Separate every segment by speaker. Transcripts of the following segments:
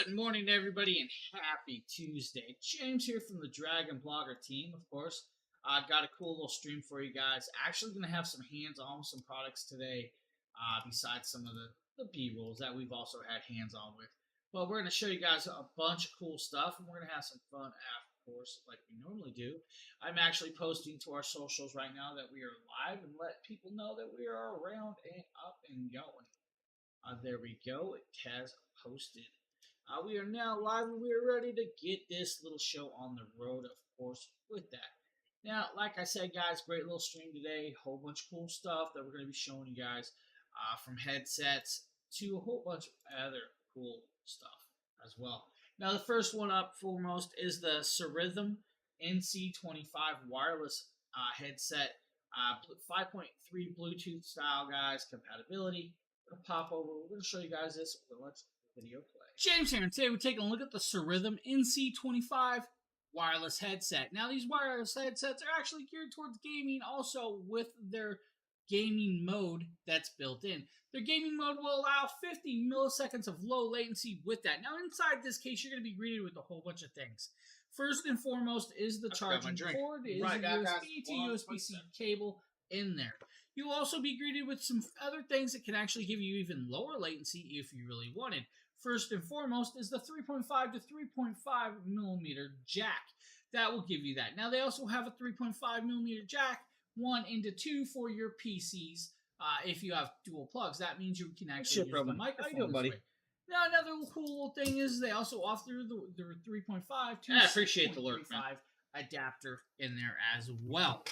Speaker 1: Good morning, everybody, and happy Tuesday. James here from the Dragon Blogger team, of course. I got a cool little stream for you guys. Actually, going to have some hands-on with some products today, besides some of the B-rolls that we've also had hands-on with. But we're going to show you guys a bunch of cool stuff, and we're going to have some fun, of course, like we normally do. I'm actually posting to our socials right now that we are live and let people know that we are around and up and going. There we go. It has posted. We are now live and we are ready to get this little show on the road, of course, with that. Now, like I said, guys, great little stream today. Whole bunch of cool stuff that we're going to be showing you guys, from headsets to a whole bunch of other cool stuff as well. Now, the first one up foremost is the Serithm NC25 wireless headset, 5.3 Bluetooth style, guys, compatibility. Gonna pop over. We're going to show you guys this. Let's video play. James here, and today we're taking a look at the Serithm NC25 wireless headset. Now, these wireless headsets are actually geared towards gaming, also with their gaming mode that's built in. Their gaming mode will allow 50 milliseconds of low latency with that. Now, inside this case, you're going to be greeted with a whole bunch of things. First and foremost is the charging cord. It is a USB to USB-C cable in there. You'll also be greeted with some other things that can actually give you even lower latency if you really wanted. First and foremost is the 3.5 to 3.5 millimeter jack. That will give you that. Now, they also have a 3.5 millimeter jack, 1 into 2 for your PCs. If you have dual plugs, that means you can actually use the microphone. How you doing, buddy? Now, another cool little thing is they also offer the 3.5 to 6.35 adapter in there as well.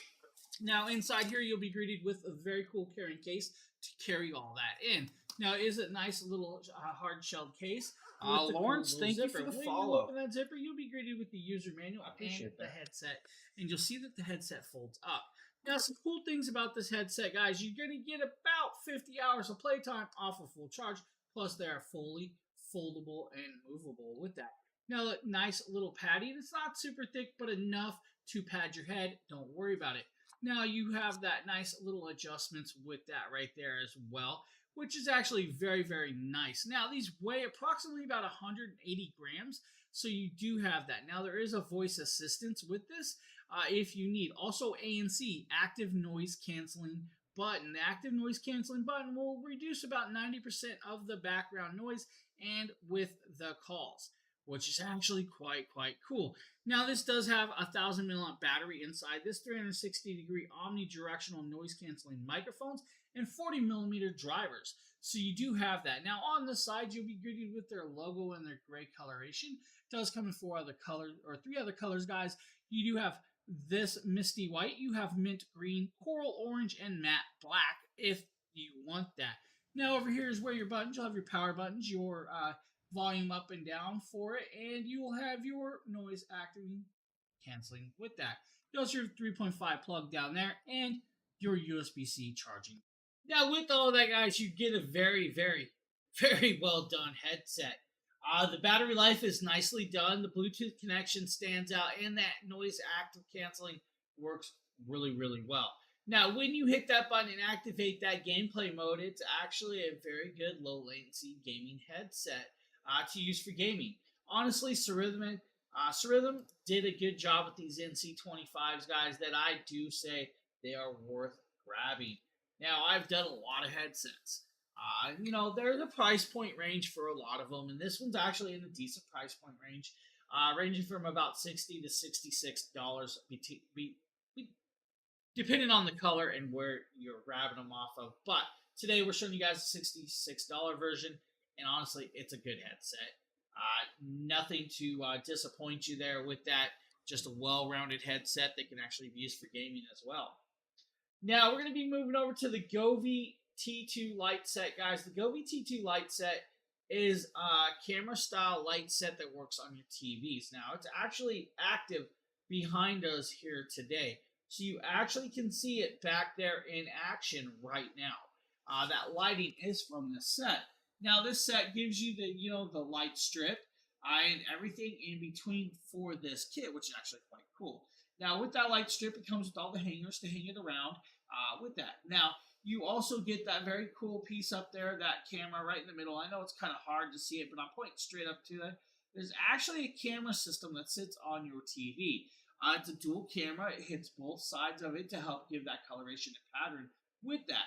Speaker 1: Now, inside here, you'll be greeted with a very cool carrying case to carry all that in. Now, it is a nice little hard-shelled case. Lawrence, thank you for the follow. When you open that zipper, you'll be greeted with the user manual and the headset. And you'll see that the headset folds up. Now, some cool things about this headset, guys. You're going to get about 50 hours of playtime off of full charge. Plus, they are fully foldable and movable with that. Now, nice little padding. It's not super thick, but enough to pad your head. Don't worry about it. Now, you have that nice little adjustments with that right there as well, which is actually very, very nice. Now, these weigh approximately about 180 grams, so you do have that. Now, there is a voice assistance with this if you need. Also, ANC, active noise canceling button. The active noise canceling button will reduce about 90% of the background noise and with the calls, which is actually quite cool. Now, this does have a 1,000 milliamp battery inside this, 360-degree omnidirectional noise-canceling microphones, and 40 millimeter drivers. So you do have that. Now, on the side, you'll be greeted with their logo and their gray coloration. It does come in 4 other colors, or 3 other colors, guys. You do have this misty white, you have mint green, coral orange, and matte black if you want that. Now, over here is where your buttons. You'll have your power buttons, your volume up and down for it, and you will have your noise activating canceling with that. You also have your 3.5 plug down there and your USB-C charging. Now, with all that, guys, you get a very, very, very well done headset. The battery life is nicely done. The Bluetooth connection stands out, and that noise active canceling works really, really well. Now, when you hit that button and activate that gameplay mode, it's actually a very good low latency gaming headset to use for gaming. Honestly, Serithm did a good job with these NC25s, guys, that I do say they are worth grabbing. Now, I've done a lot of headsets. They're the price point range for a lot of them, and this one's actually in a decent price point range, ranging from about $60 to $66, depending on the color and where you're grabbing them off of. But today we're showing you guys a $66 version, and honestly, it's a good headset. Nothing to disappoint you there with that. Just a well-rounded headset that can actually be used for gaming as well. Now, we're going to be moving over to the Govee T2 light set, guys. The Govee T2 light set is a camera-style light set that works on your TVs. Now, it's actually active behind us here today. So you actually can see it back there in action right now. That lighting is from this set. Now, this set gives you the light strip and everything in between for this kit, which is actually quite cool. Now, with that light strip, it comes with all the hangers to hang it around. with that. Now, you also get that very cool piece up there, that camera right in the middle. I know it's kind of hard to see it, but I'm pointing straight up to that. There's actually a camera system that sits on your TV. It's a dual camera. It hits both sides of it to help give that coloration and pattern with that.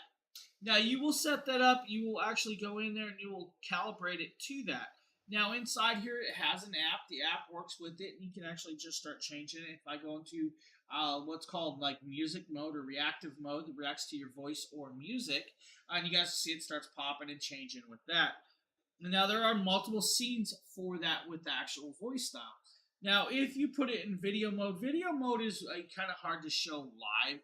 Speaker 1: Now, you will set that up. You will actually go in there and you will calibrate it to that. Now, inside here, it has an app. The app works with it, and you can actually just start changing it. If I go into what's called like music mode or reactive mode that reacts to your voice or music, and you guys see it starts popping and changing with that. Now, there are multiple scenes for that with the actual voice style. Now, if you put it in video mode is kind of hard to show live.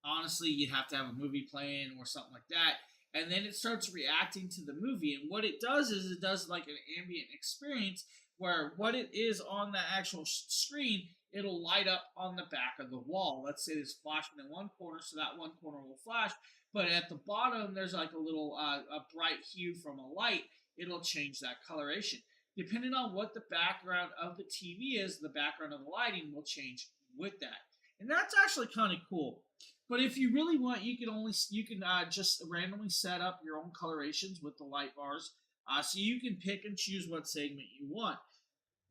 Speaker 1: Honestly, you'd have to have a movie playing or something like that. And then it starts reacting to the movie. And what it does is it does like an ambient experience where what it is on the actual screen, it'll light up on the back of the wall. Let's say it's flashing in one corner, so that one corner will flash. But at the bottom, there's like a little a bright hue from a light. It'll change that coloration. Depending on what the background of the TV is, the background of the lighting will change with that. And that's actually kind of cool. But if you really want, you can just randomly set up your own colorations with the light bars, so you can pick and choose what segment you want.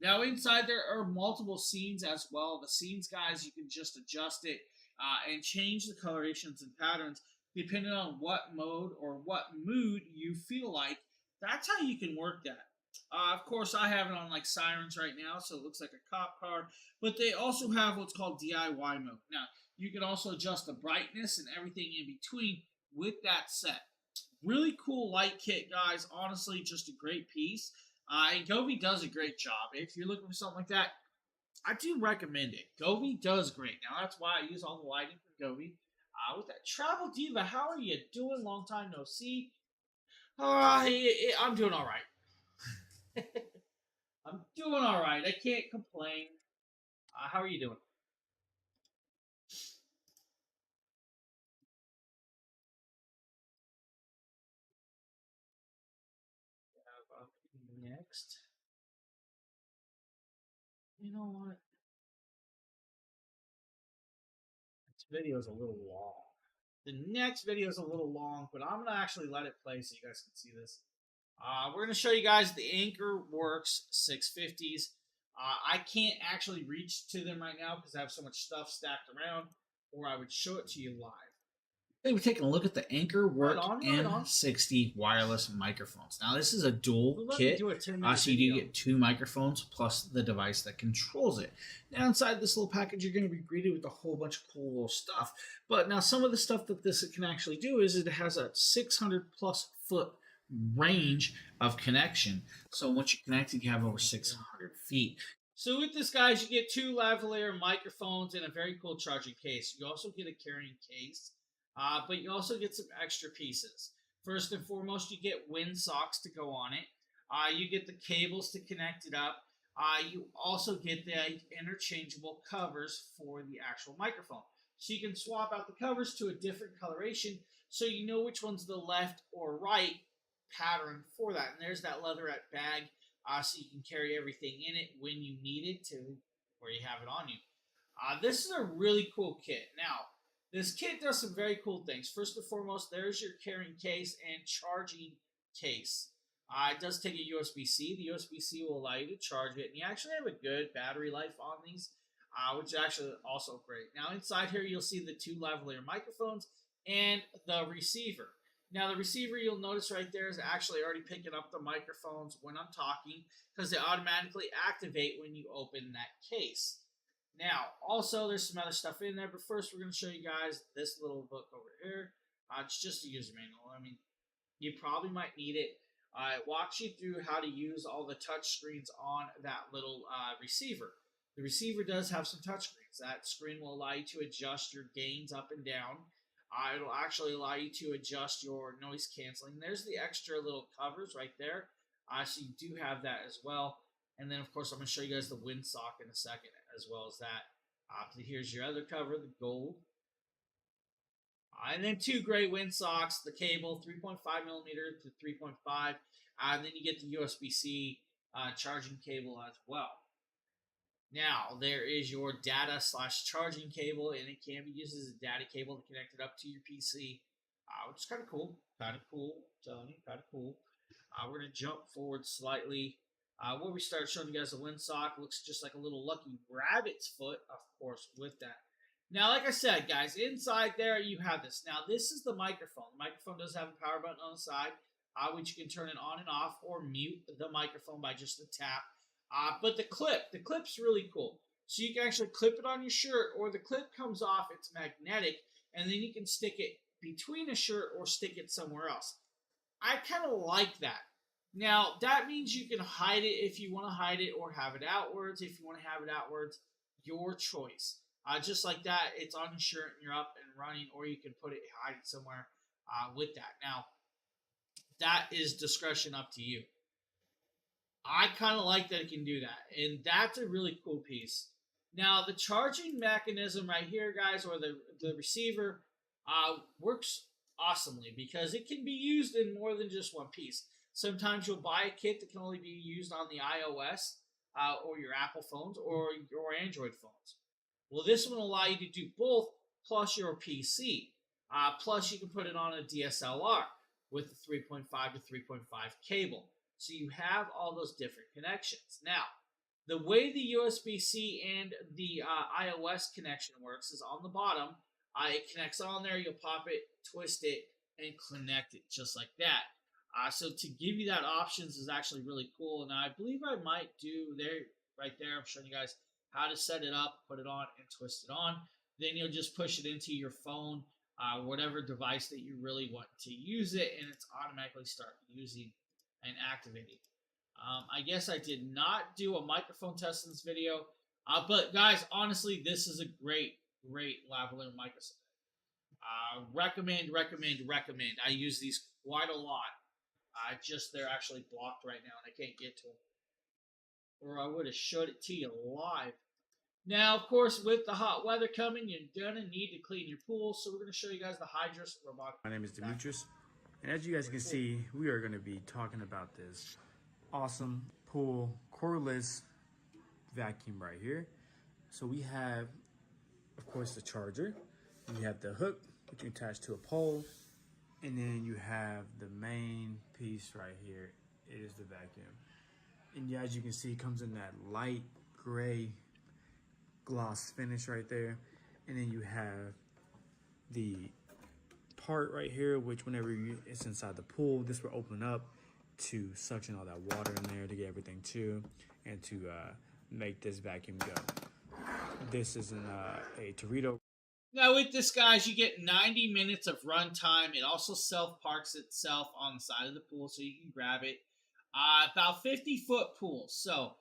Speaker 1: Now inside there are multiple scenes as well. The scenes, guys, you can just adjust it and change the colorations and patterns depending on what mode or what mood you feel like. That's how you can work that. Of course, I have it on like sirens right now, so it looks like a cop car. But they also have what's called DIY mode. Now, you can also adjust the brightness and everything in between with that set. Really cool light kit, guys. Honestly, just a great piece. And Govee does a great job. If you're looking for something like that, I do recommend it. Govee does great. Now, that's why I use all the lighting from Govee. With that, Travel Diva, how are you doing? Long time no see. I'm doing all right. I'm doing all right. I can't complain. How are you doing? Next. You know what? This video is a little long. The next video is a little long, but I'm going to actually let it play so you guys can see this. We're going to show you guys the Anchor Works 650s. I can't actually reach to them right now because I have so much stuff stacked around, or I would show it to you live. Today we're taking a look at the Anchor Work M60 wireless microphones. Now this is a dual kit, so you do get two microphones plus the device that controls it. Now inside this little package you're going to be greeted with a whole bunch of cool little stuff. But now some of the stuff that this can actually do is it has a 600 plus foot range of connection. So once you're connected you have over 600 feet. So with this, guys, you get two lavalier microphones and a very cool charging case. You also get a carrying case. But you also get some extra pieces. First and foremost, you get wind socks to go on it. You get the cables to connect it up. You also get the interchangeable covers for the actual microphone. So you can swap out the covers to a different coloration so you know which one's the left or right pattern for that. And there's that leatherette bag so you can carry everything in it when you need it to where you have it on you. This is a really cool kit. Now, this kit does some very cool things. First and foremost, there's your carrying case and charging case. It does take a USB-C. The USB-C will allow you to charge it, and you actually have a good battery life on these, which is actually also great. Now, inside here, you'll see the two lavalier microphones and the receiver. Now, the receiver, you'll notice right there, is actually already picking up the microphones when I'm talking because they automatically activate when you open that case. Now, also, there's some other stuff in there, but first we're going to show you guys this little book over here. It's just a user manual. I mean, you probably might need it. It walks you through how to use all the touch screens on that little receiver. The receiver does have some touch screens. That screen will allow you to adjust your gains up and down. It'll actually allow you to adjust your noise canceling. There's the extra little covers right there. So you do have that as well. And then, of course, I'm going to show you guys the windsock in a second as well as that. Here's your other cover, the gold. And then two gray windsocks, the cable, 3.5 millimeter to 3.5. And then you get the USB-C charging cable as well. Now, there is your data slash charging cable, and it can be used as a data cable to connect it up to your PC, which is kind of cool. Kind of cool. I'm telling you, kind of cool. We're going to jump forward slightly. Where we start showing you guys the windsock. Looks just like a little lucky rabbit's foot, of course, with that. Now, like I said, guys, inside there you have this. Now, this is the microphone. The microphone does have a power button on the side, which you can turn it on and off or mute the microphone by just a tap. But the clip's really cool. So you can actually clip it on your shirt, or the clip comes off, it's magnetic, and then you can stick it between a shirt or stick it somewhere else. I kind of like that. Now, that means you can hide it if you want to hide it, or have it outwards. If you want to have it outwards, your choice. Just like that, it's on your shirt and you're up and running, or you can put it, hide it somewhere with that. Now, that is discretion up to you. I kind of like that it can do that, and that's a really cool piece. Now, the charging mechanism right here, guys, or the receiver, works awesomely because it can be used in more than just one piece. Sometimes you'll buy a kit that can only be used on the iOS or your Apple phones or your Android phones. Well, this one will allow you to do both, plus your PC. Plus, you can put it on a DSLR with the 3.5 to 3.5 cable. So you have all those different connections. Now, the way the USB-C and the iOS connection works is on the bottom. It connects on there. You'll pop it, twist it, and connect it just like that. So to give you that options is actually really cool. And I believe I might do there, right there. I'm showing you guys how to set it up, put it on, and twist it on. Then you'll just push it into your phone, whatever device that you really want to use it, and it's automatically start using and activating. I guess I did not do a microphone test in this video, but guys, honestly, this is a great lavalier microphone. Recommend. I use these quite a lot. They're actually blocked right now, and I can't get to them, or I would have showed it to you live. Now, of course, with the hot weather coming, you're gonna need to clean your pool, so we're gonna show you guys the Hydrus robotic.
Speaker 2: My name is Demetrius. And as you guys can see, we are going to be talking about this awesome pool cordless vacuum right here. So we have, of course, the charger. You have the hook that you attach to a pole. And then you have the main piece right here. It is the vacuum. And as you can see, it comes in that light gray gloss finish right there. And then you have the part right here, which whenever it's inside the pool, this will open up to suction all that water in there to get everything to, and to make this vacuum go. This is a Torito.
Speaker 1: Now with this, guys, you get 90 minutes of run time. It also self-parks itself on the side of the pool, so you can grab it. About 50-foot pool. So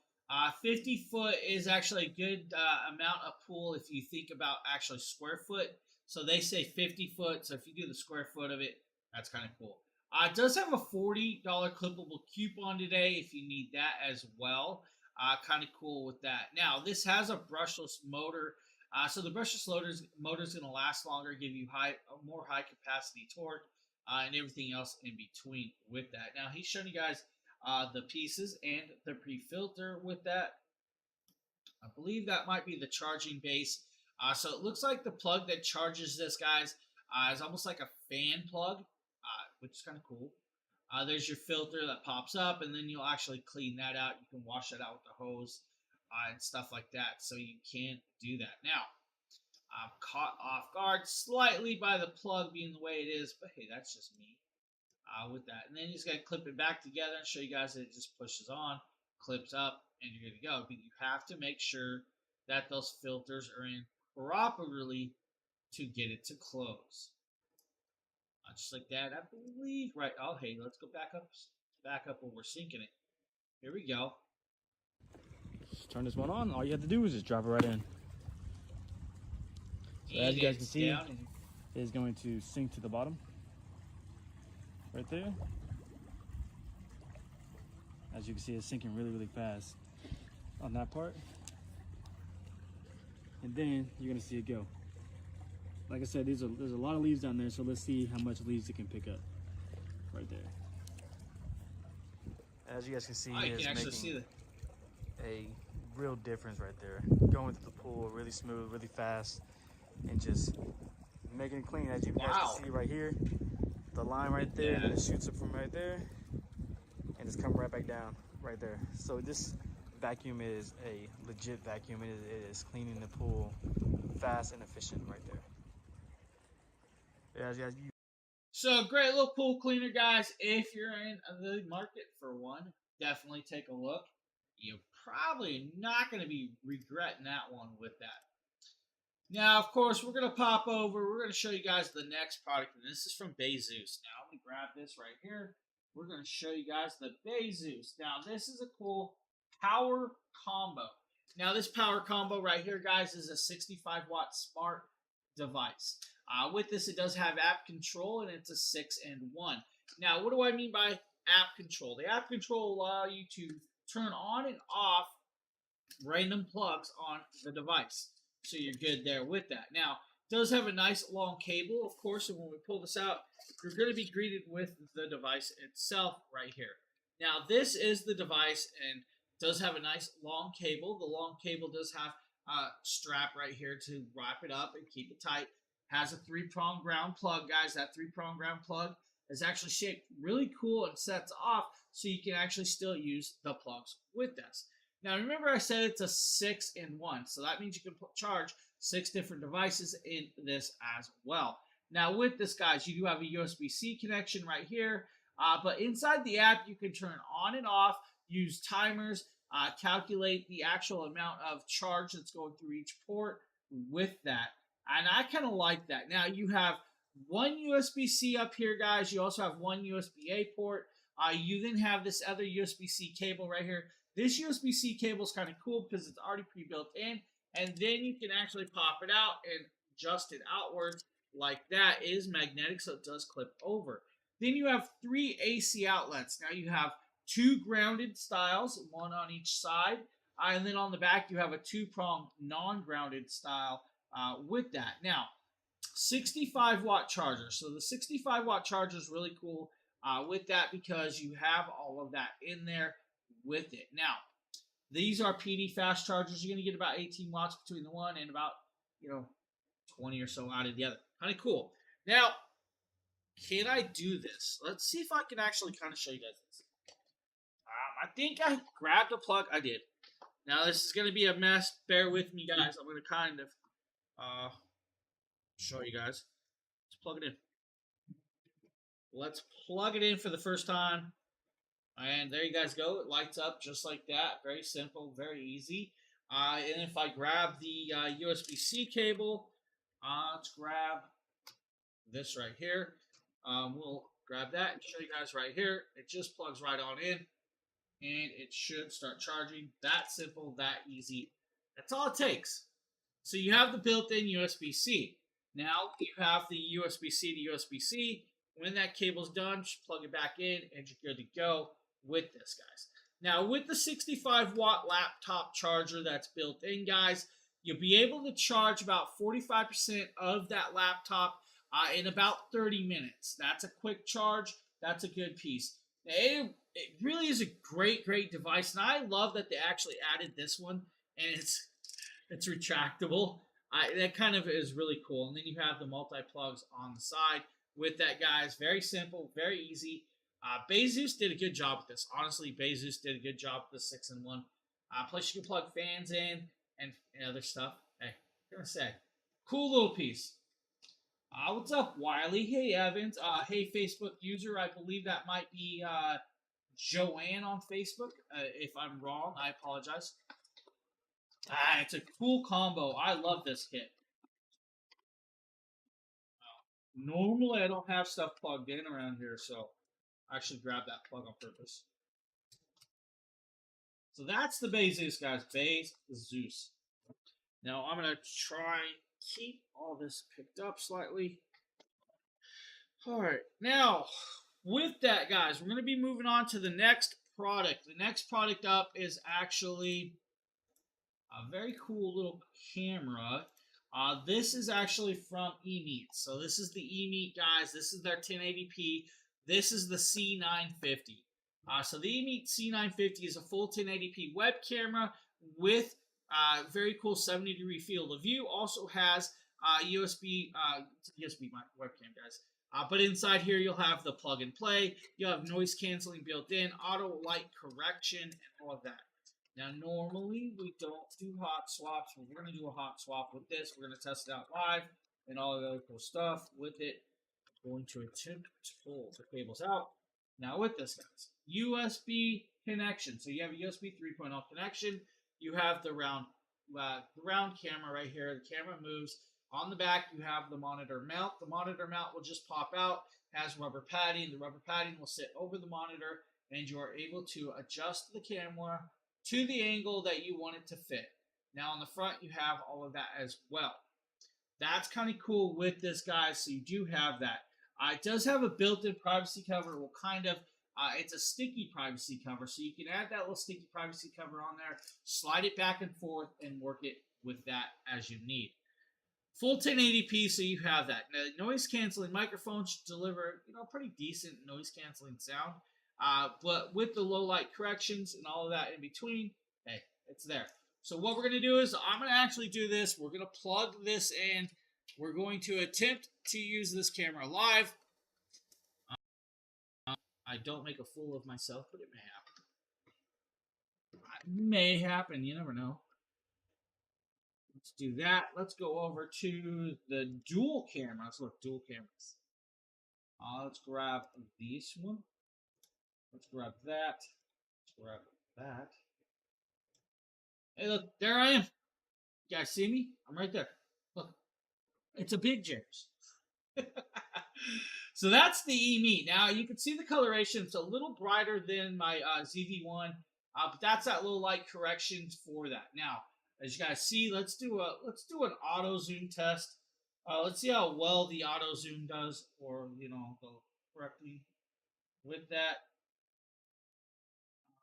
Speaker 1: 50 foot is actually a good amount of pool if you think about actually square foot. So they say 50 foot. So if you do the square foot of it, that's kind of cool. It does have a $40 clippable coupon today if you need that as well. Kind of cool with that. Now, this has a brushless motor. So the brushless motor is going to last longer, give you more high capacity torque, and everything else in between with that. Now, he's showing you guys the pieces and the pre-filter with that. I believe that might be the charging base. So it looks like the plug that charges this, guys, is almost like a fan plug, which is kind of cool. There's your filter that pops up, and then you'll actually clean that out. You can wash that out with the hose and stuff like that. So you can do that. Now, I'm caught off guard slightly by the plug being the way it is, but hey, that's just me with that. And then you just got to clip it back together and show you guys that it just pushes on, clips up, and you're good to go. But you have to make sure that those filters are in properly to get it to close. Just like that, I believe. Right. Oh, hey, let's go back up where we're syncing it. Here we go.
Speaker 2: Just turn this one on. All you have to do is just drop it right in. So as you guys can see, it is going to sink to the bottom. Right there. As you can see, it's sinking really fast on that part. And then you're gonna see it go. Like I said, there's a lot of leaves down there, so let's see how much leaves it can pick up. Right there. As you guys can see, it's making a real difference right there. Going through the pool really smooth, really fast, and just making it clean. As you guys
Speaker 1: Wow.
Speaker 2: can see right here, the line right there, and then it shoots up from right there, and it's coming right back down right there. So this vacuum is a legit vacuum. It is cleaning the pool fast and efficient right there. Yeah, guys,
Speaker 1: So great little pool cleaner, guys. If you're in the market for one, definitely take a look. You're probably not going to be regretting that one with that. Now, of course, we're going to pop over. We're going to show you guys the next product, and this is from Bezeus. Now, let me grab this right here. We're going to show you guys the Bezeus. Now, this is a cool power combo. Now, this power combo right here, guys, is a 65-watt smart device. With this, it does have app control, and it's a 6-in-1. Now, what do I mean by app control? The app control will allow you to turn on and off random plugs on the device. So you're good there with that. Now, it does have a nice long cable, of course, and when we pull this out, you're going to be greeted with the device itself right here. Now, this is the device, and does have a nice long cable. The long cable does have a strap right here to wrap it up and keep it tight. Has a 3-prong ground plug, guys. That 3-prong ground plug is actually shaped really cool and sets off so you can actually still use the plugs with this. Now, remember I said it's a 6-in-1, so that means you can charge 6 different devices in this as well. Now, with this, guys, you do have a USB-C connection right here, but inside the app, you can turn on and off, use timers, calculate the actual amount of charge that's going through each port with that. And I kind of like that. Now, you have one USB-C up here, guys. You also have one USB-A port. You then have this other USB-C cable right here. This USB-C cable is kind of cool because it's already pre-built in. And then you can actually pop it out and adjust it outwards like that. It is magnetic, so it does clip over. Then you have 3 AC outlets. Now, you have 2 grounded styles, one on each side. And then on the back, you have a 2-prong non-grounded style with that. Now, 65-watt charger. So the 65-watt charger is really cool with that because you have all of that in there with it. Now, these are PD fast chargers. You're going to get about 18 watts between the one and about, 20 or so out of the other. Kind of cool. Now, can I do this? Let's see if I can actually kind of show you guys this. I think I grabbed a plug. I did. Now, this is going to be a mess. Bear with me, guys. I'm going to kind of show you guys. Let's plug it in. Let's plug it in for the first time. And there you guys go. It lights up just like that. Very simple, very easy. And if I grab the USB-C cable, let's grab this right here. We'll grab that and show you guys right here. It just plugs right on in. And it should start charging. That simple, that easy. That's all it takes. So you have the built-in USB-C. Now you have the USB-C to USB-C. When that cable's done, just plug it back in and you're good to go with this, guys. Now with the 65-watt laptop charger that's built in, guys, you'll be able to charge about 45% of that laptop in about 30 minutes. That's a quick charge. That's a good piece. It really is a great device, and I love that they actually added this one, and it's retractable. That kind of is really cool. And then you have the multi-plugs on the side with that, guys. Very simple, very easy. Bezeus did a good job with this. Honestly, Bezeus did a good job with the 6-in-1. Plus, you can plug fans in and other stuff. Hey, what can I say? Cool little piece. What's up, Wiley? Hey, Evans. Hey, Facebook user. I believe that might be Joanne on Facebook. If I'm wrong, I apologize. It's a cool combo. I love this kit. Normally, I don't have stuff plugged in around here, so I actually grabbed that plug on purpose. So that's the Bezeus, guys. Bezeus. Now, I'm going to try keep all this picked up slightly. All right. Now, with that, guys, we're going to be moving on to the next product. The next product up is actually a very cool little camera. This is actually from eMeet. So this is the eMeet, guys. This is their 1080p. This is the C950. So the eMeet C950 is a full 1080p web camera with very cool 70-degree field of view. Also has USB webcam, guys. But inside here, you'll have the plug and play. You'll have noise canceling built in, auto light correction, and all of that. Now, normally we don't do hot swaps, but we're going to do a hot swap with this. We're going to test it out live and all of the other cool stuff with it. Going to attempt to pull the cables out. Now with this, guys, USB connection. So you have a USB 3.0 connection. You have the round camera right here. The camera moves. On the back, you have the monitor mount. The monitor mount will just pop out, has rubber padding. The rubber padding will sit over the monitor, and you are able to adjust the camera to the angle that you want it to fit. Now on the front, you have all of that as well. That's kind of cool with this, guys, so you do have that. It does have a built-in privacy cover. Well, kind of. It's a sticky privacy cover, so you can add that little sticky privacy cover on there, slide it back and forth, and work it with that as you need. Full 1080p, so you have that. Now, noise canceling microphone should deliver, pretty decent noise canceling sound. But with the low light corrections and all of that in between, hey, it's there. So what we're going to do is I'm going to actually do this. We're going to plug this in. We're going to attempt to use this camera live. I don't make a fool of myself, but it may happen. It may happen. You never know. Let's do that. Let's go over to the dual camera. Let's look, dual cameras. Let's grab this one. Let's grab that. Let's grab that. Hey, look, there I am. You guys see me? I'm right there. Look, it's a big James. So that's the E-Meet. Now, you can see the coloration. It's a little brighter than my ZV-1, but that's that little light correction for that. Now, as you guys see, let's do an auto zoom test. Let's see how well the auto zoom does, or correctly with that.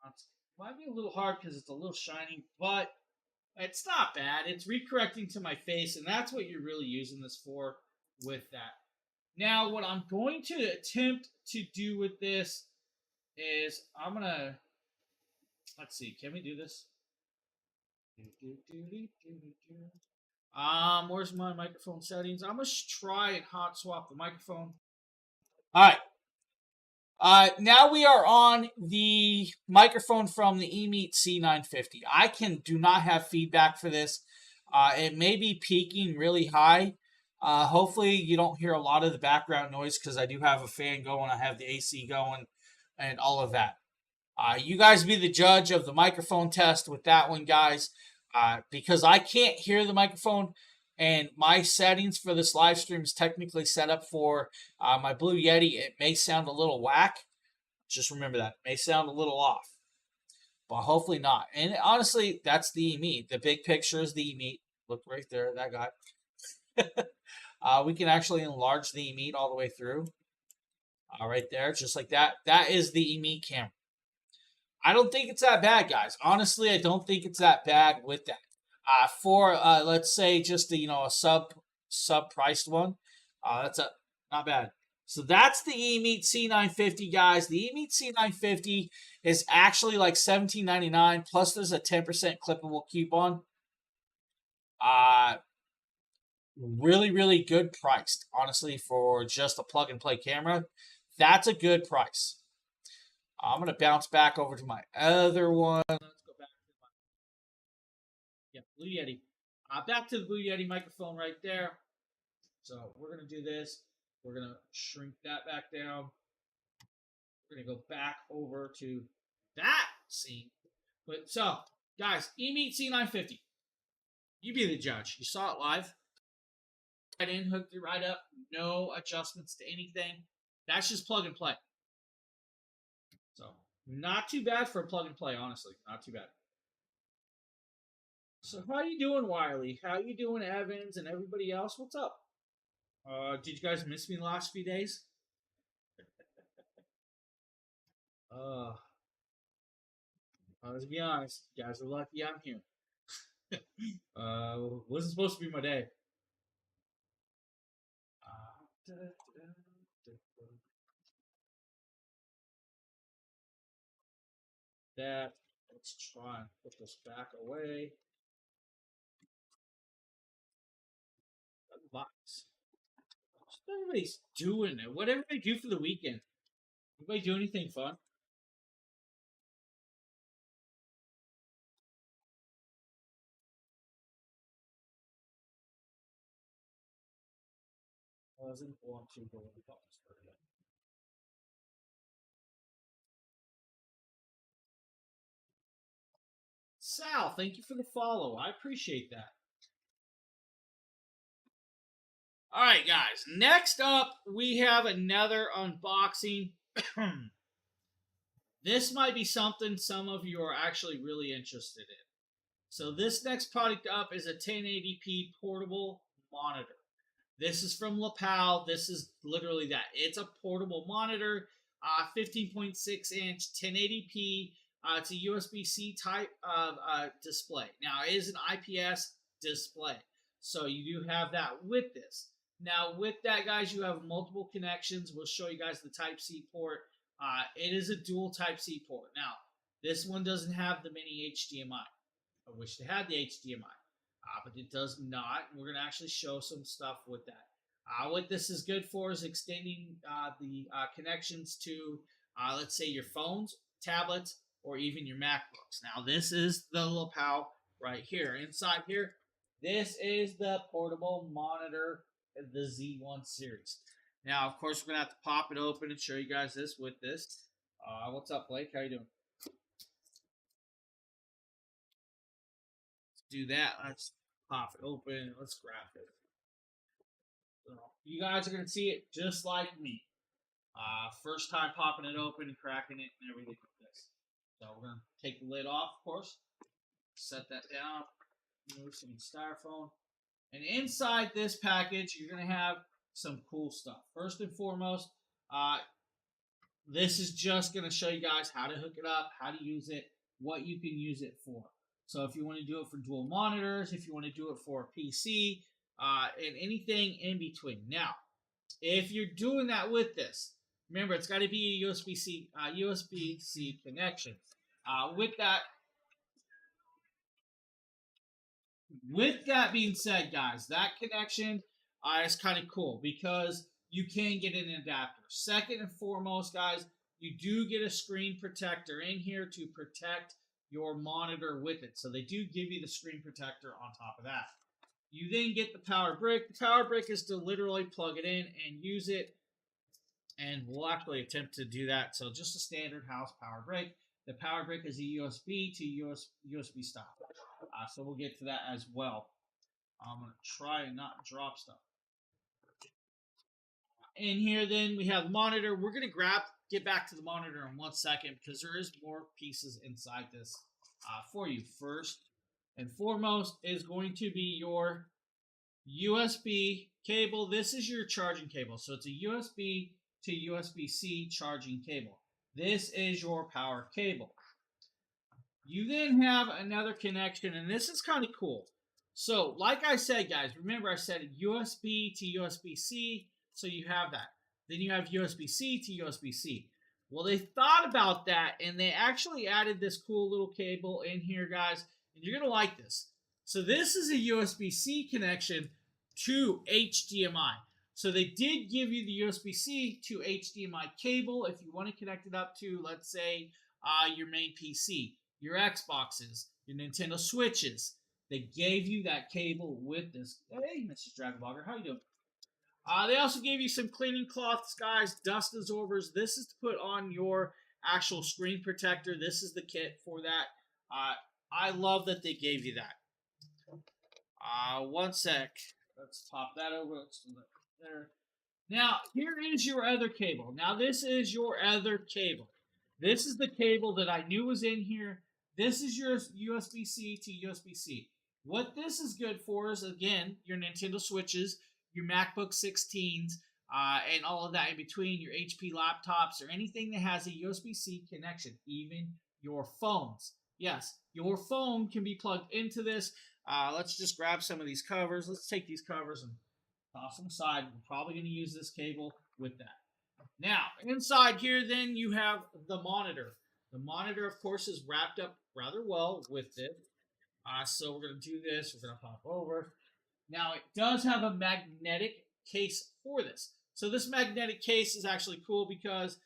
Speaker 1: It might be a little hard because it's a little shiny, but it's not bad. It's recorrecting to my face, and that's what you're really using this for with that. Now, what I'm going to attempt to do with this is I'm going to, let's see, can we do this? Where's my microphone settings? I'm going to try and hot swap the microphone. All right. Now we are on the microphone from the E-Meet C950. I do not have feedback for this. It may be peaking really high. Hopefully you don't hear a lot of the background noise because I do have a fan going. I have the AC going and all of that. You guys be the judge of the microphone test with that one, guys, because I can't hear the microphone, and my settings for this live stream is technically set up for my Blue Yeti. It may sound a little whack. Just remember that. It may sound a little off, but hopefully not. And honestly, that's the E-Meet. The big picture is the E-Meet. Look right there, that guy. We can actually enlarge the E-Meet all the way through. Right there, just like that. That is the E-Meet camera. I don't think it's that bad, guys. Honestly, I don't think it's that bad with that. For let's say just a sub priced one, that's not bad. So that's the E-Meet C950, guys. The E-Meet C950 is actually like $17.99, plus there's a 10% clippable coupon. Really, really good priced, honestly, for just a plug-and-play camera. That's a good price. I'm going to bounce back over to my other one. Let's go back to Blue Yeti. Back to the Blue Yeti microphone right there. So we're going to do this. We're going to shrink that back down. We're going to go back over to that scene. But so, guys, E-Meet C950. You be the judge. You saw it live. Right in, hooked it right up. No adjustments to anything. That's just plug and play. So, not too bad for a plug and play, honestly. Not too bad. So, how you doing, Wiley? How you doing, Evans, and everybody else? What's up? Did you guys miss me the last few days? Let's be honest. You guys are lucky I'm here. Wasn't supposed to be my day. That let's try and put this back away. Box. What everybody's doing it. Whatever they do for the weekend. Anybody do anything fun? I wasn't want to go in the box for that. Sal, thank you for the follow. I appreciate that. All right, guys. Next up, we have another unboxing. This might be something some of you are actually really interested in. So this next product up is a 1080p portable monitor. This is from Lapal. This is literally that. It's a portable monitor, 15.6 inch, 1080p. It's a USB-C type of display. Now, it is an IPS display. So you do have that with this. Now, with that, guys, you have multiple connections. We'll show you guys the Type-C port. It is a dual Type-C port. Now, this one doesn't have the mini HDMI. I wish they had the HDMI, but it does not. We're going to actually show some stuff with that. What this is good for is extending the connections to, let's say, your phones, tablets, or even your MacBooks. Now, this is the lapel right here. Inside here, this is the portable monitor, the Z1 series. Now, of course, we're going to have to pop it open and show you guys this with this. What's up, Blake? How you doing? Let's do that. Let's pop it open. Let's grab it. So, you guys are going to see it just like me. First time popping it open and cracking it and everything like this. So we're going to take the lid off, of course. Set that down. Move some styrofoam. And inside this package, you're going to have some cool stuff. First and foremost, this is just going to show you guys how to hook it up, how to use it, what you can use it for. So if you want to do it for dual monitors, if you want to do it for a PC, and anything in between. Now, if you're doing that with this, remember it's got to be a USB-C connection. With that being said, guys, that connection is kind of cool because you can get an adapter. Second and foremost, guys, you do get a screen protector in here to protect your monitor with it. So they do give you the screen protector on top of that. You then get the power brick. The power brick is to literally plug it in and use it. And we'll actually attempt to do that. So just a standard house power brick. The power brick is a USB to USB style. So we'll get to that as well. I'm going to try and not drop stuff. In here then we have the monitor. We're going to get back to the monitor in 1 second because there is more pieces inside this for you. First and foremost is going to be your USB cable. This is your charging cable. So it's a USB to USB-C charging cable. This is your power cable. You then have another connection, and this is kind of cool. So, like I said, guys, remember I said USB to USB-C, so you have that. Then you have USB-C to USB-C. Well, they thought about that, and they actually added this cool little cable in here, guys, and you're going to like this. So this is a USB-C connection to HDMI. So they did give you the USB-C to HDMI cable if you want to connect it up to, let's say, your main PC, your Xboxes, your Nintendo Switches. They gave you that cable with this. Hey, Mr. Dragonblogger, how you doing? They also gave you some cleaning cloths, guys, dust absorbers. This is to put on your actual screen protector. This is the kit for that. I love that they gave you that. 1 sec. Let's pop that over. Let's do that there. Now, here is your other cable. Now, this is your other cable. This is the cable that I knew was in here. This is your USB-C to USB-C. What this is good for is, again, your Nintendo Switches, your MacBook 16s, and all of that in between, your HP laptops, or anything that has a USB-C connection, even your phones. Yes, your phone can be plugged into this. Let's just grab some of these covers. Let's take these covers and toss them aside. We're probably going to use this cable with that. Now, inside here, then, you have the monitor. The monitor, of course, is wrapped up rather well with it. So we're going to do this. We're going to pop over. Now, it does have a magnetic case for this. So this magnetic case is actually cool because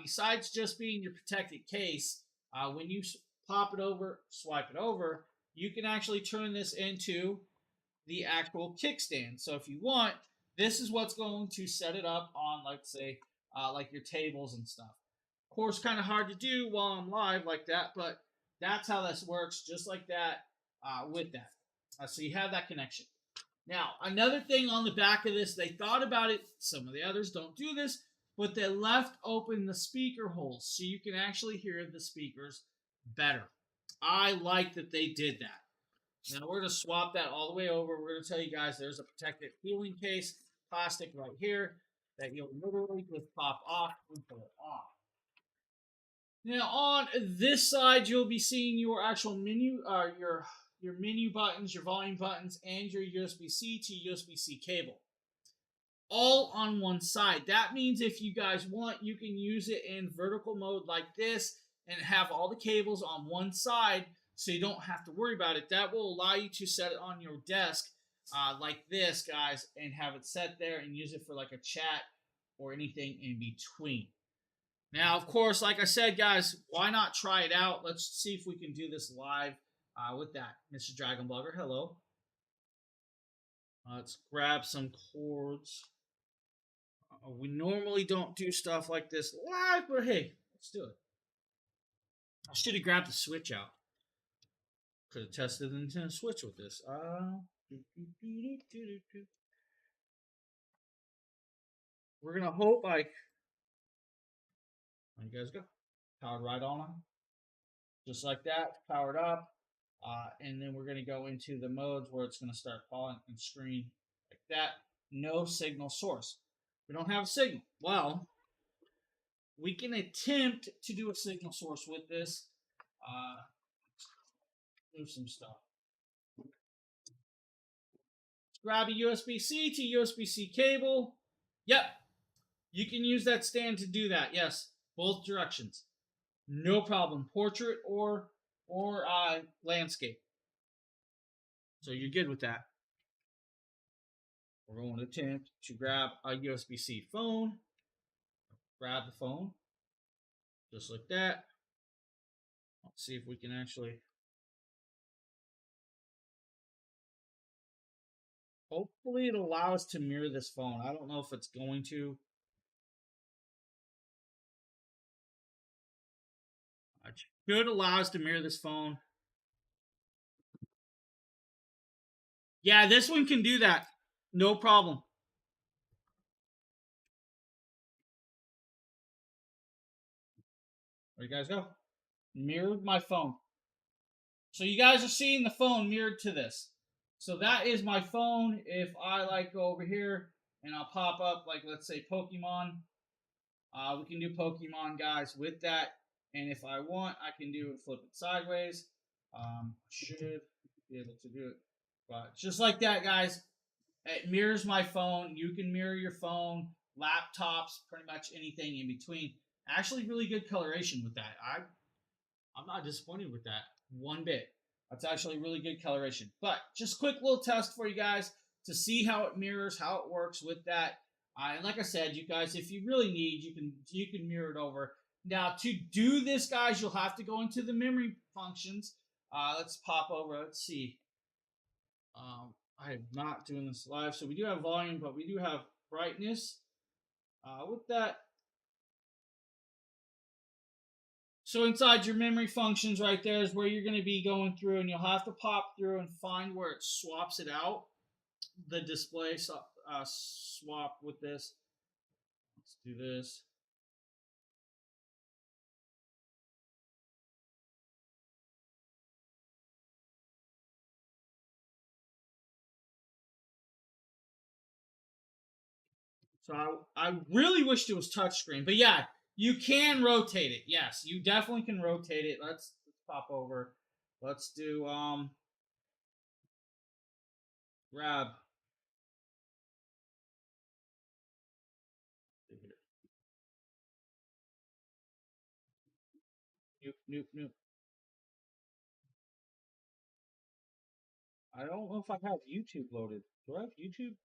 Speaker 1: besides just being your protected case, when you pop it over, swipe it over, you can actually turn this into the actual kickstand. So if you want, this is what's going to set it up on, like, say, like your tables and stuff. Of course, kind of hard to do while I'm live like that, but that's how this works, just like that with that. So you have that connection. Now, another thing on the back of this, they thought about it. Some of the others don't do this, but they left open the speaker holes so you can actually hear the speakers better. I like that they did that. Now we're going to swap that all the way over. We're going to tell you guys there's a protected cooling case, plastic right here, that you'll literally just pop off and pull it off. Now on this side, you'll be seeing your actual menu, your menu buttons, your volume buttons, and your USB-C to USB-C cable. All on one side. That means if you guys want, you can use it in vertical mode like this and have all the cables on one side so you don't have to worry about it. That will allow you to set it on your desk like this, guys, and have it set there and use it for like a chat or anything in between. Now, of course, like I said, guys, why not try it out? Let's see if we can do this live with that. Mr. Dragon Blogger, hello. Let's grab some cords. We normally don't do stuff like this live, but hey, let's do it. I should have grabbed the Switch out. Could have tested the Nintendo Switch with this. We're gonna hope like. There you guys go. Powered right on. Just like that, powered up. And then we're gonna go into the modes where it's gonna start falling and screen like that. No signal source. We don't have a signal. Well, we can attempt to do a signal source with this. Do some stuff. Let's grab a USB-C to USB-C cable. Yep, you can use that stand to do that. Yes, both directions, no problem. Portrait or landscape. So you're good with that. We're going to attempt to grab a USB-C phone. Grab the phone, just like that. Let's see if we can actually. Hopefully it allows to mirror this phone. I don't know if it's going to. It should allow us to mirror this phone. Yeah, this one can do that. No problem. There you guys go. Mirrored my phone. So you guys are seeing the phone mirrored to this. So that is my phone. If I like go over here and I'll pop up like let's say Pokemon. We can do Pokemon, guys, with that. And if I want, I can do it, flip it sideways. Should be able to do it. But just like that, guys, it mirrors my phone. You can mirror your phone, laptops, pretty much anything in between. Actually, really good coloration with that. I'm not disappointed with that one bit. That's actually really good coloration. But just quick little test for you guys to see how it mirrors, how it works with that. And like I said, you guys, if you really need, you can mirror it over. Now to do this, guys, you'll have to go into the memory functions. Let's pop over. Let's see. I am not doing this live, so we do have volume, but we do have brightness. With that. So inside your memory functions right there is where you're going to be going through, and you'll have to pop through and find where it swaps it out. The display swap with this. Let's do this. So I really wished it was touchscreen, but yeah, you can rotate it. Yes, you definitely can rotate it. Let's pop over. Let's do grab. Nope, nope, nope. I don't know if I have YouTube loaded. Do I have YouTube?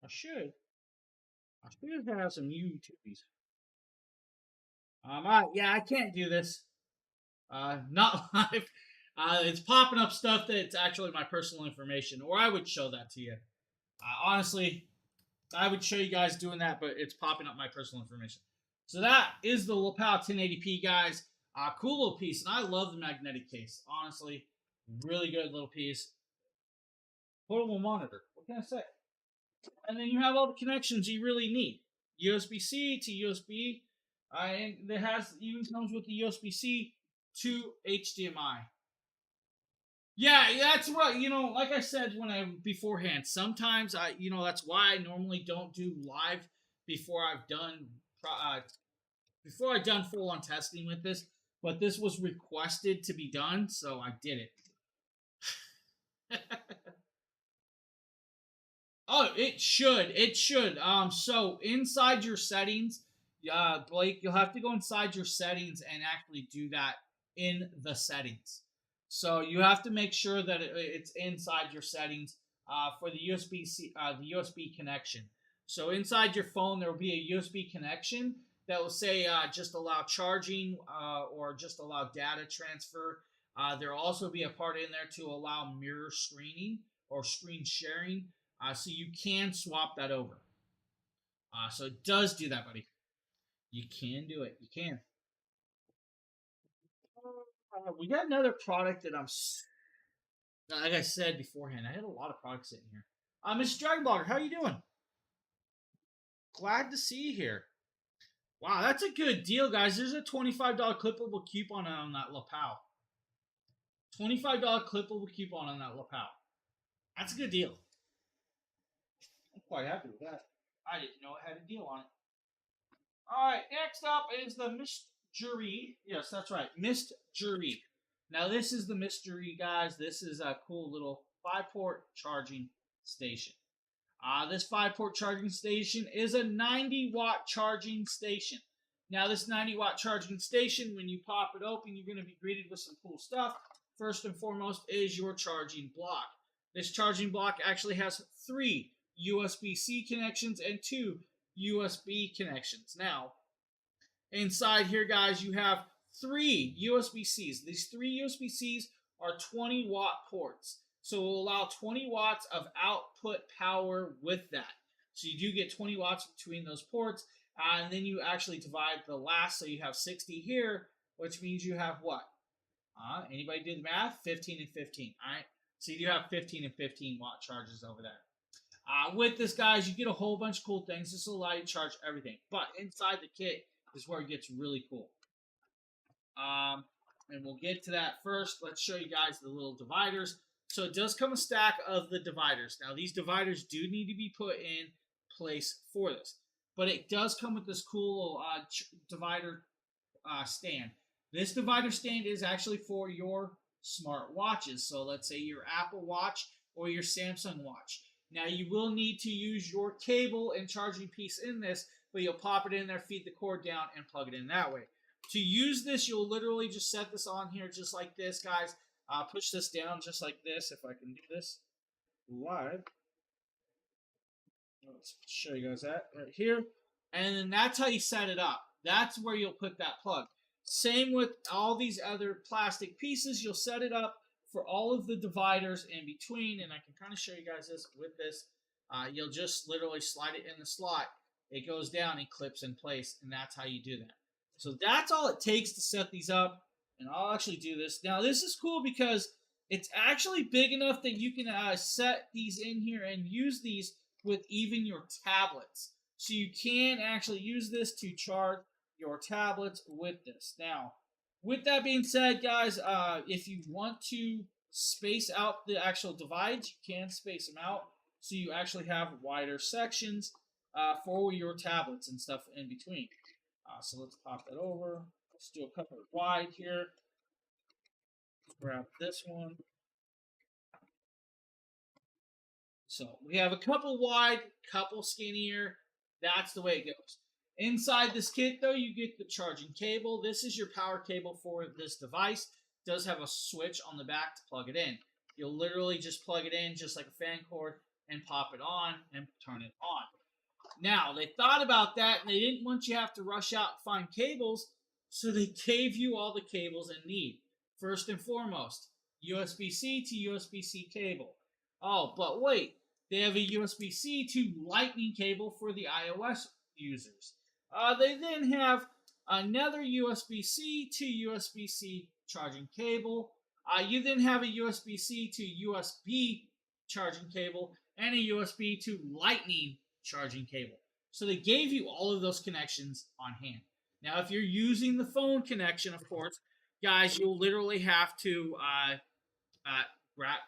Speaker 1: I should. I should have some YouTubies. Yeah, I can't do this. Not live. It's popping up stuff that's actually my personal information, or I would show that to you. Honestly, I would show you guys doing that, but it's popping up my personal information. So that is the Lapel 1080p, guys. Cool little piece, and I love the magnetic case. Honestly, really good little piece. Portable monitor. What can I say? And then you have all the connections you really need. USB-C to USB, and it has even comes with the USB-C to HDMI. Yeah, that's right. Like I said when I beforehand, sometimes that's why I normally don't do live before I've done full on testing with this. But this was requested to be done, so I did it. Oh, it should. It should. So inside your settings, Blake, you'll have to go inside your settings and actually do that in the settings. So you have to make sure that it's inside your settings for the the USB connection. So inside your phone, there will be a USB connection that will say just allow charging or just allow data transfer. There will also be a part in there to allow mirror screening or screen sharing. So you can swap that over. So it does do that, buddy. You can do it. You can. We got another product that like I said beforehand, I had a lot of products in here. Mr. Dragonblogger, how you doing? Glad to see you here. Wow, that's a good deal, guys. There's a $25 clippable coupon on that lapel. $25 clippable coupon on that lapel. That's a good deal. I'm quite happy with that. I didn't know it had a deal on it. All right, next up is the Mystery. Yes, that's right, Mystery. Now this is the Mystery, guys. This is a cool little 5-port charging station. This 5-port charging station is a 90-watt charging station. Now this 90-watt charging station, when you pop it open, you're going to be greeted with some cool stuff. First and foremost is your charging block. This charging block actually has 3 USB-C connections and 2 USB connections. Now, inside here, guys, you have 3 USB-Cs. These 3 USB-Cs are 20-watt ports. So it will allow 20 watts of output power with that. So you do get 20 watts between those ports. And then you actually divide the last, so you have 60 here, which means you have what? Anybody do the math? 15 and 15. All right. So you do have 15 and 15 watt charges over there. With this, guys, you get a whole bunch of cool things. This will allow you to charge everything. But inside the kit is where it gets really cool. And we'll get to that first. Let's show you guys the little dividers. So it does come a stack of the dividers. Now, these dividers do need to be put in place for this. But it does come with this cool divider stand. This divider stand is actually for your smart watches. So let's say your Apple Watch or your Samsung Watch. Now, you will need to use your cable and charging piece in this, but you'll pop it in there, feed the cord down, and plug it in that way. To use this, you'll literally just set this on here just like this, guys. Push this down just like this, if I can do this live. Let's show you guys that right here. And then that's how you set it up. That's where you'll put that plug. Same with all these other plastic pieces. You'll set it up for all of the dividers in between. And I can kind of show you guys this with this. You'll just literally slide it in the slot. It goes down and clips in place. And that's how you do that. So that's all it takes to set these up. And I'll actually do this. Now, this is cool because it's actually big enough that you can set these in here and use these with even your tablets. So you can actually use this to charge your tablets with this. Now, with that being said, guys, if you want to space out the actual divides, you can space them out. So you actually have wider sections for your tablets and stuff in between. So let's pop that over. Let's do a couple wide here. Grab this one. So we have a couple wide, couple skinnier. That's the way it goes. Inside this kit, though, you get the charging cable. This is your power cable for this device. It does have a switch on the back to plug it in. You'll literally just plug it in just like a fan cord and pop it on and turn it on. Now, they thought about that, and they didn't want you to have to rush out and find cables, so they gave you all the cables in need. First and foremost, USB-C to USB-C cable. Oh, but wait, they have a USB-C to Lightning cable for the iOS users. They then have another USB-C to USB-C charging cable. You then have a USB-C to USB charging cable and a USB to Lightning charging cable. So they gave you all of those connections on hand. Now, if you're using the phone connection, of course, guys, you'll literally have to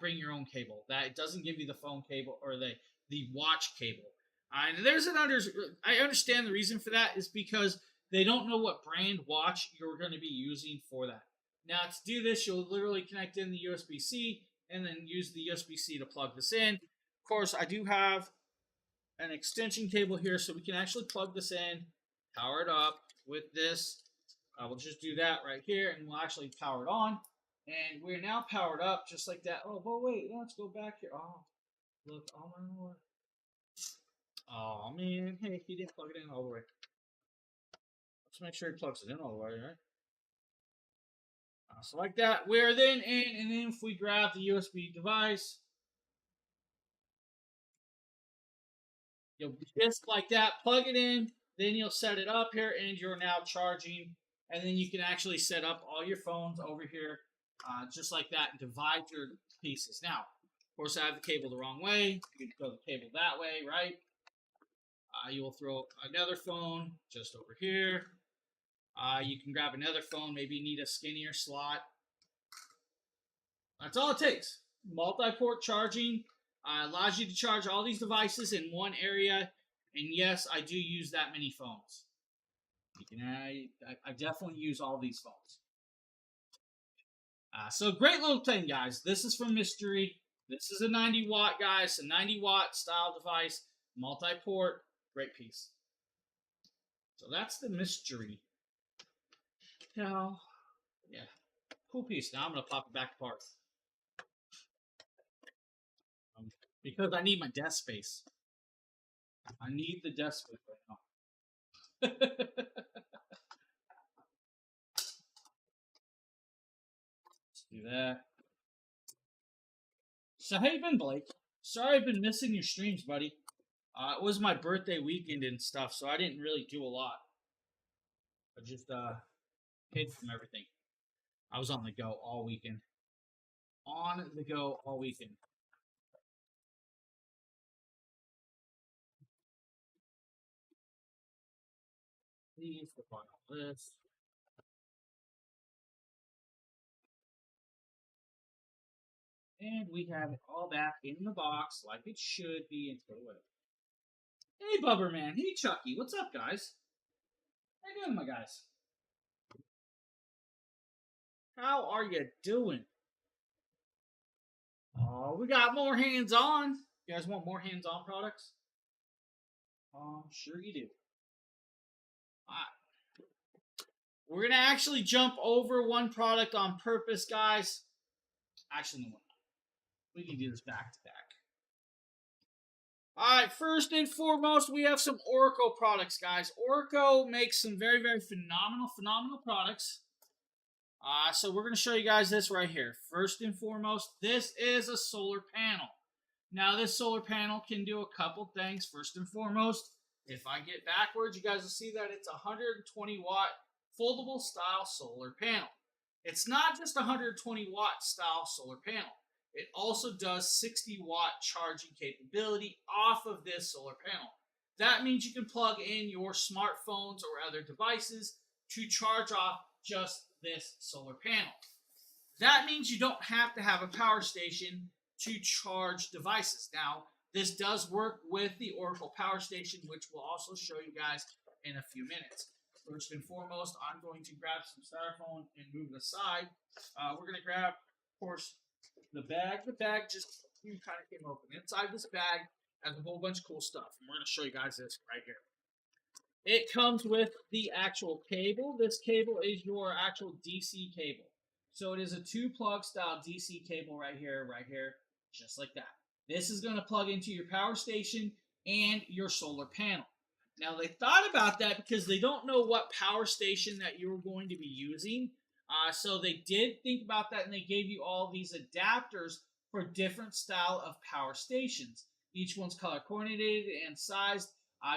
Speaker 1: bring your own cable. That it doesn't give you the phone cable or the watch cable. And I understand the reason for that is because they don't know what brand watch you're going to be using for that. Now, to do this, you'll literally connect in the USB-C and then use the USB-C to plug this in. Of course, I do have an extension cable here, so we can actually plug this in, power it up with this. We'll just do that right here, and we'll actually power it on. And we're now powered up just like that. Oh, but wait, let's go back here. Oh, look, oh my lord. Oh man, hey, he didn't plug it in all the way. Let's make sure he plugs it in all the way, right? So like that, we're then in, and then if we grab the USB device, you'll just like that, plug it in, then you'll set it up here, and you're now charging, and then you can actually set up all your phones over here, just like that, and divide your pieces. Now, of course, I have the cable the wrong way. You can throw the cable that way, right? You will throw another phone just over here. You can grab another phone. Maybe you need a skinnier slot. That's all it takes. Multi-port charging allows you to charge all these devices in one area. And yes, I do use that many phones. I definitely use all these phones. So great little thing, guys. This is from Mystery. This is a 90 watt, guys. A 90 watt style device. Multi-port. Great piece. So that's the Mystery. Now, yeah. Cool piece. Now I'm going to pop it back apart. Because I need my desk space. I need the desk space right now. Let's do that. So how you been, Blake? Sorry I've been missing your streams, buddy. It was my birthday weekend and stuff, so I didn't really do a lot. I just hid from everything. I was on the go all weekend. On the go all weekend. Please click on all this. And we have it all back in the box like it should be and throw it away. Hey, Bubberman. Hey, Chucky. What's up, guys? How you doing, my guys? How are you doing? Oh, we got more hands-on. You guys want more hands-on products? Sure you do. We're going to actually jump over one product on purpose, guys. Actually, no, we can do this back to back. Alright, first and foremost, we have some Orco products, guys. Orco makes some very, very phenomenal products. So we're going to show you guys this right here. First and foremost, this is a solar panel. Now, this solar panel can do a couple things. First and foremost, if I get backwards, you guys will see that it's a 120 watt foldable style solar panel. It's not just a 120 watt style solar panel. It also does 60 watt charging capability off of this solar panel. That means you can plug in your smartphones or other devices to charge off just this solar panel. That means you don't have to have a power station to charge devices. Now, this does work with the Oracle Power Station, which we'll also show you guys in a few minutes. First and foremost, I'm going to grab some styrofoam and move it aside. We're going to grab, of course, the bag. The bag just kind of came open. Inside this bag has a whole bunch of cool stuff. And we're going to show you guys this right here. it comes with the actual cable. This cable is your actual DC cable. So it is a 2-plug style DC cable right here, just like that. This is going to plug into your power station and your solar panel. Now they thought about that because they don't know what power station that you're going to be using. So they did think about that, and they gave you all these adapters for different style of power stations. Each one's color coordinated and sized.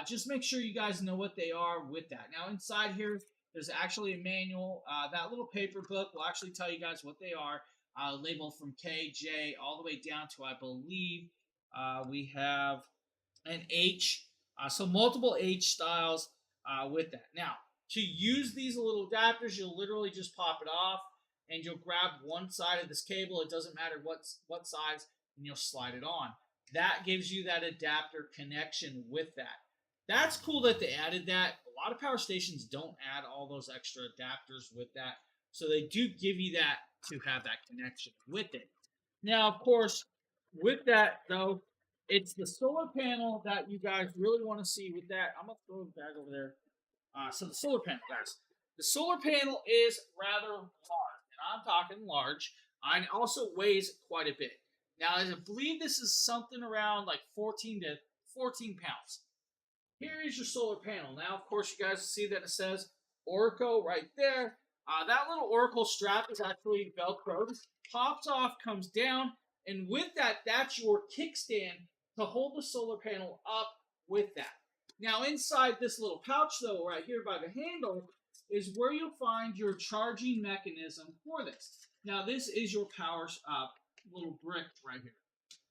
Speaker 1: Just make sure you guys know what they are with that. Now inside here, there's actually a manual. That little paper book will actually tell you guys what they are, labeled from K, J, all the way down to, I believe, we have an H. So multiple H styles with that. Now, to use these little adapters, you'll literally just pop it off, and you'll grab one side of this cable. It doesn't matter what size, and you'll slide it on. That gives you that adapter connection with that. That's cool that they added that. A lot of power stations don't add all those extra adapters with that. So they do give you that to have that connection with it. Now, of course, with that, though, it's the solar panel that you guys really want to see with that. I'm going to throw it back over there. So the solar panel, guys. The solar panel is rather large, and I'm talking large. And it also weighs quite a bit. Now, I believe this is something around like 14 pounds. Here is your solar panel. Now, of course, you guys see that it says Oracle right there. That little Oracle strap is actually Velcro. This pops off, comes down, and with that, that's your kickstand to hold the solar panel up with that. Now, inside this little pouch, though, right here by the handle, is where you'll find your charging mechanism for this. Now, this is your power little brick right here.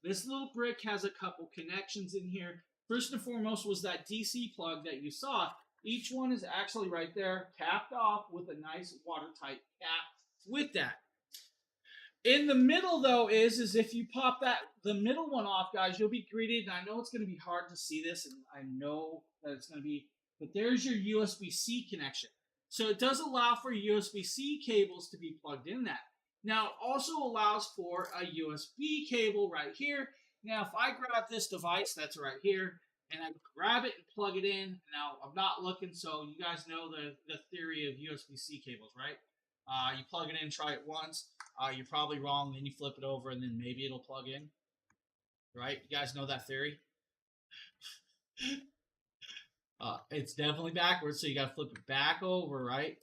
Speaker 1: This little brick has a couple connections in here. First and foremost was that DC plug that you saw. Each one is actually right there, capped off with a nice watertight cap with that. In the middle, though, is if you pop the middle one off, guys, you'll be greeted. And I know it's going to be hard to see this, and I know that it's going to be, but there's your USB-C connection. So it does allow for USB-C cables to be plugged in that. Now, it also allows for a USB cable right here. Now, if I grab this device that's right here, and I grab it and plug it in, now I'm not looking, so you guys know the theory of USB-C cables, right? You plug it in, try it once. You're probably wrong, then you flip it over, and then maybe it'll plug in. Right? You guys know that theory? It's definitely backwards, so you got to flip it back over, right?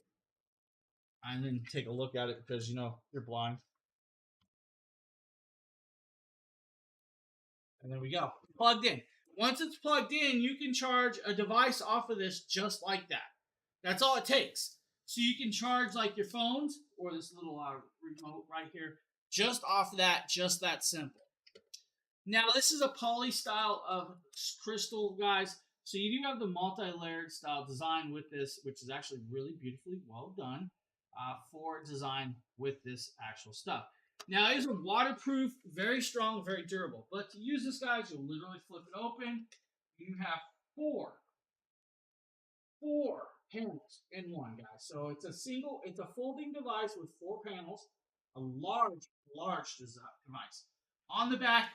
Speaker 1: And then take a look at it because, you know, you're blind. And there we go. Plugged in. Once it's plugged in, you can charge a device off of this just like that. That's all it takes. So you can charge like your phones or this little remote right here just off of that, just that simple. Now, this is a poly style of crystal, guys. So you do have the multi-layered style design with this, which is actually really beautifully well done for design with this actual stuff. Now, it is a waterproof, very strong, very durable. But to use this, guys, you'll literally flip it open. You have four panels in one, guys. So it's a folding device with 4 panels, a large device. On the back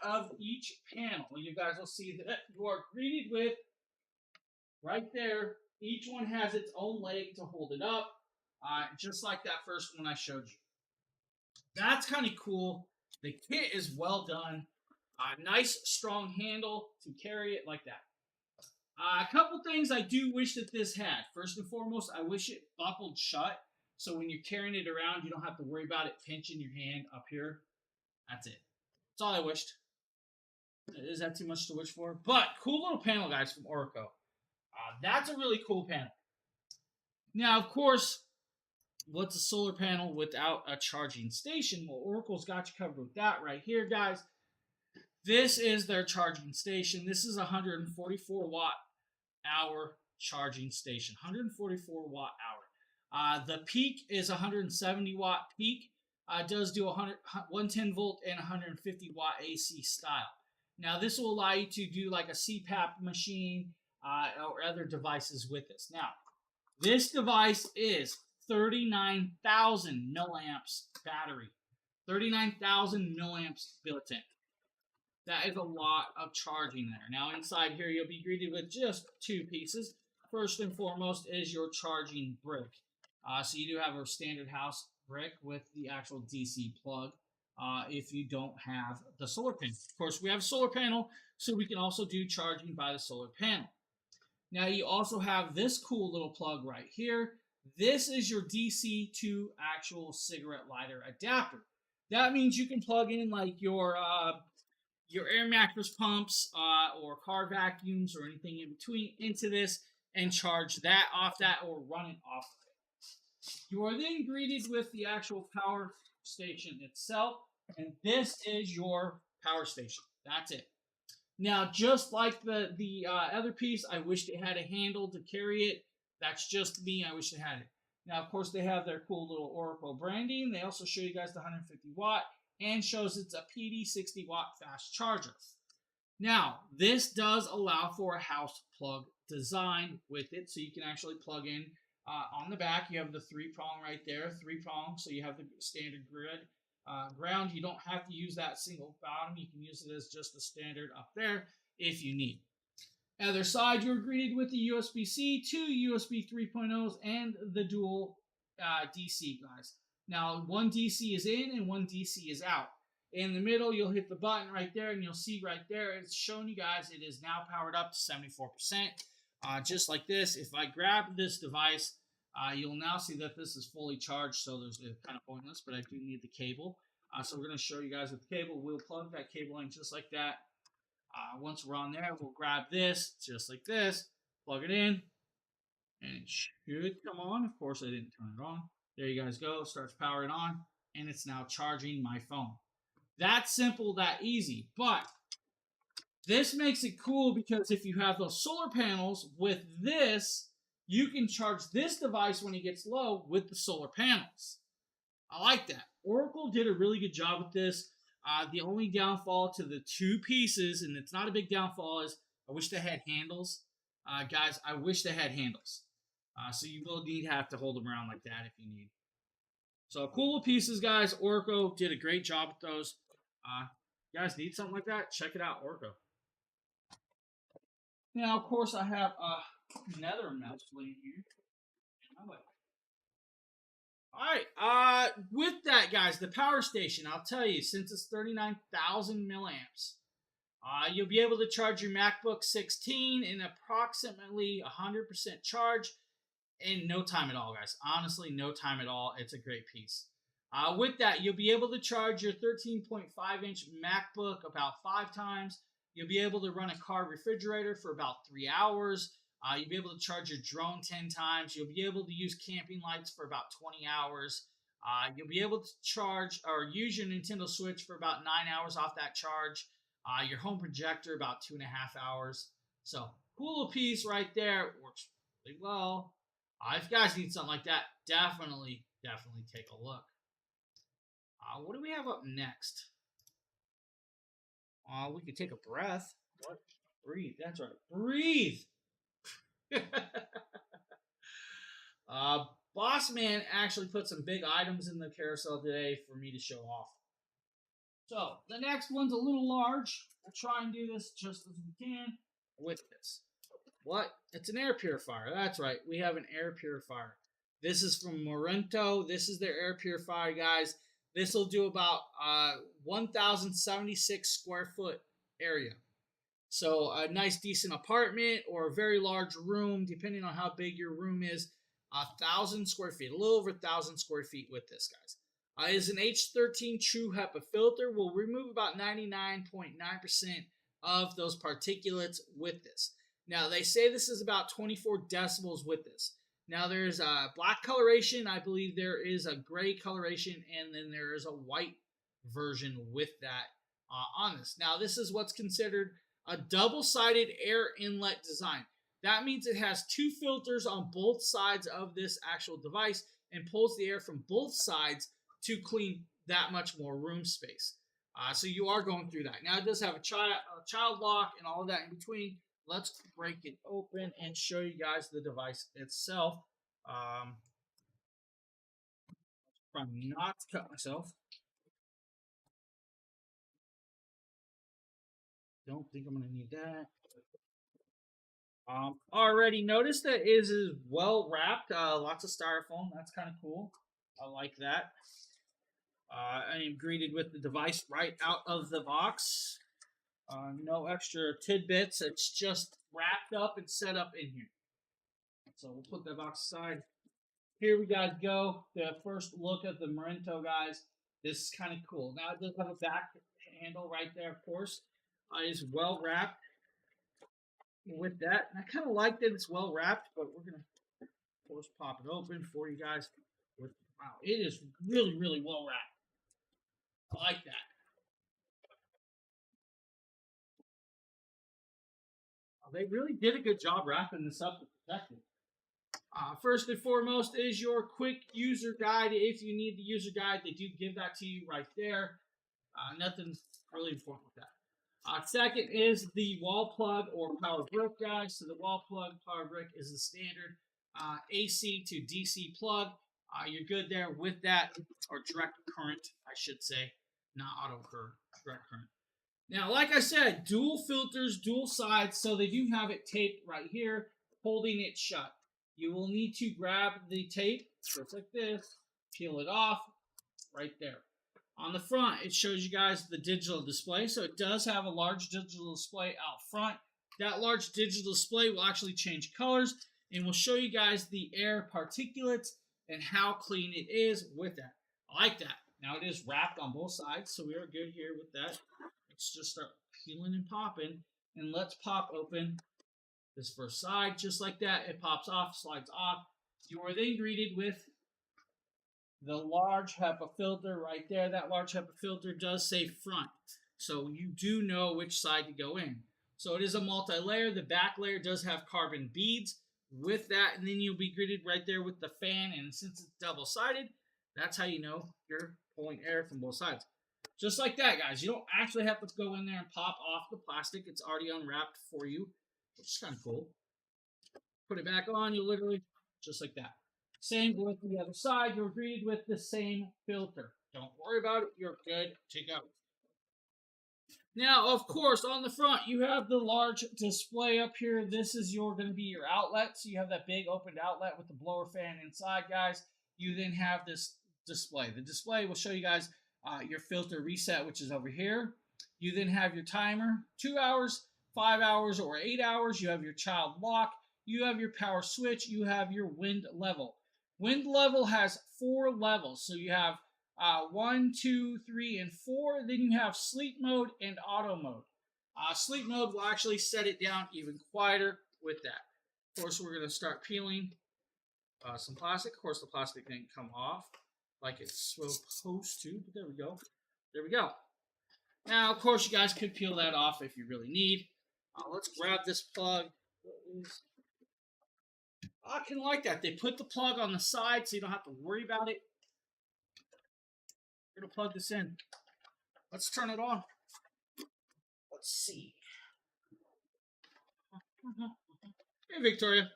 Speaker 1: of each panel, you guys will see that you are greeted with, right there, each one has its own leg to hold it up, just like that first one I showed you. That's kind of cool. The kit is well done. Nice, strong handle to carry it like that. A couple things I do wish that this had. First and foremost, I wish it buckled shut. So when you're carrying it around, you don't have to worry about it pinching your hand up here. That's it. That's all I wished. Is that too much to wish for? But cool little panel, guys, from Oracle. That's a really cool panel. Now, of course, what's a solar panel without a charging station? Well, Oracle's got you covered with that right here, guys. This is their charging station. This is a 144 watt hour charging station. 144 watt hour. The peak is 170 watt peak. Does do 110 volt and 150 watt AC style. Now, this will allow you to do like a CPAP machine or other devices with this. Now, this device is 39,000 milliamps battery. 39,000 milliamps built in. That is a lot of charging there. Now inside here, you'll be greeted with just two pieces. First and foremost is your charging brick. So you do have a standard house brick with the actual DC plug. If you don't have the solar panel, of course, we have a solar panel, so we can also do charging by the solar panel. Now you also have this cool little plug right here. This is your DC to actual cigarette lighter adapter. That means you can plug in like your air mattress pumps or car vacuums or anything in between into this and charge that off that or run it off of it. You are then greeted with the actual power station itself, and this is your power station. That's it. Now, just like the other piece, I wish it had a handle to carry it. That's just me. I wish it had it. Now, of course, they have their cool little Oracle branding. They also show you guys the 150 watt and shows it's a PD 60 watt fast charger. Now, this does allow for a house plug design with it, so you can actually plug in on the back. You have the 3-prong right there, 3-prong, so you have the standard grid. Ground, you don't have to use that single bottom. You can use it as just the standard up there if you need. Other side, you're greeted with the USB-C, 2 USB 3.0s, and the dual DC, guys. Now, one DC is in and one DC is out. In the middle, you'll hit the button right there, and you'll see right there, it's showing you guys it is now powered up to 74%. Just like this, if I grab this device, you'll now see that this is fully charged, so there's kind of pointless, but I do need the cable. So we're going to show you guys with the cable. We'll plug that cable in just like that. Once we're on there, we'll grab this, just like this, plug it in, and it should come on. Of course, I didn't turn it on. There you guys go. Starts powering on, and it's now charging my phone. That simple, that easy. But this makes it cool because if you have those solar panels with this, you can charge this device when it gets low with the solar panels. I like that. Oracle did a really good job with this. The only downfall to the two pieces, and it's not a big downfall, is I wish they had handles. Guys, I wish they had handles. So you will have to hold them around like that if you need. So cool pieces, guys. Oracle did a great job with those. You guys need something like that? Check it out, Oracle. Now, of course, I have another mouse laying here. Alright, with that, guys, the power station, I'll tell you, since it's 39,000 milliamps, you'll be able to charge your MacBook 16 in approximately 100% charge in no time at all, guys. Honestly, no time at all. It's a great piece. With that, you'll be able to charge your 13.5-inch MacBook about 5 times. You'll be able to run a car refrigerator for about 3 hours. You'll be able to charge your drone 10 times. You'll be able to use camping lights for about 20 hours. You'll be able to charge or use your Nintendo Switch for about 9 hours off that charge. Your home projector about 2.5 hours. So, cool piece right there. Works really well. If you guys need something like that, definitely take a look. What do we have up next? We could take a breath. What? Breathe. That's right. Breathe. Boss Man actually put some big items in the carousel today for me to show off. So, the next one's a little large. We'll try and do this just as we can with this. What? It's an air purifier. That's right. We have an air purifier. This is from Morento. This is their air purifier, guys. This will do about 1,076 square foot area. So a nice, decent apartment or a very large room, depending on how big your room is, 1,000 square feet, a little over 1,000 square feet with this, guys. Is an H13 True HEPA filter. Will remove about 99.9% of those particulates with this. Now, they say this is about 24 decibels with this. Now, there's a black coloration. I believe there is a gray coloration, and then there is a white version with that on this. Now, this is what's considered a double-sided air inlet design. That means it has 2 filters on both sides of this actual device and pulls the air from both sides to clean that much more room space. So you are going through that. Now, it does have a child lock and all of that in between. Let's break it open and show you guys the device itself. Try not to cut myself. Don't think I'm gonna need that. Already noticed that it is well wrapped. Lots of styrofoam. That's kind of cool. I like that. I am greeted with the device right out of the box. No extra tidbits. It's just wrapped up and set up in here. So we'll put that box aside. Here we guys go. The first look at the Marento, guys. This is kind of cool. Now it does have a back handle right there, of course. It's well wrapped with that. And I kind of like that it's well wrapped, but we're going to, of course, pop it open for you guys. Wow, it is really, really well wrapped. I like that. They really did a good job wrapping this up to protect it. First and foremost is your quick user guide. If you need the user guide, they do give that to you right there. Nothing really important with that. Second is the wall plug or power brick, guys. So the wall plug power brick is the standard AC to DC plug. You're good there with that, or direct current, I should say, not auto current, direct current. Now, like I said, dual filters, dual sides, so they do have it taped right here, holding it shut. You will need to grab the tape, just like this, peel it off, right there. On the front, it shows you guys the digital display, so it does have a large digital display out front. That large digital display will actually change colors, and will show you guys the air particulates and how clean it is with that. I like that. Now it is wrapped on both sides, so we are good here with that. Let's just start peeling and popping, and let's pop open this first side, just like that. It pops off, slides off. You are then greeted with the large HEPA filter right there. That large HEPA filter does say front, so you do know which side to go in. So it is a multi-layer. The back layer does have carbon beads with that, and then you'll be greeted right there with the fan, and since it's double-sided, that's how you know you're pulling air from both sides. Just like that, guys. You don't actually have to go in there and pop off the plastic. It's already unwrapped for you, which is kind of cool. Put it back on, you literally, just like that. Same with the other side. You're greeted with the same filter. Don't worry about it. You're good to go. Now, of course, on the front, you have the large display up here. This is going to be your outlet. So you have that big opened outlet with the blower fan inside, guys. You then have this display. The display will show you guys your filter reset, which is over here. You then have your timer, 2 hours, 5 hours, or 8 hours. You have your child lock. You have your power switch. You have your wind level. Wind level has 4 levels. So you have 1, 2, 3, and 4. Then you have sleep mode and auto mode. Sleep mode will actually set it down even quieter with that. Of course, we're going to start peeling some plastic. Of course, the plastic didn't come off like it's supposed to, but there we go. There we go. Now, of course, you guys could peel that off if you really need. Let's grab this plug. I can like that. They put the plug on the side so you don't have to worry about it. We're going to plug this in. Let's turn it on. Let's see. Hey, Victoria.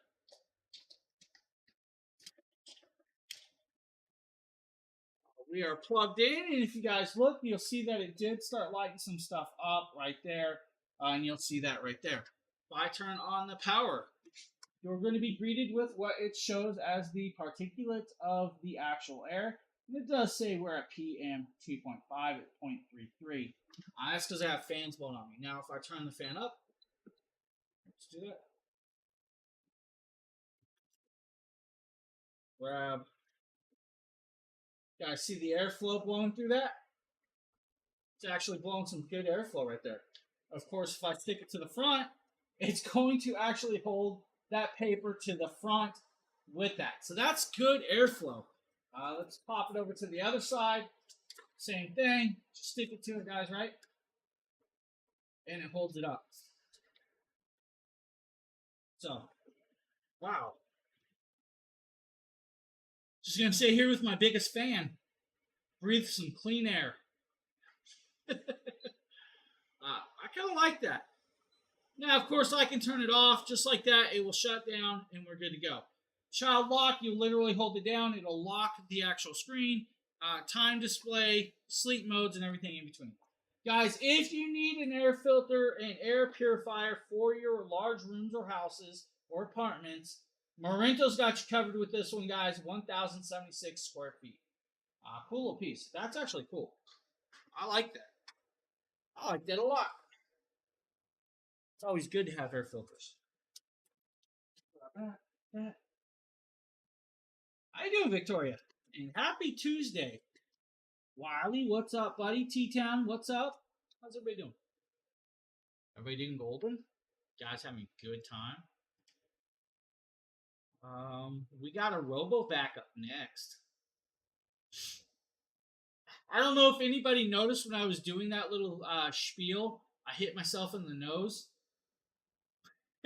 Speaker 1: We are plugged in, and if you guys look, you'll see that it did start lighting some stuff up right there, and you'll see that right there. If I turn on the power, you're going to be greeted with what it shows as the particulates of the actual air. And it does say we're at PM 2.5 at 0.33. That's because I have fans blowing on me. Now, if I turn the fan up, let's do that. Grab. Guys, see the airflow blowing through that? It's actually blowing some good airflow right there. Of course, if I stick it to the front, it's going to actually hold that paper to the front with that. So that's good airflow. Let's pop it over to the other side. Same thing. Just stick it to it, guys, right? And it holds it up. So, wow. Just going to stay here with my biggest fan. Breathe some clean air. I kind of like that. Now, of course, I can turn it off just like that. It will shut down, and we're good to go. Child lock, you literally hold it down. It'll lock the actual screen, time display, sleep modes, and everything in between. Guys, if you need an air filter and air purifier for your large rooms or houses or apartments, Morinto's got you covered with this one, guys. 1,076 square feet. Cool little piece. That's actually cool. I like that. I like that a lot. It's always good to have air filters. How you doing, Victoria? And happy Tuesday. Wiley, what's up, buddy? T-Town, what's up? How's everybody doing? Everybody doing golden? Guys having a good time? We got a RoboVac up next. I don't know if anybody noticed when I was doing that little spiel, I hit myself in the nose.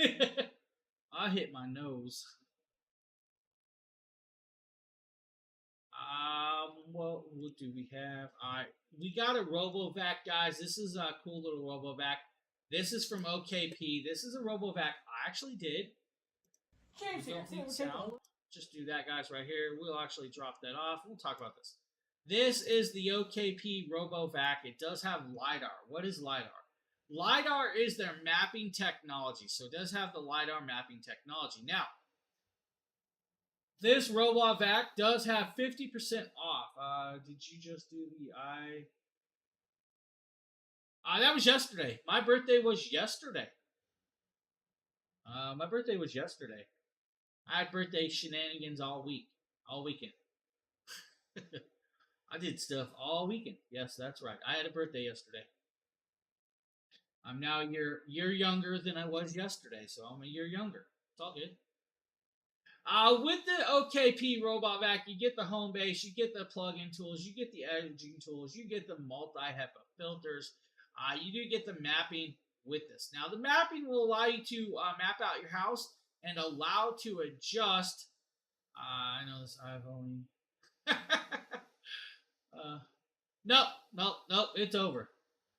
Speaker 1: I hit my nose. What do we have? Alright, we got a RoboVac, guys. This is a cool little RoboVac. This is from OKP. This is a RoboVac I actually did.
Speaker 3: James here.
Speaker 1: Just do that, guys, right here. We'll actually drop that off. We'll talk about this. This is the OKP RoboVac. It does have LiDAR. What is LiDAR? LiDAR is their mapping technology. So it does have the LiDAR mapping technology. Now, this RoboVac does have 50% off. Did you just do the eye? That was yesterday. My birthday was yesterday. My birthday was yesterday. I had birthday shenanigans all weekend. I did stuff all weekend. Yes, that's right. I had a birthday yesterday. I'm now a year younger than I was yesterday, so I'm a year younger. It's all good. With the OKP RoboVac, you get the home base, you get the plug-in tools, you get the editing tools, you get the multi-HEPA filters. You do get the mapping with this. Now, the mapping will allow you to map out your house and allow to adjust. I know this iPhone. Nope, it's over.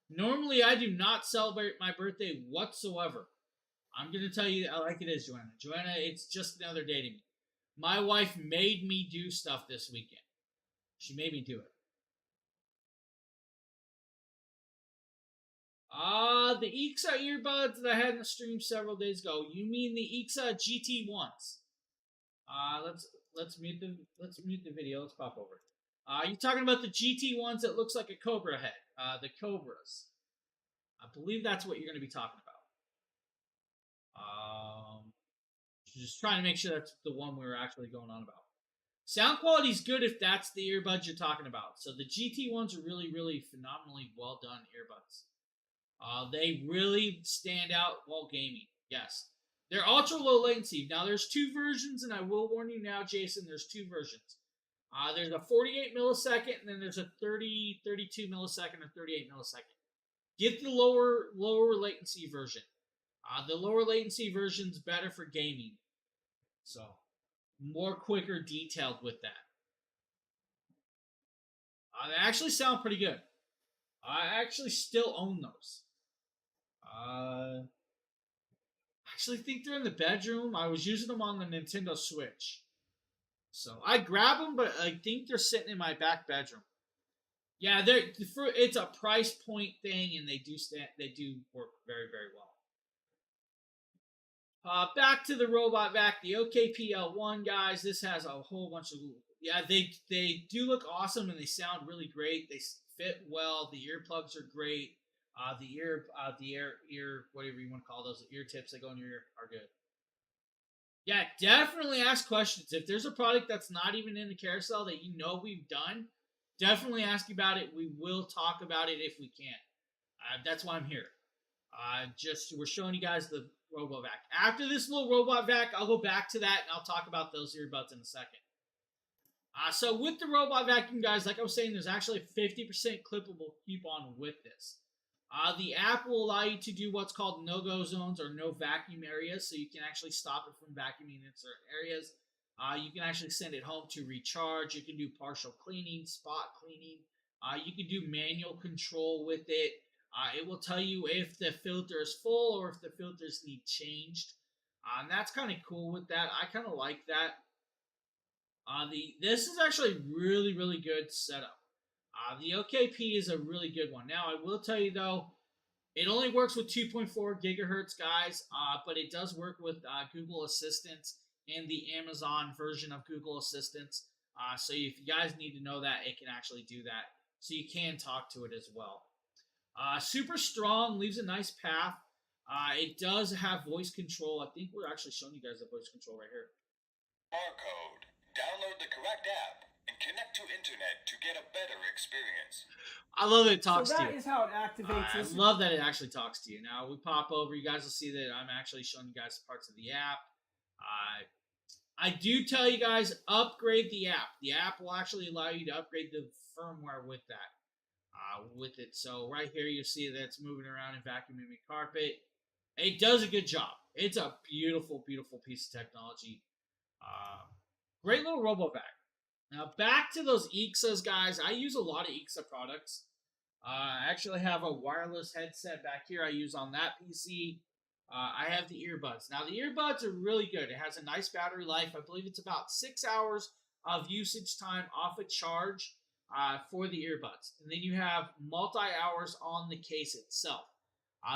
Speaker 1: Normally, I do not celebrate my birthday whatsoever. I'm going to tell you like it is, Joanna. Joanna, it's just another day to me. My wife made me do stuff this weekend. She made me do it. The Exa earbuds that I had in the stream several days ago. You mean the Exa GT1s? Let's mute the video. Let's pop over. You're talking about the GT1s that looks like a Cobra head. The Cobras. I believe that's what you're going to be talking about. Just trying to make sure that's the one we were actually going on about. Sound quality is good if that's the earbuds you're talking about. So the GT1s are really, really phenomenally well done earbuds. They really stand out while gaming. Yes. They're ultra low latency. Now, there's two versions, and I will warn you now, Jason, there's two versions. There's a 48 millisecond, and then there's a 32 millisecond, or 38 millisecond. Get the lower latency version. The lower latency version's better for gaming. So, more quicker detailed with that. They actually sound pretty good. I actually still own those. I actually think they're in the bedroom. I was using them on the Nintendo Switch. So I grab them, but I think they're sitting in my back bedroom. Yeah, it's a price point thing, and they do work very, very well. Back to the RoboVac, the OKP-L1, guys. This has a whole bunch of they do look awesome, and they sound really great. They fit well. The earplugs are great. The ear, whatever you want to call those, ear tips that go in your ear are good. Yeah, definitely ask questions. If there's a product that's not even in the carousel that you know we've done, definitely ask about it. We will talk about it if we can. That's why I'm here. We're showing you guys the RoboVac. After this little RoboVac, I'll go back to that and I'll talk about those earbuds in a second. So with the robot vacuum, guys, like I was saying, there's actually a 50% clippable coupon with this. The app will allow you to do what's called no-go zones or no vacuum areas, so you can actually stop it from vacuuming in certain areas. You can actually send it home to recharge. You can do partial cleaning, spot cleaning. You can do manual control with it. It will tell you if the filter is full or if the filters need changed. And that's kind of cool with that. I kind of like that. This is actually really, really good setup. The OKP is a really good one. Now, I will tell you though, it only works with 2.4 gigahertz, guys, but it does work with Google Assistant and the Amazon version of Google Assistant. So if you guys need to know that, it can actually do that. So you can talk to it as well. Super strong, leaves a nice path. It does have voice control. I think we're actually showing you guys the voice control right here.
Speaker 4: Barcode. Download the correct app and connect to internet to get a better experience.
Speaker 1: I love that it talks
Speaker 3: So
Speaker 1: to
Speaker 3: that
Speaker 1: you.
Speaker 3: is how it activates
Speaker 1: I
Speaker 3: this.
Speaker 1: love that it actually talks to you. Now we pop over, you guys will see that I'm actually showing you guys parts of the app. I do tell you guys, upgrade the app. The app will actually allow you to upgrade the firmware with that. With it. So right here you see that it's moving around and vacuuming the carpet. It does a good job. It's a beautiful, beautiful piece of technology. Great little RoboVac. Now back to those Ixas, guys. I use a lot of Ixa products. I actually have a wireless headset back here I use on that PC. I have the earbuds. Now the earbuds are really good. It has a nice battery life. I believe it's about 6 hours of usage time off a charge for the earbuds. And then you have multi-hours on the case itself.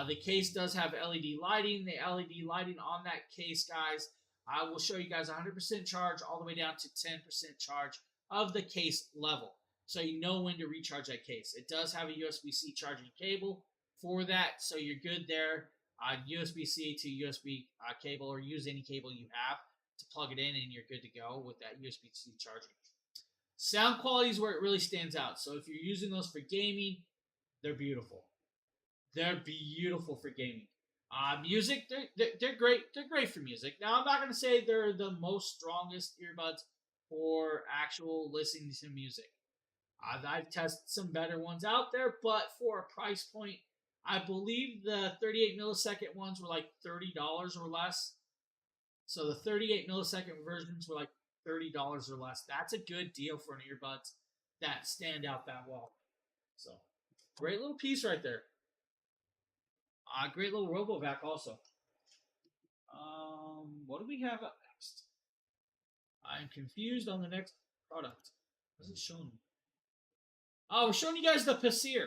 Speaker 1: The case does have LED lighting. The LED lighting on that case, guys, I will show you guys 100% charge all the way down to 10% charge of the case level. So you know when to recharge that case. It does have a USB-C charging cable for that, so you're good there. USB-C to USB cable, or use any cable you have to plug it in, and you're good to go with that USB-C charging. Sound quality is where it really stands out. So if you're using those for gaming, they're beautiful. They're beautiful for gaming. Music, they're great. They're great for music. Now, I'm not going to say they're the most strongest earbuds for actual listening to music. I've tested some better ones out there, but for a price point, I believe the 38 millisecond ones were like $30 or less. So the 38 millisecond versions were like $30 or less. That's a good deal for an earbuds that stand out that well. So, great little piece right there. Great little RoboVac also. What do we have up next? I'm confused on the next product. What is it showing me? Oh, we're showing you guys the Pasir.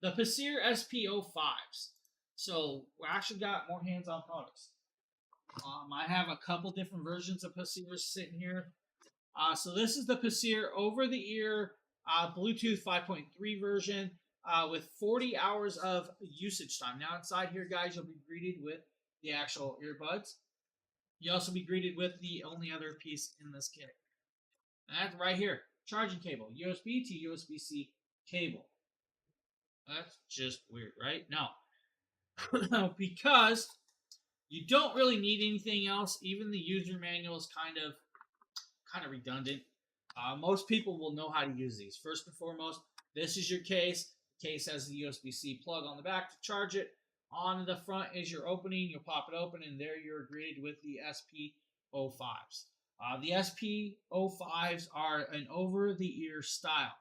Speaker 1: The Pasir SP05s. So, we actually got more hands-on products. I have a couple different versions of Pasirs sitting here. So this is the Pasir over-the-ear Bluetooth 5.3 version with 40 hours of usage time. Now inside here, guys, you'll be greeted with the actual earbuds. You'll also be greeted with the only other piece in this kit. And that's right here. Charging cable. USB to USB-C cable. That's just weird, right? No. Because you don't really need anything else. Even the user manual is kind of redundant. Most people will know how to use these. First and foremost, this is your case. The case has the USB-C plug on the back to charge it. On the front is your opening. You'll pop it open, and there you're greeted with the SP05s. The SP05s are an over-the-ear style.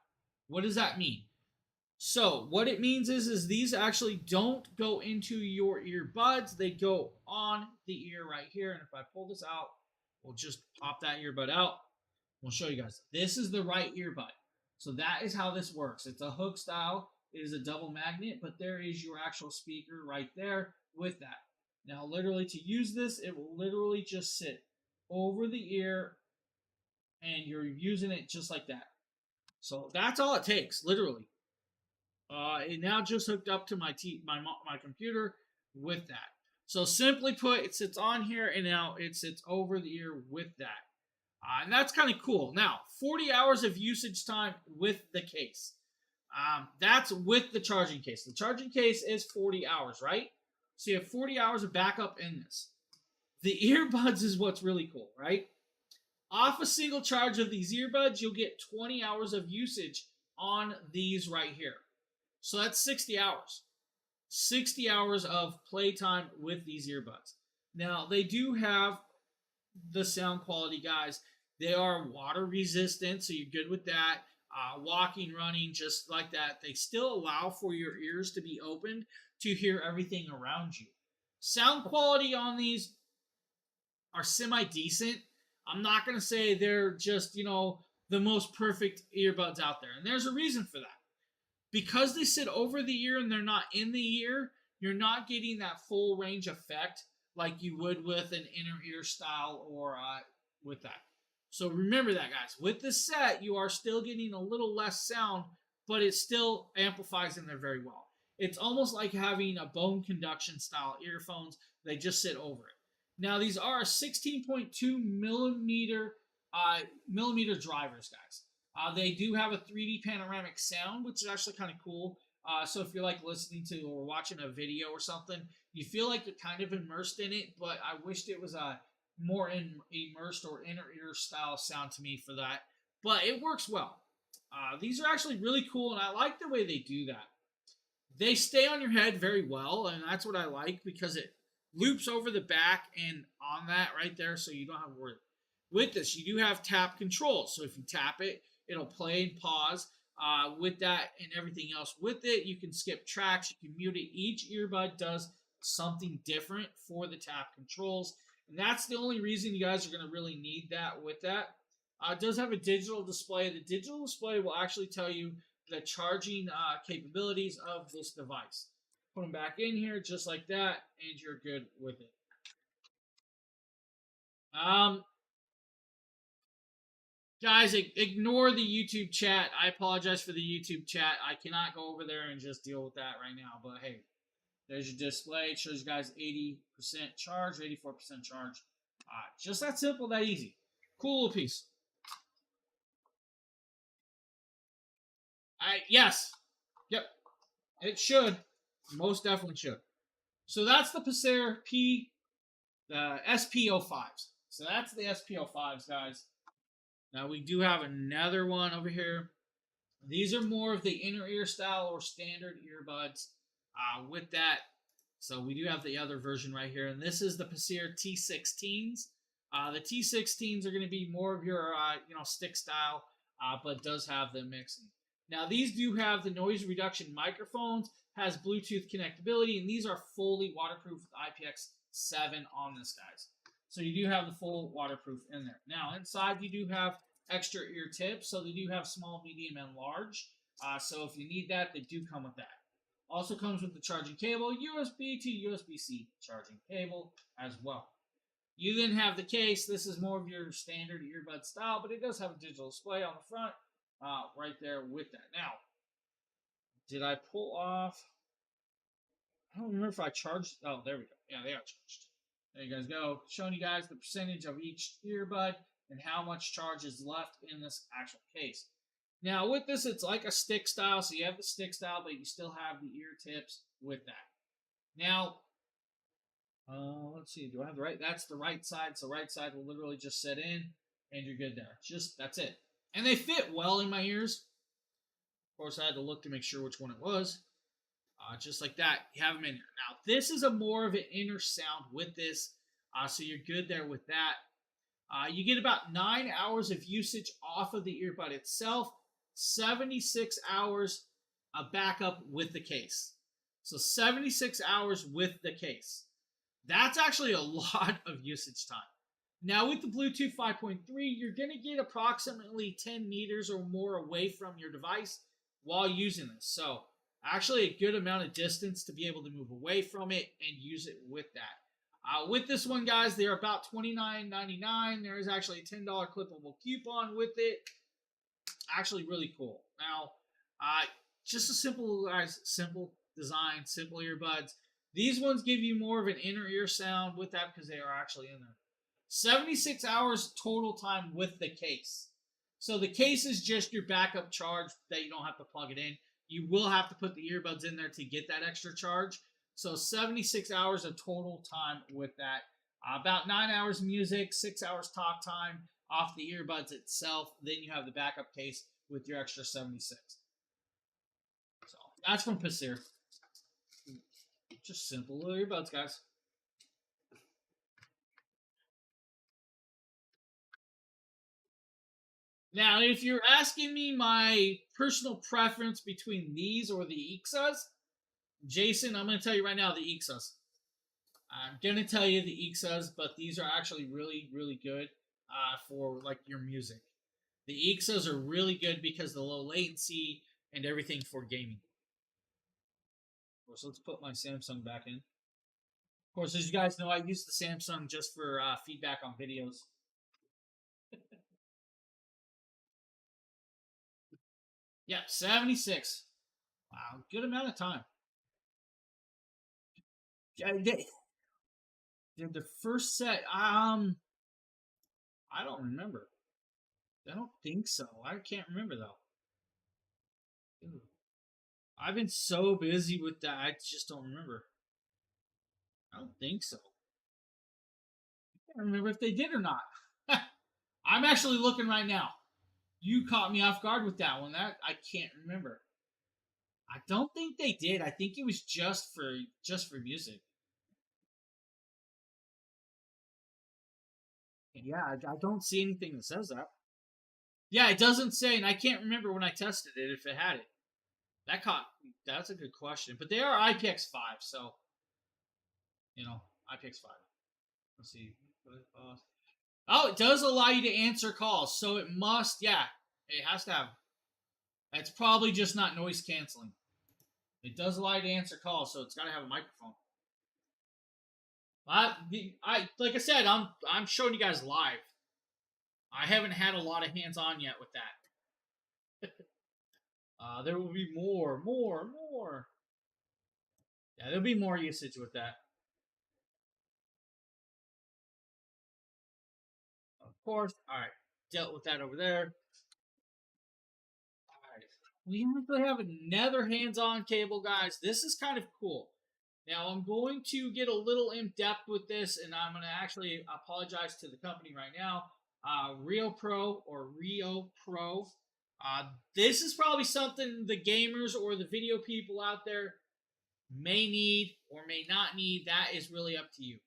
Speaker 1: What does that mean? So what it means is these actually don't go into your earbuds. They go on the ear right here. And if I pull this out, we'll just pop that earbud out. We'll show you guys. This is the right earbud. So that is how this works. It's a hook style. It is a double magnet, but there is your actual speaker right there with that. Now, literally to use this, it will literally just sit over the ear, and you're using it just like that. So that's all it takes, literally. It now just hooked up to my computer with that. So simply put, it sits on here, and now it sits over the ear with that. And that's kind of cool. Now, 40 hours of usage time with the case. That's with the charging case. The charging case is 40 hours, right? So you have 40 hours of backup in this. The earbuds is what's really cool, right? Off a single charge of these earbuds, you'll get 20 hours of usage on these right here. So that's 60 hours. 60 hours of playtime with these earbuds. Now, they do have the sound quality, guys. They are water resistant, so you're good with that. Walking, running, just like that. They still allow for your ears to be opened to hear everything around you. Sound quality on these are semi-decent. I'm not going to say they're just, the most perfect earbuds out there. And there's a reason for that. because they sit over the ear and they're not in the ear, you're not getting that full range effect like you would with an inner ear style or with that. So remember that, guys. With the set, you are still getting a little less sound, but it still amplifies in there very well. It's almost like having a bone conduction style earphones. They just sit over it. Now, these are 16.2 millimeter drivers, guys. They do have a 3D panoramic sound, which is actually kind of cool. So if you're like listening to or watching a video or something, you feel like you're kind of immersed in it, but I wished it was a more immersed or inner ear style sound to me for that. But it works well. These are actually really cool, and I like the way they do that. They stay on your head very well, and that's what I like because it loops over the back and on that right there, so you don't have to worry. With this, you do have tap control, so if you tap it, it'll play and pause. With that and everything else with it, you can skip tracks, you can mute it. Each earbud does something different for the tap controls, and that's the only reason you guys are going to really need that with that. It does have a digital display. The digital display will actually tell you the charging capabilities of this device. Put them back in here just like that, and you're good with it. Guys, ignore the YouTube chat. I apologize for the YouTube chat. I cannot go over there and just deal with that right now. But hey, there's your display. It shows you guys 80% charge, 84% charge. Just that simple, that easy. Cool little piece. Yes. Yep. It should. Most definitely should. So that's the Pacer the SP05s. So that's the SP05s, guys. Now we do have another one over here. These are more of the inner ear style or standard earbuds with that. So we do have the other version right here. And this is the Pacer T16s. The T16s are going to be more of your stick style, but does have the mixing. Now these do have the noise reduction microphones, has Bluetooth connectability, and these are fully waterproof with IPX7 on this, guys. So you do have the full waterproof in there. Now inside you do have extra ear tips, so they do have small, medium, and large. So if you need that, they do come with that. Also comes with the charging cable, USB to USB-C charging cable as well. You then have the case. This is more of your standard earbud style, but it does have a digital display on the front right there with that. Now, did I pull off? I don't remember if I charged. Oh, there we go. Yeah, they are charged. There you guys go. Showing you guys the percentage of each earbud and how much charge is left in this actual case. Now, with this, it's like a stick style. So you have the stick style, but you still have the ear tips with that. Now, let's see. Do I have the right? That's the right side. So right side will literally just sit in, and you're good there. That's it. And they fit well in my ears. Of course, I had to look to make sure which one it was. Just like that, you have them in here. Now, this is a more of an inner sound with this, so you're good there with that. You get about 9 hours of usage off of the earbud itself, 76 hours of backup with the case. So 76 hours with the case. That's actually a lot of usage time. Now, with the Bluetooth 5.3, you're going to get approximately 10 meters or more away from your device while using this. So, actually a good amount of distance to be able to move away from it and use it with that. With this one, guys, they're about $29.99. There is actually a $10 clippable coupon with it. Actually really cool. Now, just a simple design, simple earbuds. These ones give you more of an inner ear sound with that because they are actually in there. 76 hours total time with the case. So the case is just your backup charge that you don't have to plug it in. You will have to put the earbuds in there to get that extra charge. So 76 hours of total time with that. About 9 hours music, 6 hours talk time off the earbuds itself. Then you have the backup case with your extra 76. So that's from Pacer. Just simple little earbuds, guys. Now, if you're asking me my personal preference between these or the Ixas, Jason, I'm going to tell you right now the Ixas. I'm going to tell you the Ixas, but these are actually really, really good for like your music. The Ixas are really good because of the low latency and everything for gaming. Of course, let's put my Samsung back in. Of course, as you guys know, I use the Samsung just for feedback on videos. Yeah, 76. Wow, good amount of time. Yeah, the first set, I don't remember. I don't think so. I can't remember though. Ooh. I've been so busy with that, I just don't remember. I don't think so. I can't remember if they did or not. I'm actually looking right now. You caught me off guard with that one. That I can't remember. I don't think they did. I think it was just for music. Yeah, I don't see anything that says that. Yeah, it doesn't say, and I can't remember when I tested it if it had it. That's a good question. But they are IPX5, so IPX5. Let's see. Oh, it does allow you to answer calls, so it must, yeah, it has to have. It's probably just not noise canceling. It does allow you to answer calls, so it's got to have a microphone. I like I said, I'm showing you guys live. I haven't had a lot of hands-on yet with that. There will be more. Yeah, there'll be more usage with that. Of course. All right, dealt with that over there. All right, we actually have another hands-on cable, guys. This is kind of cool. Now, I'm going to get a little in-depth with this, and I'm going to actually apologize to the company right now. Rio Pro. This is probably something the gamers or the video people out there may need or may not need. That is really up to you.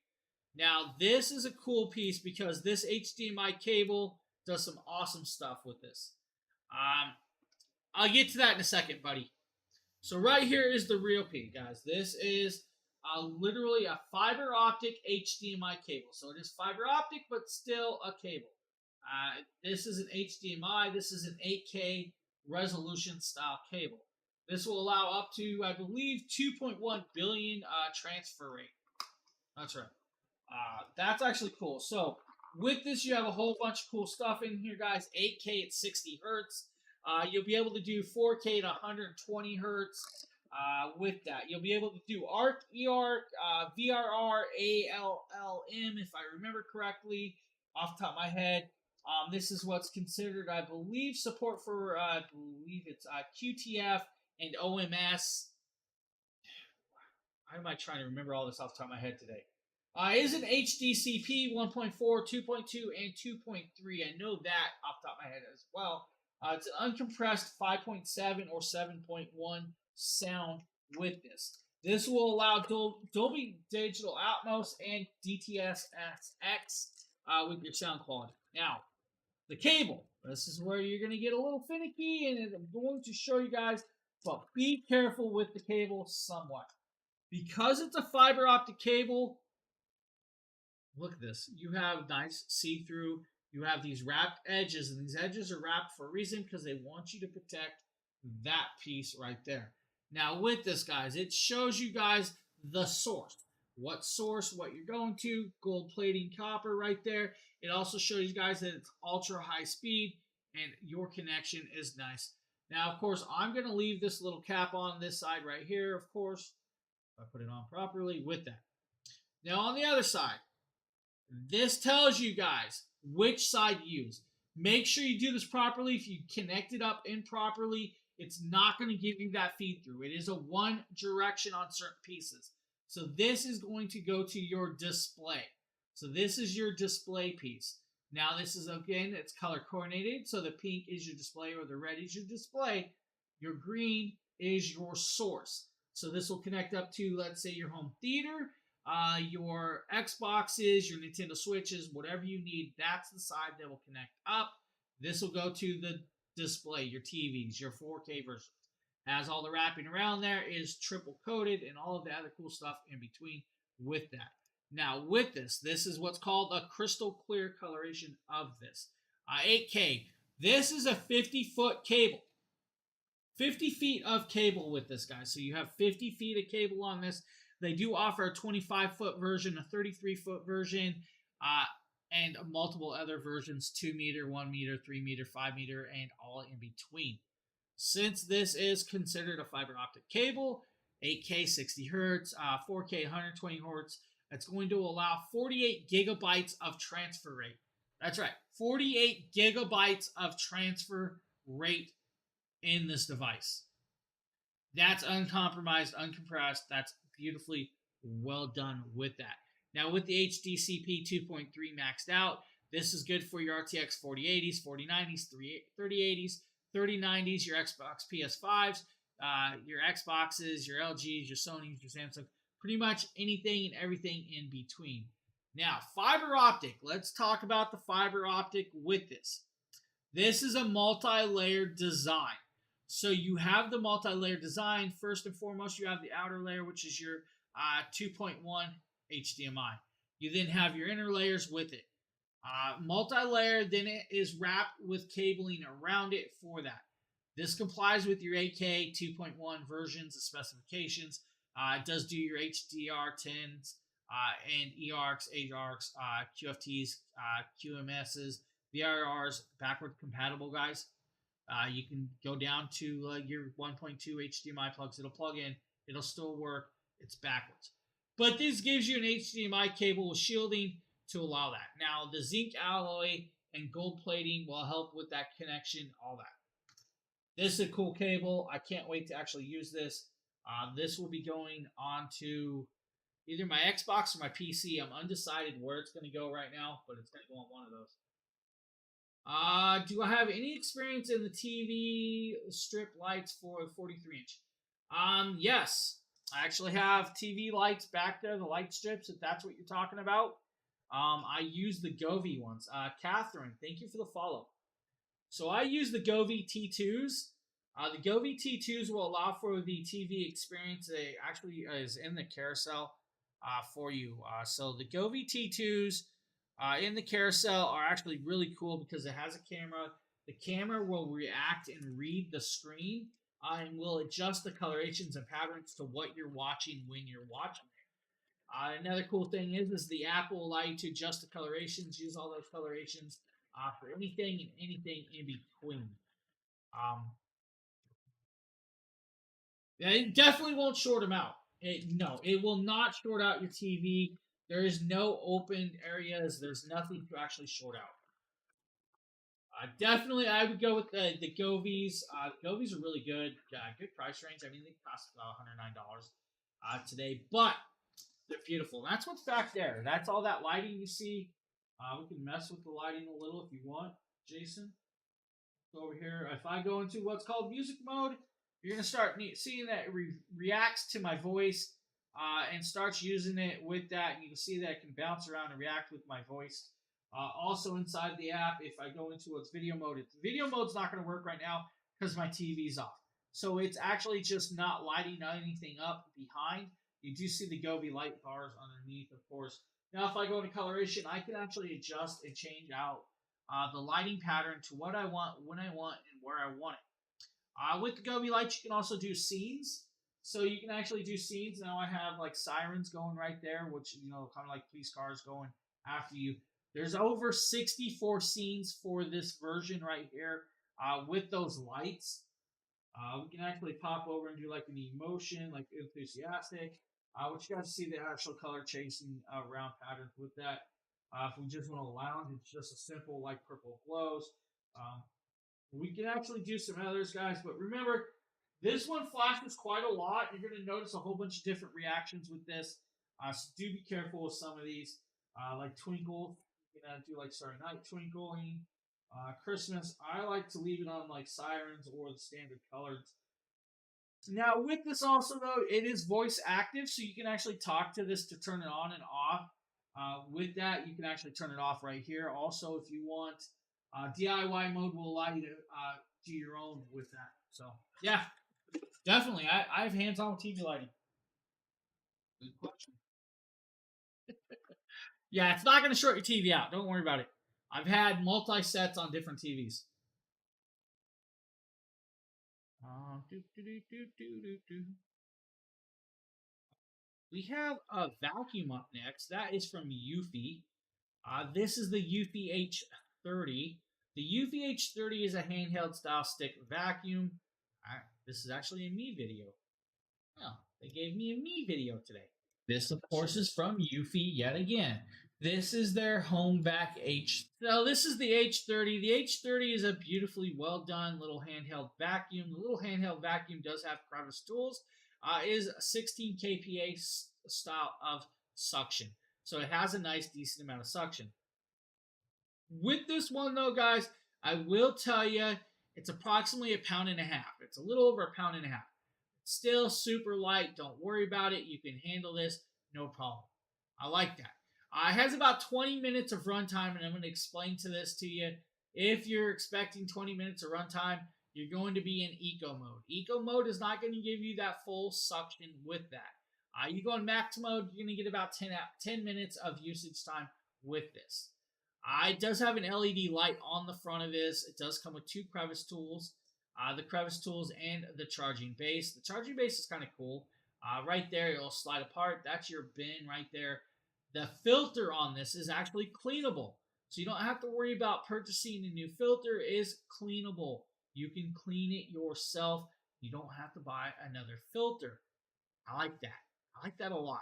Speaker 1: Now, this is a cool piece because this HDMI cable does some awesome stuff with this. I'll get to that in a second, buddy. So right here is the real P, guys. This is literally a fiber optic HDMI cable. So it is fiber optic, but still a cable. This is an HDMI. This is an 8K resolution style cable. This will allow up to, I believe, 2.1 billion transfer rate. That's right. That's actually cool. So with this, you have a whole bunch of cool stuff in here, guys. 8K at 60 hertz. You'll be able to do 4K to 120 hertz. With that, you'll be able to do ARC, EARC, VRR, ALLM, if I remember correctly, off the top of my head. This is what's considered, I believe, support for, I believe it's QTF and OMS. How am I trying to remember all this off the top of my head today? Is an HDCP 1.4, 2.2, and 2.3. I know that off the top of my head as well. It's an uncompressed 5.7 or 7.1 sound with this. This will allow Dolby Digital Atmos and DTS:X with your sound quality. Now, the cable. This is where you're going to get a little finicky, and I'm going to show you guys, but be careful with the cable somewhat. Because it's a fiber optic cable, look at this. You have nice see-through. You have these wrapped edges, and these edges are wrapped for a reason because they want you to protect that piece right there. Now, with this, guys, it shows you guys the source. What source, what you're going to, gold plating copper right there. It also shows you guys that it's ultra high speed and your connection is nice. Now, of course, I'm going to leave this little cap on this side right here, of course, if I put it on properly with that. Now, on the other side, this tells you guys which side to use. Make sure you do this properly. If you connect it up improperly, it's not going to give you that feed through. It is a one direction on certain pieces. So this is going to go to your display. So this is your display piece. Now this is, again, it's color coordinated. So the pink is your display or the red is your display. Your green is your source. So this will connect up to, let's say, your home theater, your Xboxes, your Nintendo Switches, whatever you need. That's the side that will connect up. This will go to the display, your TVs, your 4K versions. Has all the wrapping around there, is triple coated, and all of the other cool stuff in between with that. Now, with this is what's called a crystal clear coloration of this. 8K. This is a 50-foot cable. 50 feet of cable with this, guy. So you have 50 feet of cable on this. They do offer a 25-foot version, a 33-foot version, and multiple other versions, 2 meter, 1 meter, 3 meter, 5 meter, and all in between. Since this is considered a fiber optic cable, 8K 60 hertz, 4K 120 hertz, it's going to allow 48 gigabytes of transfer rate. That's right, 48 gigabytes of transfer rate in this device. That's uncompromised, uncompressed. That's beautifully well done with that. Now, with the HDCP 2.3 maxed out, this is good for your RTX 4080s, 4090s, 3080s, 3090s, your Xbox PS5s, your Xboxes, your LGs, your Sonys, your Samsung, pretty much anything and everything in between. Now, fiber optic. Let's talk about the fiber optic with this. This is a multi-layered design. So you have the multi-layer design. First and foremost, you have the outer layer, which is your 2.1 HDMI. You then have your inner layers with it. Multi-layer, then it is wrapped with cabling around it for that. This complies with your 8K 2.1 versions of specifications. It does do your HDR10s and eARCs, HARCs, QFTs, QMSs, VRRs, backward compatible, guys. You can go down to your 1.2 HDMI plugs. It'll plug in. It'll still work. It's backwards. But this gives you an HDMI cable with shielding to allow that. Now, the zinc alloy and gold plating will help with that connection, all that. This is a cool cable. I can't wait to actually use this. This will be going on to either my Xbox or my PC. I'm undecided where it's going to go right now, but it's going to go on one of those. Do I have any experience in the TV strip lights for the 43-inch? Yes. I actually have TV lights back there, the light strips, if that's what you're talking about. I use the Govee ones. Catherine, thank you for the follow. So I use the Govee T2s. The Govee T2s will allow for the TV experience. It actually is in the carousel for you. So the Govee T2s in the carousel are actually really cool because it has a camera. The camera will react and read the screen and will adjust the colorations and patterns to what you're watching when you're watching it. Another cool thing is the app will allow you to adjust the colorations, use all those colorations for anything and anything in between. It definitely won't short them out. No, it will not short out your TV. There is no open areas. There's nothing to actually short out. Definitely, I would go with the Govees. Govees are really good. Good price range. I mean, they cost about $109 today, but they're beautiful. That's what's back there. That's all that lighting you see. We can mess with the lighting a little if you want, Jason. So over here, if I go into what's called music mode, you're going to start seeing that it reacts to my voice and starts using it with that. And you can see that it can bounce around and react with my voice. Also inside the app, if I go into what's video mode, video mode's not going to work right now because my TV's off. So it's actually just not lighting anything up behind. You do see the Govee light bars underneath, of course. Now, if I go into coloration, I can actually adjust and change out the lighting pattern to what I want, when I want, and where I want it. With the Govee lights, you can also do scenes. So you can actually do scenes. Now I have like sirens going right there, which, you know, kind of like police cars going after you. There's over 64 scenes for this version right here with those lights. We can actually pop over and do like an emotion, like enthusiastic, which you got to see the actual color chasing around patterns with that. If we just want to lounge, it's just a simple like purple glows. We can actually do some others, guys, but remember, this one flashes quite a lot. You're going to notice a whole bunch of different reactions with this. So do be careful with some of these, like Twinkle. You can do like Starry Night twinkling. Christmas, I like to leave it on like sirens or the standard colors. Now with this also though, it is voice active, so you can actually talk to this to turn it on and off. With that, you can actually turn it off right here. Also, if you want, DIY mode will allow you to do your own with that. So yeah, definitely. I have hands-on with TV lighting. Good question. Yeah, it's not going to short your TV out. Don't worry about it. I've had multi-sets on different TVs. Do, do, do, do, do, do, do. We have a vacuum up next. That is from Eufy. This is the Eufy H30. The Eufy H30 is a handheld style stick vacuum. This is actually a me video. Oh, they gave me a me video today. This, of course, is from Eufy yet again. This is their home vac H. So this is the H30. The H30 is a beautifully well done little handheld vacuum. The little handheld vacuum does have crevice tools. Is 16 kPa style of suction. So it has a nice decent amount of suction. With this one though, guys, I will tell you it's approximately 1.5 pounds. It's a little over 1.5 pounds. Still super light. Don't worry about it. You can handle this. No problem. I like that. It has about 20 minutes of runtime, and I'm going to explain this to you. If you're expecting 20 minutes of runtime, you're going to be in eco mode. Eco mode is not going to give you that full suction with that. You go in max mode, you're going to get about 10 minutes of usage time with this. It does have an LED light on the front of this. It does come with 2 crevice tools. The crevice tools and the charging base. The charging base is kind of cool. Right there, it'll slide apart. That's your bin right there. The filter on this is actually cleanable. So you don't have to worry about purchasing a new filter. It is cleanable. You can clean it yourself. You don't have to buy another filter. I like that. I like that a lot.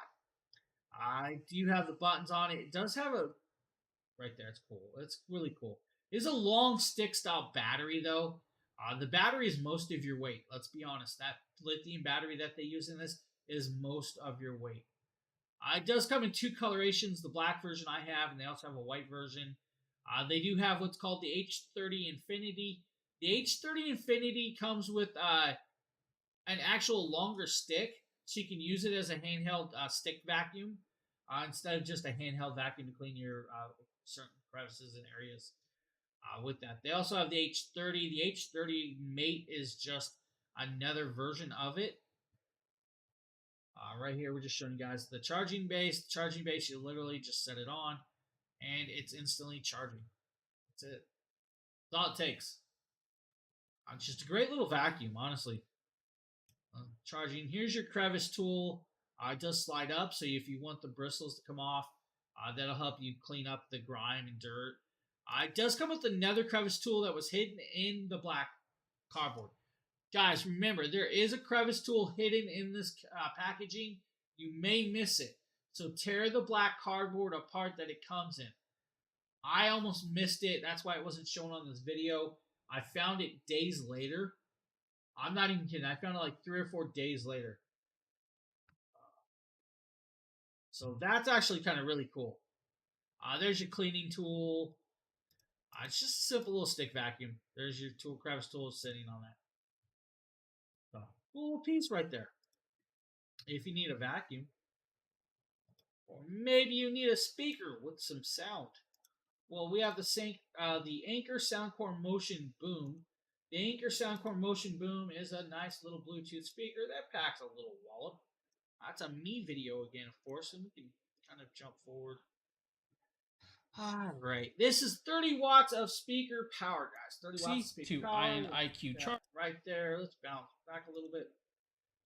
Speaker 1: I do have the buttons on it. It does have a... Right there, it's cool. It's really cool. It's a long stick style battery though. The battery is most of your weight. Let's be honest. That lithium battery that they use in this is most of your weight. It does come in 2 colorations. The black version I have, and they also have a white version. They do have what's called the H30 Infinity. The H30 Infinity comes with an actual longer stick, so you can use it as a handheld stick vacuum instead of just a handheld vacuum to clean your certain crevices and areas. With that, they also have the H30. The H30 Mate is just another version of it. Right here, we're just showing you guys the charging base. The charging base, you literally just set it on, and it's instantly charging. That's it. That's all it takes. It's just a great little vacuum, honestly. Charging. Here's your crevice tool. It does slide up, so if you want the bristles to come off, that'll help you clean up the grime and dirt. It does come with another crevice tool that was hidden in the black cardboard. Guys, remember, there is a crevice tool hidden in this packaging. You may miss it. So tear the black cardboard apart that it comes in. I almost missed it. That's why it wasn't shown on this video. I found it days later. I'm not even kidding. I found it like 3 or 4 days later. So that's actually kind of really cool. There's your cleaning tool. It's just a simple little stick vacuum. There's your tool, crevice tool sitting on that. So, cool little piece right there. If you need a vacuum, or maybe you need a speaker with some sound. Well, we have the Anker Soundcore Motion Boom. The Anker Soundcore Motion Boom is a nice little Bluetooth speaker that packs a little wallop. That's a me video again, of course, and we can kind of jump forward. Alright, this is 30 watts of speaker power, guys. 30 watts of speaker power.
Speaker 2: Ion IQ chart.
Speaker 1: Right there. Let's bounce back a little bit.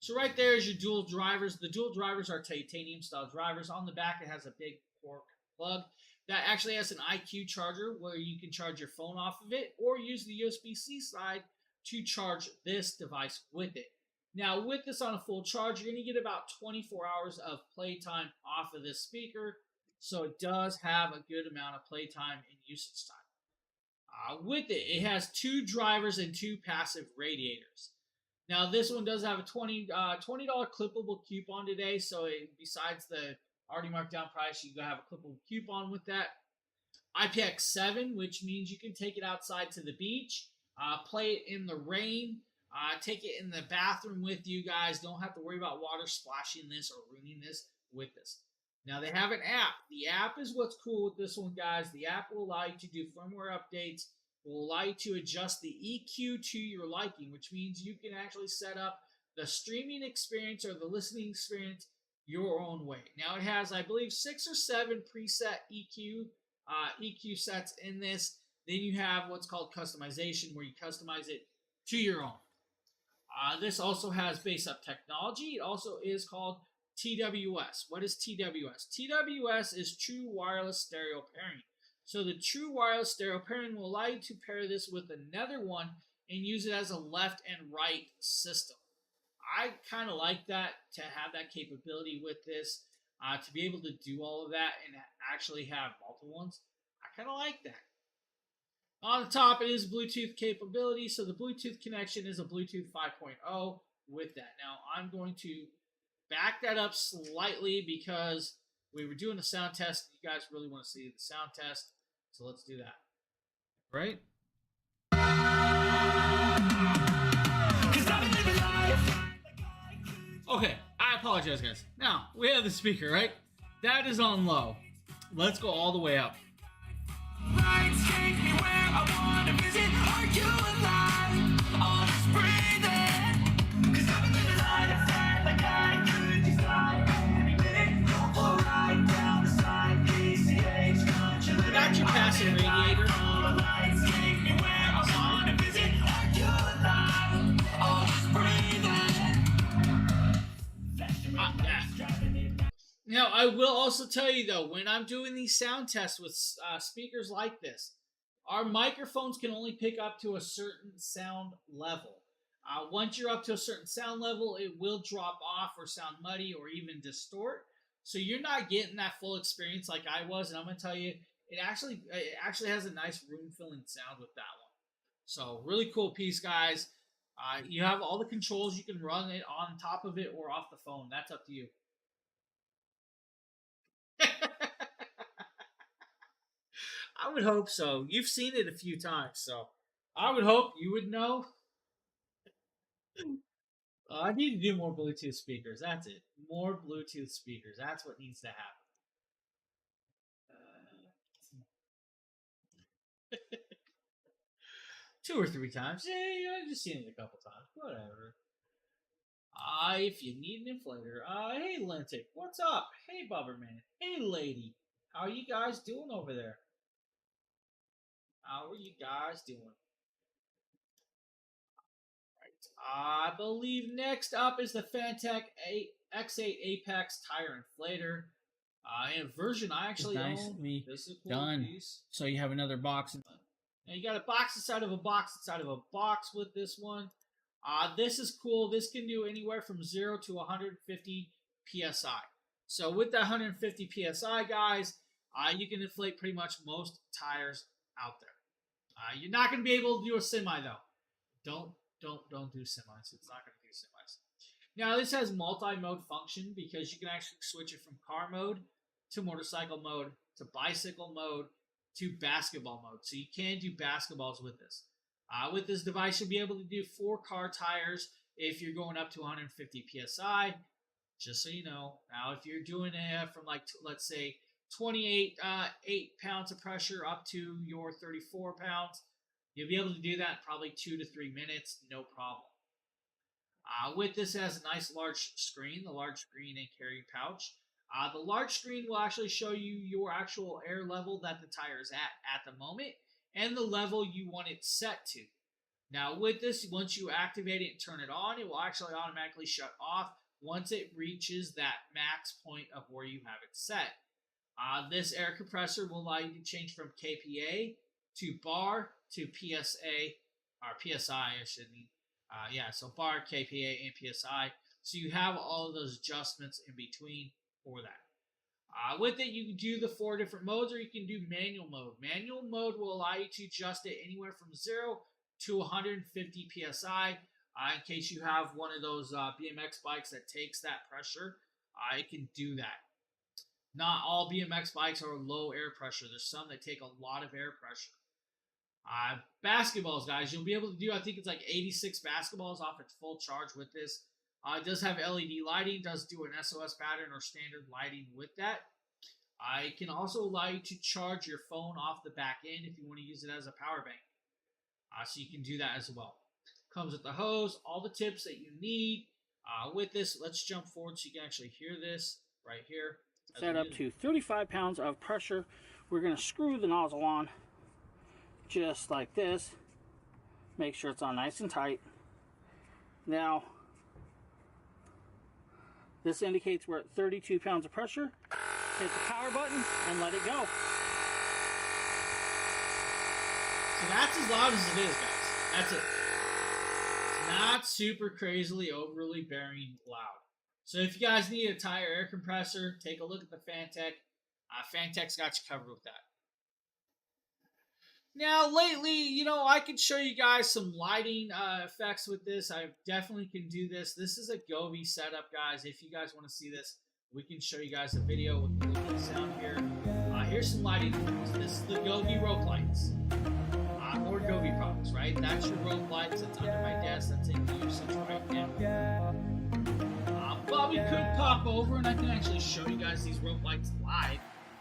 Speaker 1: So right there is your dual drivers. The dual drivers are titanium style drivers. On the back, it has a big cork plug that actually has an IQ charger where you can charge your phone off of it or use the USB-C side to charge this device with it. Now, with this on a full charge, you're going to get about 24 hours of playtime off of this speaker. So it does have a good amount of playtime and usage time. With it, it has 2 drivers and 2 passive radiators. Now, this one does have a $20 clippable coupon today. So besides the already marked down price, you can have a clippable coupon with that. IPX7, which means you can take it outside to the beach, play it in the rain, take it in the bathroom with you guys. Don't have to worry about water splashing this or ruining this with this. Now, they have an app. The app is what's cool with this one, guys. The app will allow you to do firmware updates, will allow you to adjust the EQ to your liking, which means you can actually set up the streaming experience or the listening experience your own way. Now, it has, I believe, 6 or 7 preset EQ sets in this. Then you have what's called customization, where you customize it to your own. This also has base up technology. It also is called TWS. What is TWS? TWS is True Wireless Stereo Pairing. So the True Wireless Stereo Pairing will allow you to pair this with another one and use it as a left and right system. I kind of like that, to have that capability with this, to be able to do all of that and actually have multiple ones. I kind of like that. On the top, it is Bluetooth capability, so the Bluetooth connection is a Bluetooth 5.0 with that. Now, I'm going to back that up slightly because we were doing a sound test. You guys really want to see the sound test, so let's do that. Right? Okay, I apologize, guys. Now, we have the speaker, right? That is on low. Let's go all the way up. Got your passive radiator. Now, I will also tell you, though, when I'm doing these sound tests with speakers like this, our microphones can only pick up to a certain sound level. Once you're up to a certain sound level, it will drop off or sound muddy or even distort. So you're not getting that full experience like I was, and I'm going to tell you, it actually has a nice room-filling sound with that one. So really cool piece, guys. You have all the controls. You can run it on top of it or off the phone. That's up to you. I would hope so. You've seen it a few times, so I would hope you would know. I need to do more Bluetooth speakers. That's it. More Bluetooth speakers. That's what needs to happen. 2 or 3 times. Yeah, I've just seen it a couple times. Whatever. If you need an inflator. Hey, Lentic. What's up? Hey, Bubberman. Hey, lady. How are you guys doing over there? How are you guys doing? Right. I believe next up is the Fantech X8 Apex tire inflator. In a version I actually own. This is a cool
Speaker 2: Done.
Speaker 1: piece.
Speaker 2: So you have another box.
Speaker 1: Now you got a box inside of a box inside of a box with this one. This is cool. This can do anywhere from 0 to 150 psi. So with that 150 psi, guys, you can inflate pretty much most tires out there. You're not going to be able to do a semi though. Don't do semis. It's not going to do semis. Now this has multi-mode function because you can actually switch it from car mode to motorcycle mode to bicycle mode to basketball mode. So you can do basketballs with this. With this device, you'll be able to do 4 car tires if you're going up to 150 psi. Just so you know. Now, if you're doing it from like, let's say, 28 8 pounds of pressure up to your 34 pounds, you'll be able to do that in probably 2 to 3 minutes, no problem. With this, it has a nice large screen, the large screen and carrying pouch. The large screen will actually show you your actual air level that the tire is at the moment and the level you want it set to. Now with this, once you activate it and turn it on, it will actually automatically shut off once it reaches that max point of where you have it set. This air compressor will allow you to change from kPa to bar to PSA, or PSI, I should mean. So bar, kPa, and PSI. So you have all of those adjustments in between for that. With it, you can do the 4 different modes, or you can do manual mode. Manual mode will allow you to adjust it anywhere from 0 to 150 psi. In case you have one of those BMX bikes that takes that pressure, it can do that. Not all BMX bikes are low air pressure. There's some that take a lot of air pressure. Basketballs, guys, you'll be able to do, I think it's like 86 basketballs off its full charge with this. It does have LED lighting, does do an SOS pattern or standard lighting with that. It can also allow you to charge your phone off the back end if you want to use it as a power bank. So you can do that as well. Comes with the hose, all the tips that you need. With this, let's jump forward so you can actually hear this right here.
Speaker 3: Set up to 35 pounds of pressure. We're going to screw the nozzle on just like this. Make sure it's on nice and tight. Now, this indicates we're at 32 pounds of pressure. Hit the power button and let it go.
Speaker 1: So that's as loud as it is, guys. That's it. It's not super crazily, overly bearing loud. So if you guys need a tire air compressor, take a look at the Fantech. Fantech's got you covered with that. Now, lately, you know, I could show you guys some lighting effects with this. I definitely can do this. This is a Govee setup, guys. If you guys want to see this, we can show you guys a video with a little bit of sound here. Here's some lighting effects. This is the Govee rope lights. More Govee products, right? That's your rope lights. That's under my desk. That's in usage right now. But we could pop over and I can actually show you guys these rope lights live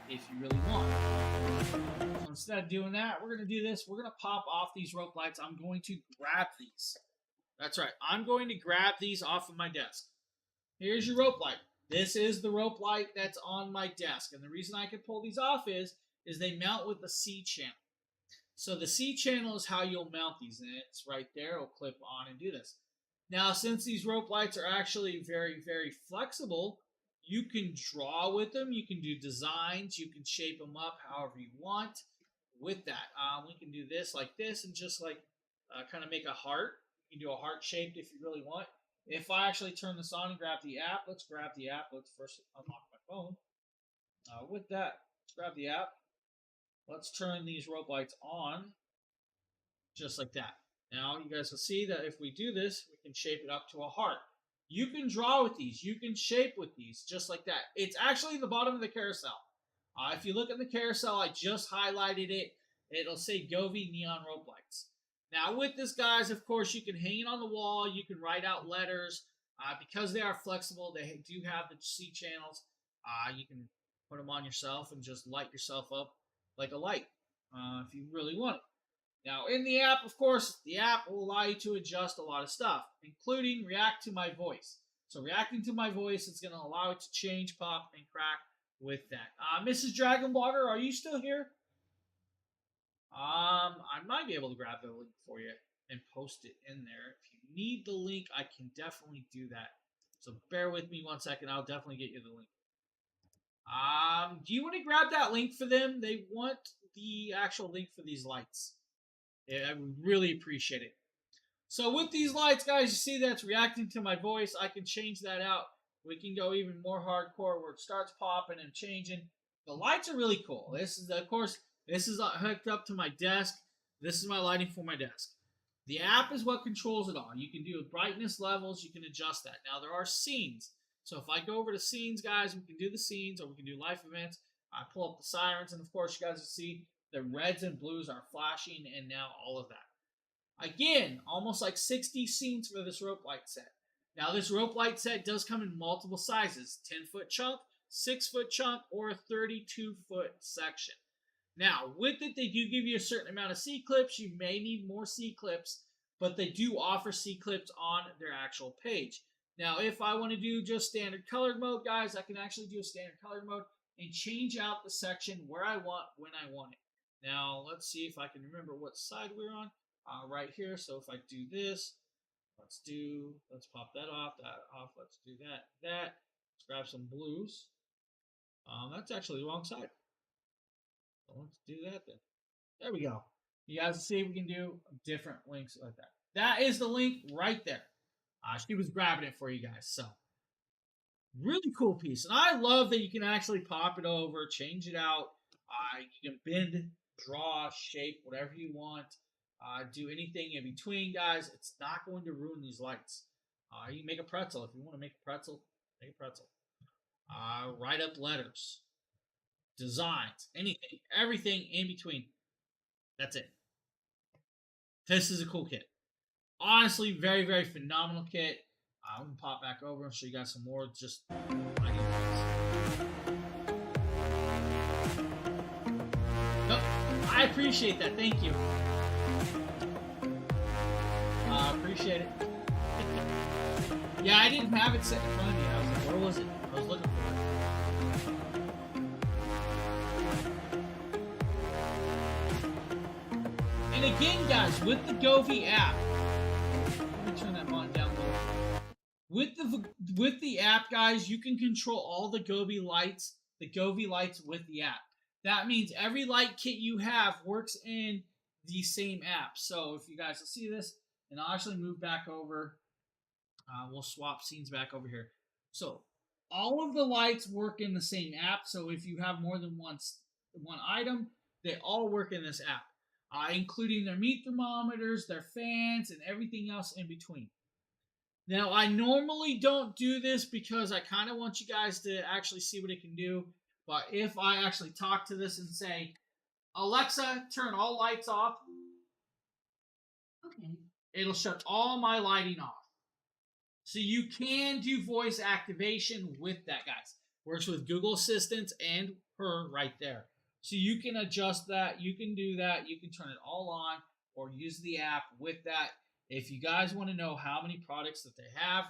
Speaker 1: if you really want. So instead of doing that, we're going to do this. We're going to pop off these rope lights. I'm going to grab these. That's right. I'm going to grab these off of my desk. Here's your rope light. This is the rope light that's on my desk. And the reason I can pull these off is they mount with the C channel. So the C channel is how you'll mount these. And it's right there. It'll clip on and do this. Now, since these rope lights are actually very, very flexible, you can draw with them. You can do designs. You can shape them up however you want with that. We can do this like this and just like kind of make a heart. You can do a heart shaped if you really want. If I actually turn this on and grab the app, let's grab the app. Let's first unlock my phone. With that, let's grab the app. Let's turn these rope lights on just like that. Now, you guys will see that if we do this, we can shape it up to a heart. You can draw with these. You can shape with these just like that. It's actually the bottom of the carousel. If you look at the carousel, I just highlighted it. It'll say Govee neon rope lights. Now, with this, guys, of course, you can hang it on the wall. You can write out letters. Because they are flexible, they do have the C channels. You can put them on yourself and just light yourself up like a light if you really want it. Now, in the app, of course, the app will allow you to adjust a lot of stuff, including react to my voice. So reacting to my voice is going to allow it to change, pop, and crack with that. Mrs. Dragon Blogger, are you still here? I might be able to grab the link for you and post it in there. If you need the link, I can definitely do that. So bear with me 1 second. I'll definitely get you the link. Do you want to grab that link for them? They want the actual link for these lights. I would really appreciate it. So with these lights, guys, you see that's reacting to my voice. I can change that out. We can go even more hardcore where it starts popping and changing. The lights are really cool. This is, of course, this is hooked up to my desk. This is my lighting for my desk. The app is what controls it all. You can do brightness levels. You can adjust that. Now, there are scenes. So if I go over to scenes, guys, we can do the scenes or we can do life events. I pull up the sirens, and of course, you guys will see the reds and blues are flashing, and now all of that. Again, almost like 60 scenes for this rope light set. Now, this rope light set does come in multiple sizes. 10-foot chunk, 6-foot chunk, or a 32-foot section. Now, with it, they do give you a certain amount of C-clips. You may need more C-clips, but they do offer C-clips on their actual page. Now, if I want to do just standard colored mode, guys, I can actually do a standard colored mode and change out the section where I want, when I want it. Now, let's see if I can remember what side we're on. Right here. So if I do this, let's pop that off, let's do that. Let's grab some blues. That's actually the wrong side. So let's do that then. There we go. You guys see we can do different links like that. That is the link right there. She was grabbing it for you guys. So, really cool piece. And I love that you can actually pop it over, change it out. You can bend, draw, shape, whatever you want. Do anything in between, guys. It's not going to ruin these lights. You can make a pretzel. If you want to make a pretzel, make a pretzel. Write up letters, designs, anything, everything in between. That's it. This is a cool kit. Honestly, very, very phenomenal kit. I'm going to pop back over and show you guys some more just lighting things. Nope. I appreciate that. Thank you. Appreciate it. Yeah, I didn't have it set in front of me. I was like, where was it? I was looking for it. And again, guys, with the Govee app, let me turn that volume down a little. with the app, guys, you can control all the Govee lights with the app. That means every light kit you have works in the same app. So if you guys will see this, and I'll actually move back over. We'll swap scenes back over here. So all of the lights work in the same app. So if you have more than one item, they all work in this app, including their meat thermometers, their fans, and everything else in between. Now, I normally don't do this because I kind of want you guys to actually see what it can do. But if I actually talk to this and say, Alexa, turn all lights off, okay, it'll shut all my lighting off. So you can do voice activation with that, guys. Works with Google Assistant and her right there. So you can adjust that. You can do that. You can turn it all on or use the app with that. If you guys want to know how many products that they have,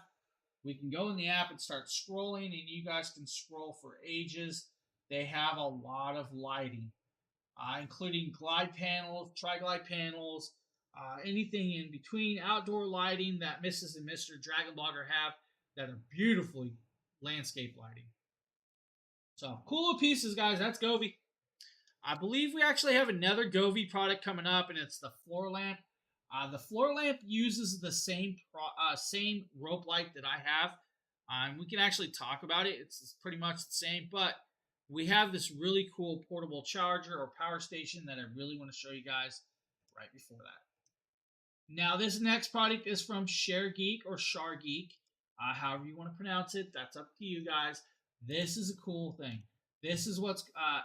Speaker 1: we can go in the app and start scrolling, and you guys can scroll for ages. They have a lot of lighting, including glide panels, tri-glide panels, anything in between, outdoor lighting that Mrs. and Mr. Dragon Blogger have that are beautifully landscape lighting. So, cool pieces, guys. That's Govee. I believe we actually have another Govee product coming up, and it's the floor lamp. The floor lamp uses the same rope light that I have. We can actually talk about it. It's pretty much the same, but we have this really cool portable charger or power station that I really want to show you guys right before that. Now, this next product is from ShareGeek or SharGeek. However you want to pronounce it, that's up to you guys. This is a cool thing. This is what's... I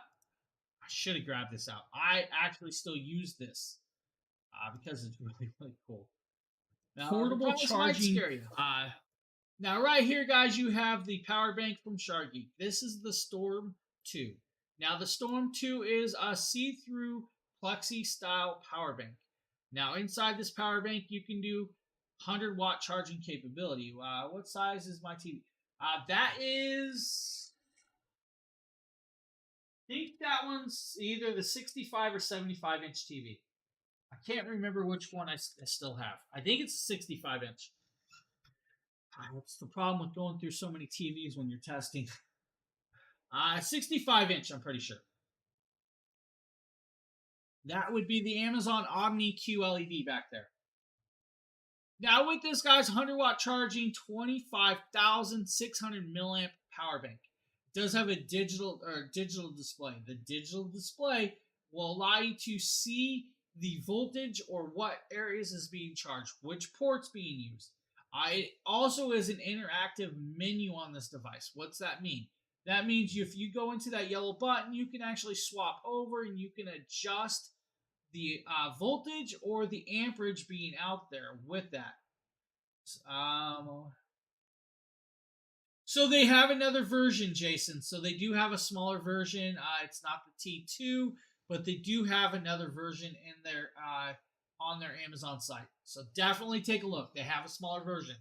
Speaker 1: should have grabbed this out. I actually still use this because it's really, really cool. Now, portable charging. Now, right here, guys, you have the power bank from SharGeek. This is the Storm 2. Now, the Storm 2 is a see-through plexi-style power bank. Now, inside this power bank, you can do 100-watt charging capability. What size is my TV? That is... I think that one's either the 65 or 75-inch TV. I can't remember which one I still have. I think it's a 65-inch. That's the problem with going through so many TVs when you're testing. 65-inch, I'm pretty sure. That would be the Amazon Omni QLED back there. Now with this, guys, 100-watt charging, 25,600 milliamp power bank. It does have a digital display. The digital display will allow you to see the voltage or what areas is being charged, which port's being used. It also is an interactive menu on this device. What's that mean? That means if you go into that yellow button, you can actually swap over and you can adjust the voltage or the amperage being out there with that. So they have another version, Jason. So they do have a smaller version. It's not the T2, but they do have another version in their on their Amazon site. So definitely take a look. They have a smaller version.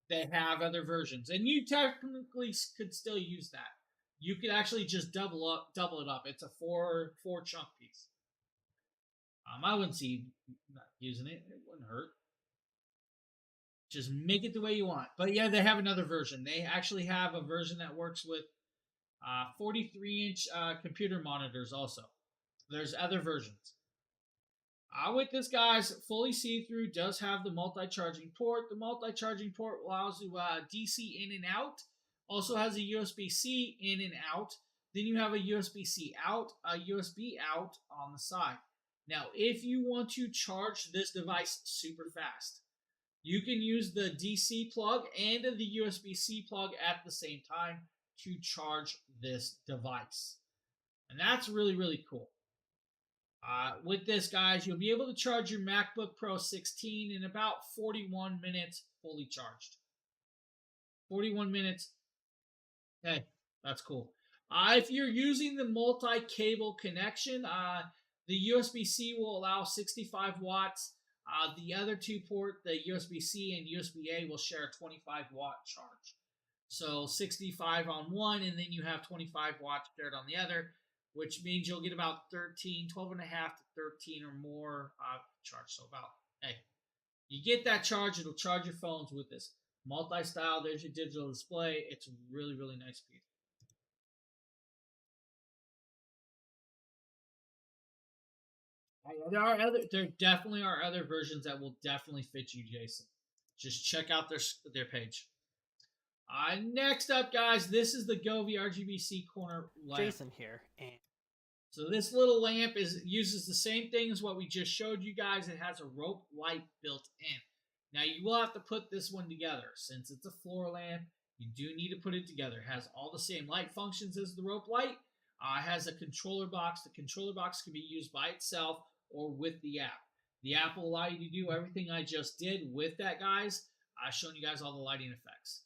Speaker 1: They have other versions, and you technically could still use that. You could actually just double it up. It's a four chunk piece. I wouldn't see not using it. It wouldn't hurt. Just make it the way you want. But yeah, they have another version. They actually have a version that works with 43-inch computer monitors also. There's other versions. With this, guys, fully see-through, does have the multi-charging port. The multi-charging port allows you DC in and out. Also has a USB-C in and out. Then you have a USB-C out, a USB out on the side. Now, if you want to charge this device super fast, you can use the DC plug and the USB-C plug at the same time to charge this device. And that's really, really cool. With this, guys, you'll be able to charge your MacBook Pro 16 in about 41 minutes fully charged. 41 minutes. Hey, that's cool. If you're using the multi-cable connection, the USB-C will allow 65 watts. The other two port, the USB-C and USB-A, will share a 25-watt charge. So 65 on one, and then you have 25 watts shared on the other, which means you'll get about 12 and a half to 13 or more charge. So about, hey, you get that charge, it'll charge your phones with this. Multi-style, there's your digital display. It's really, really nice piece. There definitely are other versions that will definitely fit you, Jason. Just check out their page. Next up, guys, this is the Govee RGBC corner lamp.
Speaker 3: Jason here, and
Speaker 1: so this little lamp uses the same thing as what we just showed you guys. It has a rope light built in. Now you will have to put this one together. Since it's a floor lamp, you do need to put it together. It has all the same light functions as the rope light. It has a controller box. The controller box can be used by itself or with the app. The app will allow you to do everything I just did with that, guys. I've shown you guys all the lighting effects.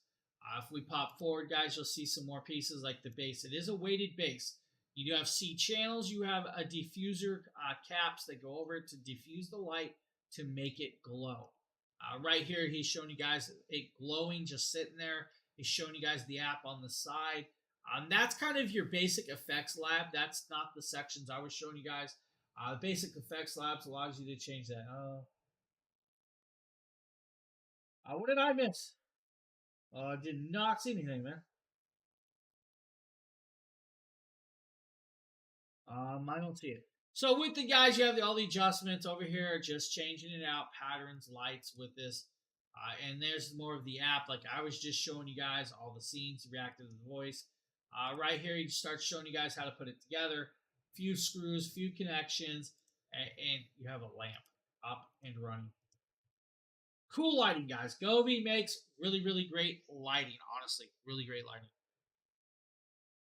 Speaker 1: If we pop forward, guys, you'll see some more pieces like the base. It is a weighted base. You do have C channels. You have a diffuser caps that go over it to diffuse the light to make it glow. Right here, he's showing you guys it glowing just sitting there. He's showing you guys the app on the side. That's kind of your basic effects lab. That's not the sections I was showing you guys. The basic effects labs allows you to change that. What did I miss? I did not see anything, man. I don't see it. So with the guys, you have all the adjustments over here, just changing it out, patterns, lights with this. And there's more of the app, like I was just showing you guys all the scenes, reactive to the voice. Right here, he starts showing you guys how to put it together. Few screws, few connections, and you have a lamp up and running. Cool lighting, guys. Govee makes really, really great lighting, honestly. Really great lighting.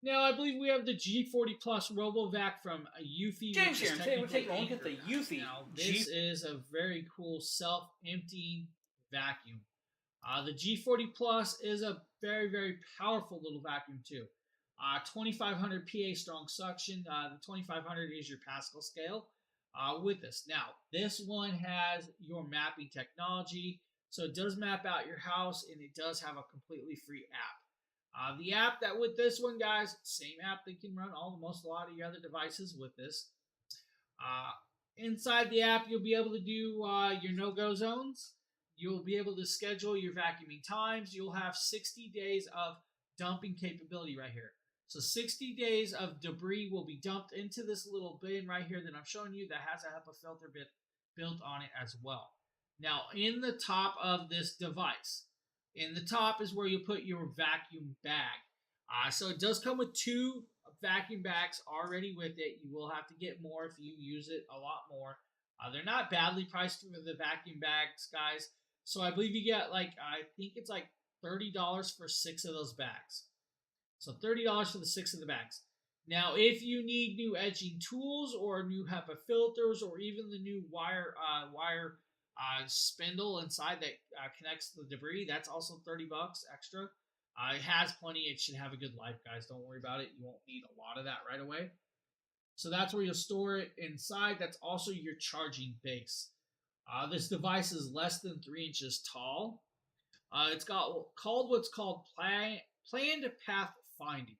Speaker 1: Now, I believe we have the G40 Plus RoboVac from Eufy.
Speaker 3: James here, and today we're taking a look at the Eufy.
Speaker 1: Now, this is a very cool self-emptying vacuum. The G40 Plus is a very, very powerful little vacuum, too. 2500 PA strong suction. The 2500 is your Pascal scale with this. Now, this one has your mapping technology. So it does map out your house, and it does have a completely free app. The app that with this one, guys, same app that can run a lot of your other devices with this. Inside the app, you'll be able to do your no-go zones. You'll be able to schedule your vacuuming times. You'll have 60 days of dumping capability right here. So 60 days of debris will be dumped into this little bin right here that I'm showing you that has a HEPA filter bit built on it as well. Now, in the top of this device, in the top is where you put your vacuum bag. So it does come with 2 vacuum bags already with it. You will have to get more if you use it a lot more. They're not badly priced for the vacuum bags, guys. So I believe you get I think it's like $30 for 6 of those bags. So $30 for the 6 of the bags. Now, if you need new edging tools or new HEPA filters or even the new wire spindle inside that connects the debris, that's also $30 extra. It has plenty. It should have a good life, guys. Don't worry about it. You won't need a lot of that right away. So that's where you'll store it inside. That's also your charging base. This device is less than 3 inches tall. It's called what's called planned path finding.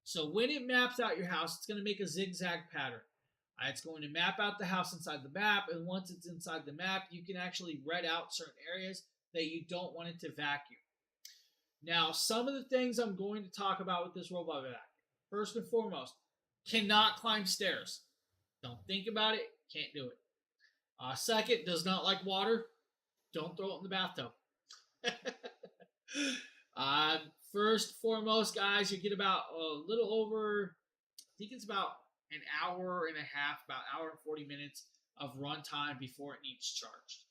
Speaker 1: So when it maps out your house, it's going to make a zigzag pattern. It's going to map out the house inside the map, and once it's inside the map, you can actually red out certain areas that you don't want it to vacuum. Now, some of the things I'm going to talk about with this robot vacuum. First and foremost, cannot climb stairs. Don't think about it, can't do it. Second, does not like water. Don't throw it in the bathtub. First, foremost, guys, you get about a little over, I think it's about an hour and a half, about an hour and 40 minutes of runtime before it needs charged.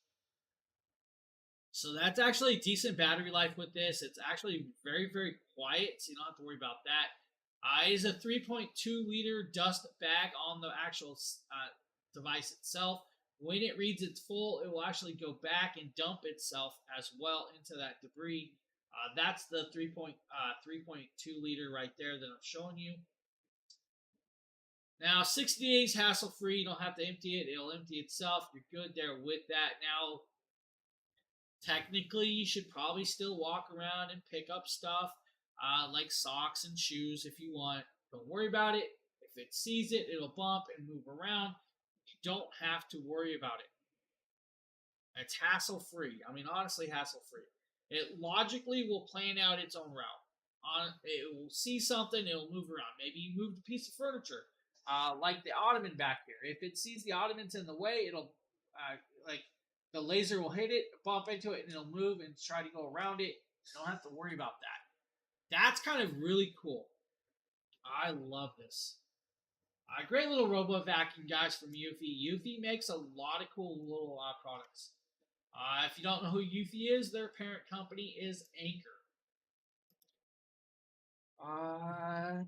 Speaker 1: So that's actually a decent battery life with this. It's actually very, very quiet, so you don't have to worry about that. It is a 3.2 liter dust bag on the actual device itself. When it reads its full, it will actually go back and dump itself as well into that debris. That's the 3.2 liter right there that I'm showing you. Now, 60 days hassle-free. You don't have to empty it. It'll empty itself. You're good there with that. Now, technically, you should probably still walk around and pick up stuff like socks and shoes if you want. Don't worry about it. If it sees it, it'll bump and move around. You don't have to worry about it. It's hassle-free. I mean, honestly, hassle-free. It logically will plan out its own route. It will see something, it'll move around. Maybe you moved a piece of furniture, like the ottoman back here. If it sees the ottoman's in the way, it'll like the laser will hit it, bump into it, and it'll move and try to go around it. You don't have to worry about that. That's kind of really cool. I love this. Great little robot vacuum, guys, from Eufy. Eufy makes a lot of cool little products. If you don't know who Eufy is, their parent company is Anchor.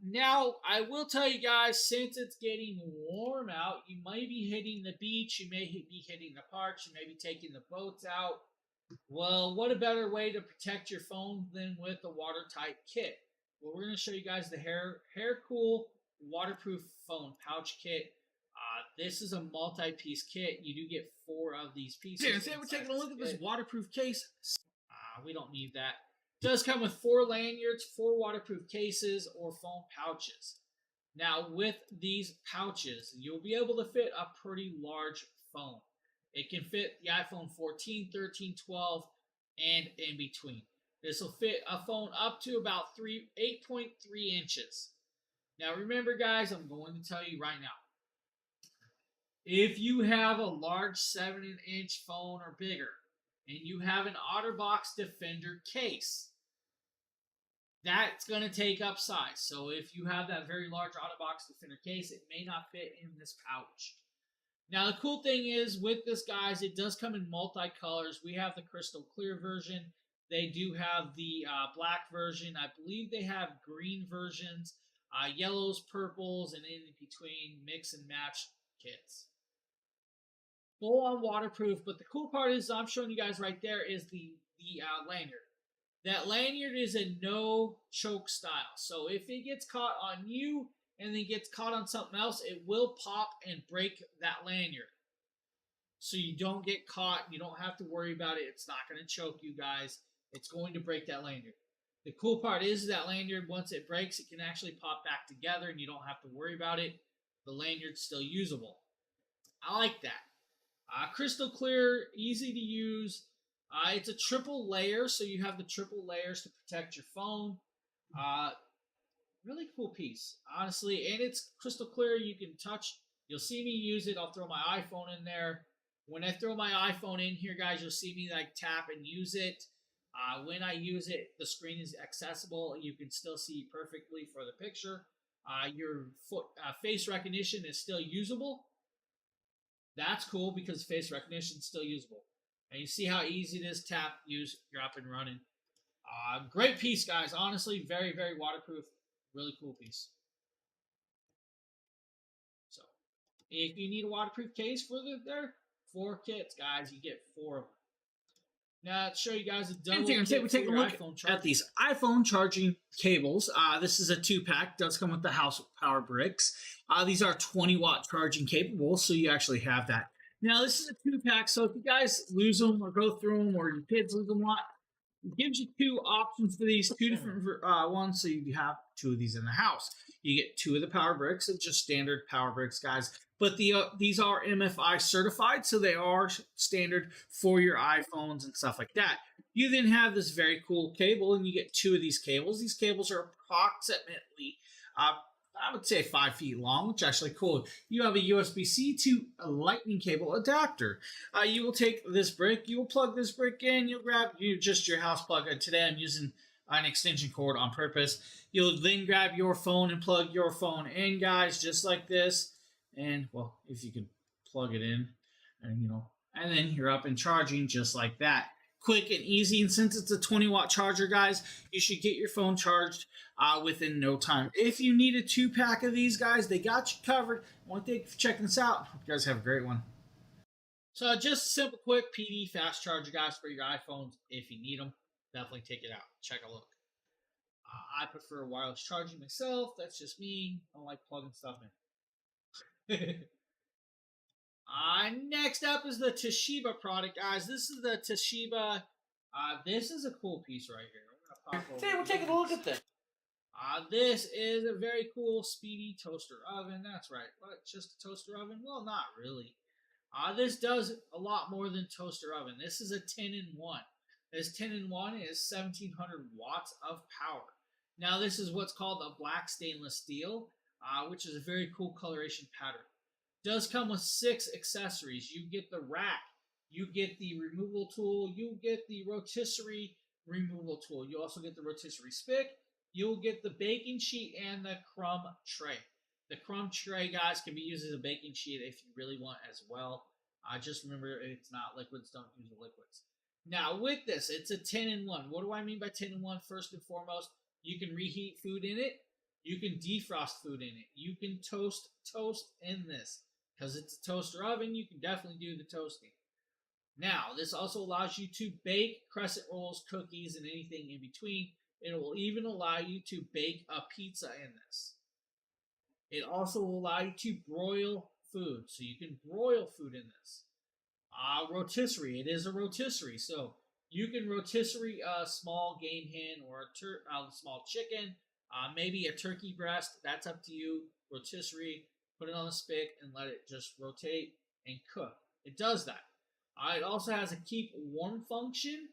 Speaker 1: Now, I will tell you guys, since it's getting warm out, you may be hitting the beach, you may be hitting the parks, you may be taking the boats out. Well, what a better way to protect your phone than with a watertight kit? Well, we're going to show you guys the Hair Cool waterproof phone pouch kit. This is a multi-piece kit. You do get 4 of these pieces. Yeah, say we're taking a look at this waterproof case. We don't need that. It does come with 4 lanyards, 4 waterproof cases, or phone pouches. Now, with these pouches, you'll be able to fit a pretty large phone. It can fit the iPhone 14, 13, 12, and in between. This will fit a phone up to about 8.3 inches. Now, remember, guys, I'm going to tell you right now. If you have a large 7-inch phone or bigger, and you have an OtterBox Defender case, that's going to take up size. So if you have that very large OtterBox Defender case, it may not fit in this pouch. Now, the cool thing is with this, guys, it does come in multi-colors. We have the crystal clear version. They do have the black version. I believe they have green versions, yellows, purples, and in between mix and match kits. Full on waterproof, but the cool part is I'm showing you guys right there is the lanyard. That lanyard is a no choke style. So if it gets caught on you and then gets caught on something else, it will pop and break that lanyard. So you don't get caught. You don't have to worry about it. It's not going to choke you guys. It's going to break that lanyard. The cool part is that lanyard, once it breaks, it can actually pop back together and you don't have to worry about it. The lanyard's still usable. I like that. Crystal clear, easy to use. It's a triple layer, so you have the triple layers to protect your phone. Really cool piece, honestly. And it's crystal clear. You can touch. You'll see me use it. I'll throw my iPhone in there. When I throw my iPhone in here, guys, you'll see me like tap and use it. When I use it, the screen is accessible. You can still see perfectly for the picture. Your face recognition is still usable. That's cool because face recognition is still usable. And you see how easy it is. Tap, use, you're up and running. Great piece, guys. Honestly, very, very waterproof. Really cool piece. So, if you need a waterproof case for there, 4 kits, guys. You get 4 of them. Now, to show you guys a double kit for your iPhone charging. At these iPhone charging cables. This is a 2-pack. Does come with the house power bricks. These are 20-watt charging capable, so you actually have that. Now, this is a 2-pack, so if you guys lose them or go through them or your kids lose them a lot, it gives you 2 options for these, 2 different ones, so you have 2 of these in the house. You get 2 of the power bricks, it's just standard power bricks, guys. But these are MFI certified, so they are standard for your iPhones and stuff like that. You then have this very cool cable, and you get 2 of these cables. These cables are approximately, I would say 5 feet long, which is actually cool. You have a USB-C to a lightning cable adapter. You will take this brick, you will plug this brick in, you'll grab just your house plug. Today I'm using an extension cord on purpose. You'll then grab your phone and plug your phone in, guys, just like this. And, well, if you can plug it in, and and then you're up and charging just like that. Quick and easy, and since it's a 20-watt charger, guys, you should get your phone charged within no time. If you need a 2-pack of these, guys, they got you covered. I want to thank you for checking this out. Hope you guys have a great one. So just a simple, quick PD fast charger, guys, for your iPhones. If you need them, definitely take it out. Check a look. I prefer wireless charging myself. That's just me. I don't like plugging stuff in. Next up is the Toshiba product, guys. This is the Toshiba. This is a cool piece right here.
Speaker 3: Today we're taking a look at this.
Speaker 1: This is a very cool speedy toaster oven. That's right. What? Just a toaster oven? Well, not really. This does a lot more than toaster oven. This is a 10-in-1. This 10-in-1 is 1700 watts of power. Now this is what's called a black stainless steel, which is a very cool coloration pattern. Does come with 6 accessories. You get the rack, you get the removal tool, you get the rotisserie removal tool. You also get the rotisserie spick, you'll get the baking sheet and the crumb tray. The crumb tray, guys, can be used as a baking sheet if you really want as well. Just remember, it's not liquids, don't use the liquids. Now, with this, it's a 10-in-1. What do I mean by 10-in-1? First and foremost, you can reheat food in it. You can defrost food in it. You can toast in this. Because it's a toaster oven, you can definitely do the toasting. Now, this also allows you to bake crescent rolls, cookies, and anything in between. It will even allow you to bake a pizza in this. It also will allow you to broil food. So you can broil food in this. Rotisserie. It is a rotisserie. So you can rotisserie a small game hen or a small chicken, maybe a turkey breast. That's up to you. Rotisserie. Put it on the spigot and let it just rotate and cook. It does that. It also has a keep warm function,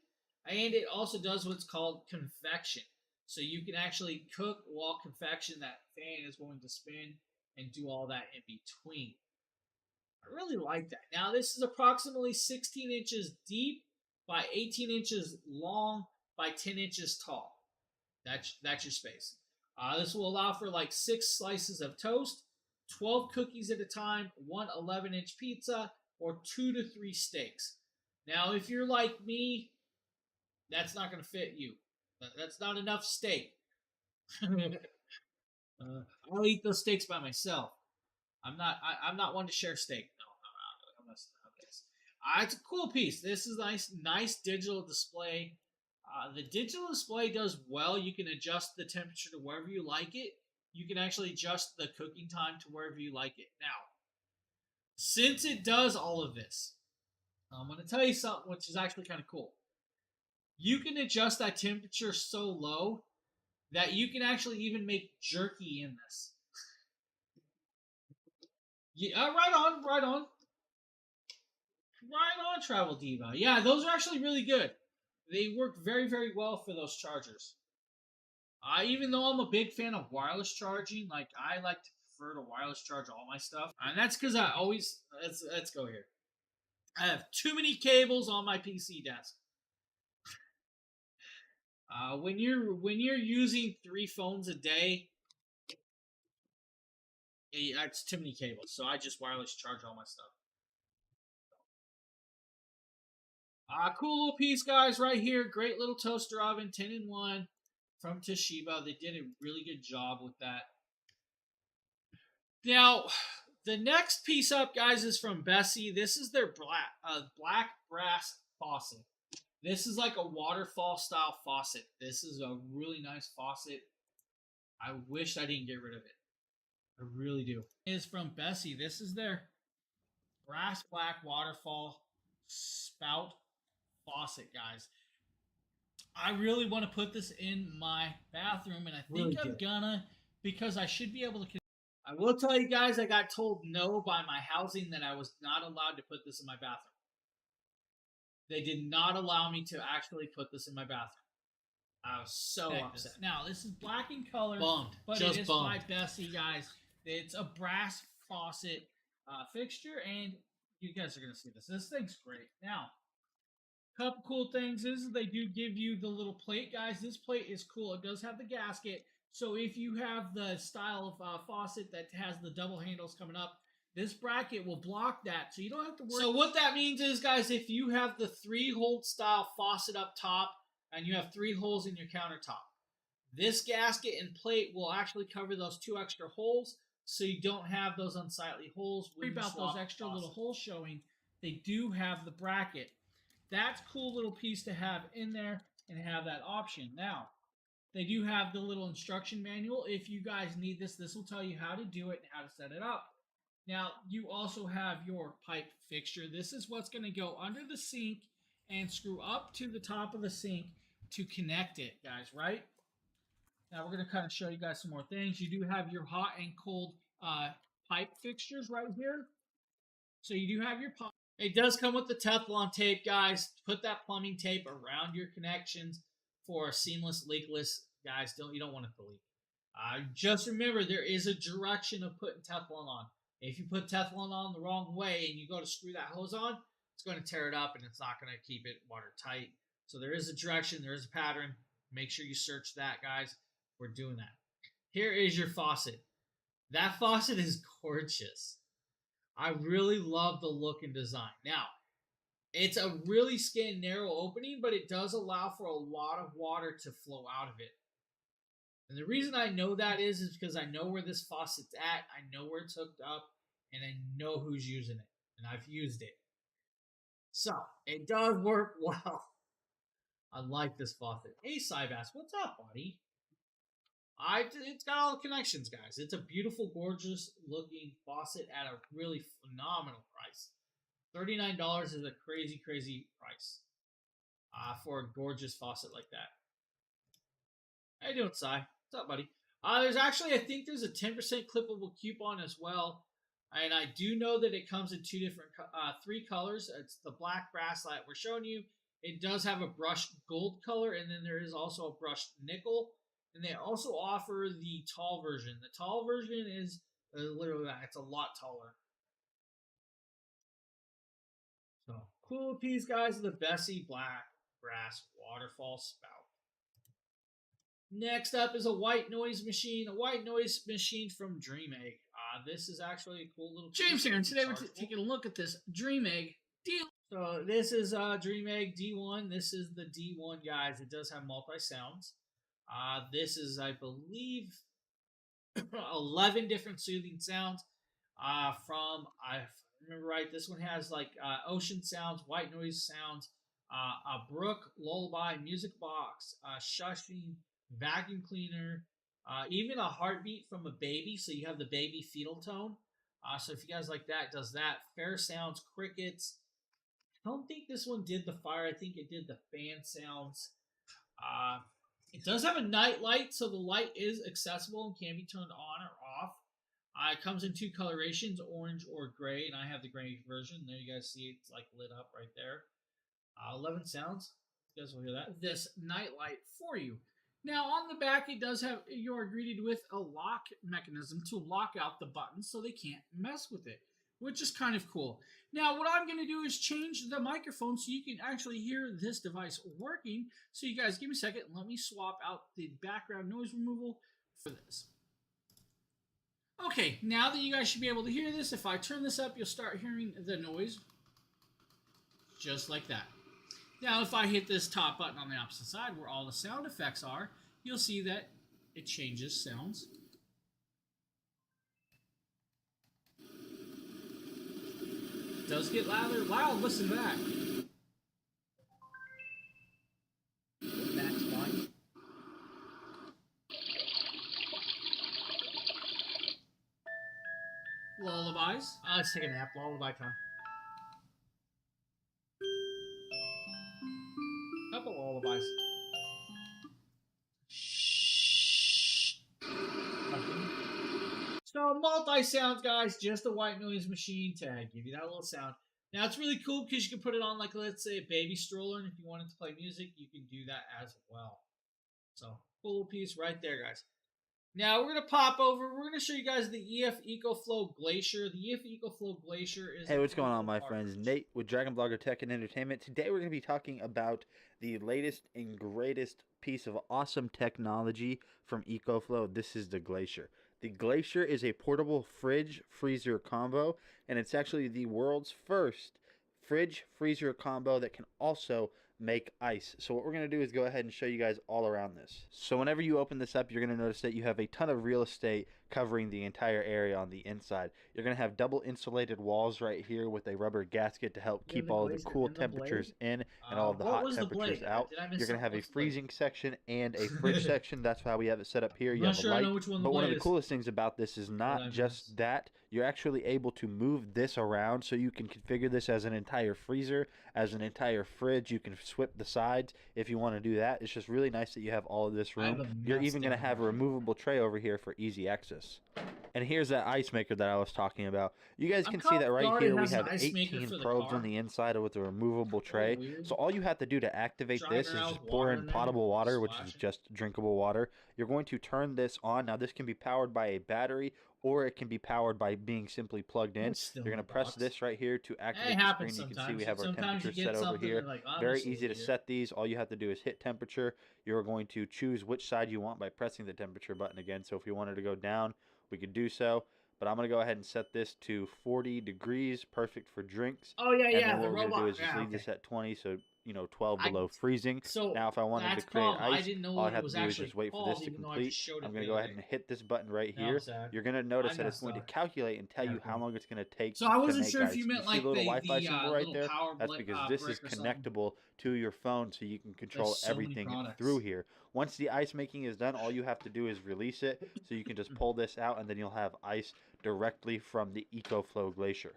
Speaker 1: and it also does what's called convection. So you can actually cook while convection, that fan is going to spin and do all that in between. I really like that. Now this is approximately 16 inches deep by 18 inches long by 10 inches tall. That's your space. This will allow for like 6 slices of toast, 12 cookies at a time, 1 11-inch pizza, or 2 to 3 steaks. Now, if you're like me, that's not going to fit you. That's not enough steak. I'll eat those steaks by myself. I'm not one to share steak. No, I'm not this. It's a cool piece. This is nice digital display. The digital display does well. You can adjust the temperature to wherever you like it. You can actually adjust the cooking time to wherever you like it. Now, since it does all of this, I'm going to tell you something which is actually kind of cool. You can adjust that temperature so low that you can actually even make jerky in this. Yeah, right on, Travel Diva. Yeah, those are actually really good. They work very, very well for those chargers. Even though I'm a big fan of wireless charging, like I like to prefer to wireless charge all my stuff, and that's because I always let's go here. I have too many cables on my PC desk. When you're using 3 phones a day, it's too many cables. So I just wireless charge all my stuff. Cool little piece, guys, right here. Great little toaster oven, 10-in-1 from Toshiba. They did a really good job with that. Now, the next piece up, guys, is from Bessey. This is their black brass faucet. This is like a waterfall style faucet. This is a really nice faucet. I wish I didn't get rid of it. I really do. It is from Bessey. This is their brass black waterfall spout faucet, guys. I really want to put this in my bathroom, and I think I'm gonna, because I should be able to. I will tell you guys, I got told no by my housing that I was not allowed to put this in my bathroom. They did not allow me to actually put this in my bathroom. I was so upset. Now, this is black in color, but it is by Bessey, guys. It's a brass faucet fixture, and you guys are going to see this. This thing's great. Now, a couple cool things is they do give you the little plate, guys. This plate is cool. It does have the gasket. So if you have the style of faucet that has the double handles coming up, this bracket will block that, so you don't have to worry. So what that means is, guys, if you have the 3-hole style faucet up top and you have 3 holes in your countertop, this gasket and plate will actually cover those 2 extra holes, so you don't have those unsightly holes. Worry about those extra little holes showing. They do have the bracket. That's a cool little piece to have in there and have that option. Now, they do have the little instruction manual. If you guys need this, this will tell you how to do it and how to set it up. Now, you also have your pipe fixture. This is what's going to go under the sink and screw up to the top of the sink to connect it, guys, right? Now, we're going to kind of show you guys some more things. You do have your hot and cold pipe fixtures right here. So you do have your pipe. It does come with the Teflon tape, guys. Put that plumbing tape around your connections for a seamless, leakless. Guys, you don't want it to leak. Just remember, there is a direction of putting Teflon on. If you put Teflon on the wrong way and you go to screw that hose on, it's going to tear it up and it's not going to keep it watertight. So there is a direction, there is a pattern. Make sure you search that, guys. We're doing that. Here is your faucet. That faucet is gorgeous. I really love the look and design. Now, it's a really skin narrow opening, but it does allow for a lot of water to flow out of it. And the reason I know that is because I know where this faucet's at, I know where it's hooked up, and I know who's using it. And I've used it. So, it does work well. I like this faucet. Hey, Cybass, what's up, buddy? It's got all the connections, guys. It's a beautiful, gorgeous looking faucet at a really phenomenal price. $39 is a crazy, crazy price for a gorgeous faucet like that. How you doing, Cy? What's up, buddy? There's actually, I think there's a 10% clippable coupon as well. And I do know that it comes in three colors. It's the black brass light we're showing you. It does have a brushed gold color, and then there is also a brushed nickel. And they also offer the tall version. The tall version is literally that. It's a lot taller. So, cool piece, guys. The Bessie Black Brass Waterfall Spout. Next up is a white noise machine. A white noise machine from Dream Egg. This is actually a cool little
Speaker 3: James here, and today we're taking a look at this Dream Egg deal.
Speaker 1: So this is Dream Egg D1. This is the D1, guys. It does have multi-sounds. This is, I believe, 11 different soothing sounds from, I remember right, this one has like ocean sounds, white noise sounds, a brook, lullaby, music box, shushing, vacuum cleaner, even a heartbeat from a baby, so you have the baby fetal tone. So if you guys like that, it does that. Fair sounds, crickets. I don't think this one did the fire. I think it did the fan sounds. It does have a night light, so the light is accessible and can be turned on or off. It comes in two colorations, orange or gray, and I have the gray version. There you guys see it's like lit up right there. 11 sounds. You guys will hear that. This night light for you. Now on the back, it does have, you are greeted with a lock mechanism to lock out the buttons so they can't mess with it, which is kind of cool. Now, what I'm going to do is change the microphone so you can actually hear this device working. So you guys, give me a second. Let me swap out the background noise removal for this. Okay, now that you guys should be able to hear this, if I turn this up, you'll start hearing the noise just like that. Now, if I hit this top button on the opposite side where all the sound effects are, you'll see that it changes sounds. It does get louder. Loud, listen to that. Max volume. Lullabies. Let's take a nap. Lullaby time. Couple lullabies. Shh. So multi-sounds, guys. Just a white noise machine to give you that little sound. Now it's really cool because you can put it on, like, let's say, a baby stroller, and if you wanted to play music, you can do that as well. So cool piece right there, guys. Now we're gonna pop over. We're gonna show you guys the EF EcoFlow Glacier. The EF EcoFlow Glacier is.
Speaker 5: Hey, what's going on, my friends? Nate with Dragon Blogger Tech and Entertainment. Today we're going to be talking about the latest and greatest piece of awesome technology from EcoFlow. This is the Glacier. The Glacier is a portable fridge-freezer combo, and it's actually the world's first fridge-freezer combo that can also make ice. So what we're going to do is go ahead and show you guys all around this. So whenever you open this up, you're going to notice that you have a ton of real estate covering the entire area on the inside. You're going to have double insulated walls right here with a rubber gasket to help keep all of the cool temperatures in and all of the hot temperatures out. You're going to have a freezing section and a fridge section. That's why we have it set up here. You have a light. But one of the coolest things about this is not just that. You're actually able to move this around, so you can configure this as an entire freezer, as an entire fridge. You can swip the sides if you want to do that. It's just really nice that you have all of this room. You're even going to have a removable tray over here for easy access. this. And here's that ice maker that I was talking about. You guys
Speaker 1: I'm
Speaker 5: can see
Speaker 1: caught
Speaker 5: that
Speaker 1: off
Speaker 5: right
Speaker 1: guard
Speaker 5: here
Speaker 1: it
Speaker 5: we
Speaker 1: has an
Speaker 5: have
Speaker 1: ice maker
Speaker 5: 18
Speaker 1: for the
Speaker 5: probes
Speaker 1: car.
Speaker 5: on the inside with a removable tray.
Speaker 1: weird.
Speaker 5: So all you have to do to activate
Speaker 1: Driving
Speaker 5: this is
Speaker 1: around
Speaker 5: just
Speaker 1: with
Speaker 5: pour
Speaker 1: water
Speaker 5: in
Speaker 1: in there,
Speaker 5: potable water, which is
Speaker 1: splashing.
Speaker 5: just drinkable water. You're going to turn this on. Now this can be powered by a battery, or it can be powered by being simply plugged in.
Speaker 1: It's still
Speaker 5: You're
Speaker 1: in
Speaker 5: going to
Speaker 1: the
Speaker 5: press
Speaker 1: box.
Speaker 5: this right here to activate
Speaker 1: It
Speaker 5: the
Speaker 1: happens
Speaker 5: screen. You can see
Speaker 1: sometimes.
Speaker 5: we have our
Speaker 1: Sometimes
Speaker 5: temperature
Speaker 1: you get
Speaker 5: set over
Speaker 1: something
Speaker 5: here.
Speaker 1: and like, oh,
Speaker 5: Very
Speaker 1: this is
Speaker 5: easy to
Speaker 1: weird.
Speaker 5: set these. All you have to do is hit temperature. You're going to choose which side you want by pressing the temperature button again. So if you wanted to go down, we could do so. But I'm going to go ahead and set this to 40 degrees, perfect for drinks.
Speaker 1: Oh yeah,
Speaker 5: And
Speaker 1: yeah.
Speaker 5: then
Speaker 1: The
Speaker 5: what we're going to do
Speaker 1: robot.
Speaker 5: is just
Speaker 1: Yeah,
Speaker 5: leave
Speaker 1: okay.
Speaker 5: this at 20, so 12
Speaker 1: I-
Speaker 5: below freezing.
Speaker 1: So
Speaker 5: Now if I wanted
Speaker 1: that's
Speaker 5: to create
Speaker 1: problem. I
Speaker 5: ice,
Speaker 1: didn't know
Speaker 5: all I
Speaker 1: what it
Speaker 5: have
Speaker 1: was
Speaker 5: to do is
Speaker 1: actually
Speaker 5: just wait for
Speaker 1: called,
Speaker 5: this to
Speaker 1: even though I
Speaker 5: complete.
Speaker 1: just showed it
Speaker 5: I'm
Speaker 1: the
Speaker 5: going to go
Speaker 1: other
Speaker 5: ahead
Speaker 1: day.
Speaker 5: and hit this button right
Speaker 1: No,
Speaker 5: here.
Speaker 1: sorry.
Speaker 5: You're going to notice
Speaker 1: I
Speaker 5: that it's
Speaker 1: messed
Speaker 5: going to
Speaker 1: up.
Speaker 5: calculate and tell you how
Speaker 1: Okay.
Speaker 5: long it's going to take
Speaker 1: So I wasn't
Speaker 5: to make
Speaker 1: sure if
Speaker 5: ice.
Speaker 1: you meant
Speaker 5: see
Speaker 1: like
Speaker 5: the little
Speaker 1: the
Speaker 5: Wi-Fi symbol right
Speaker 1: little
Speaker 5: there?
Speaker 1: power
Speaker 5: That's because this is
Speaker 1: brick or something.
Speaker 5: connectable to your phone, so you can control
Speaker 1: so many
Speaker 5: everything
Speaker 1: products.
Speaker 5: through here. Once the ice making is done, all you have to do is release it, so you can just pull this out, and then you'll have ice directly from the EcoFlow Glacier.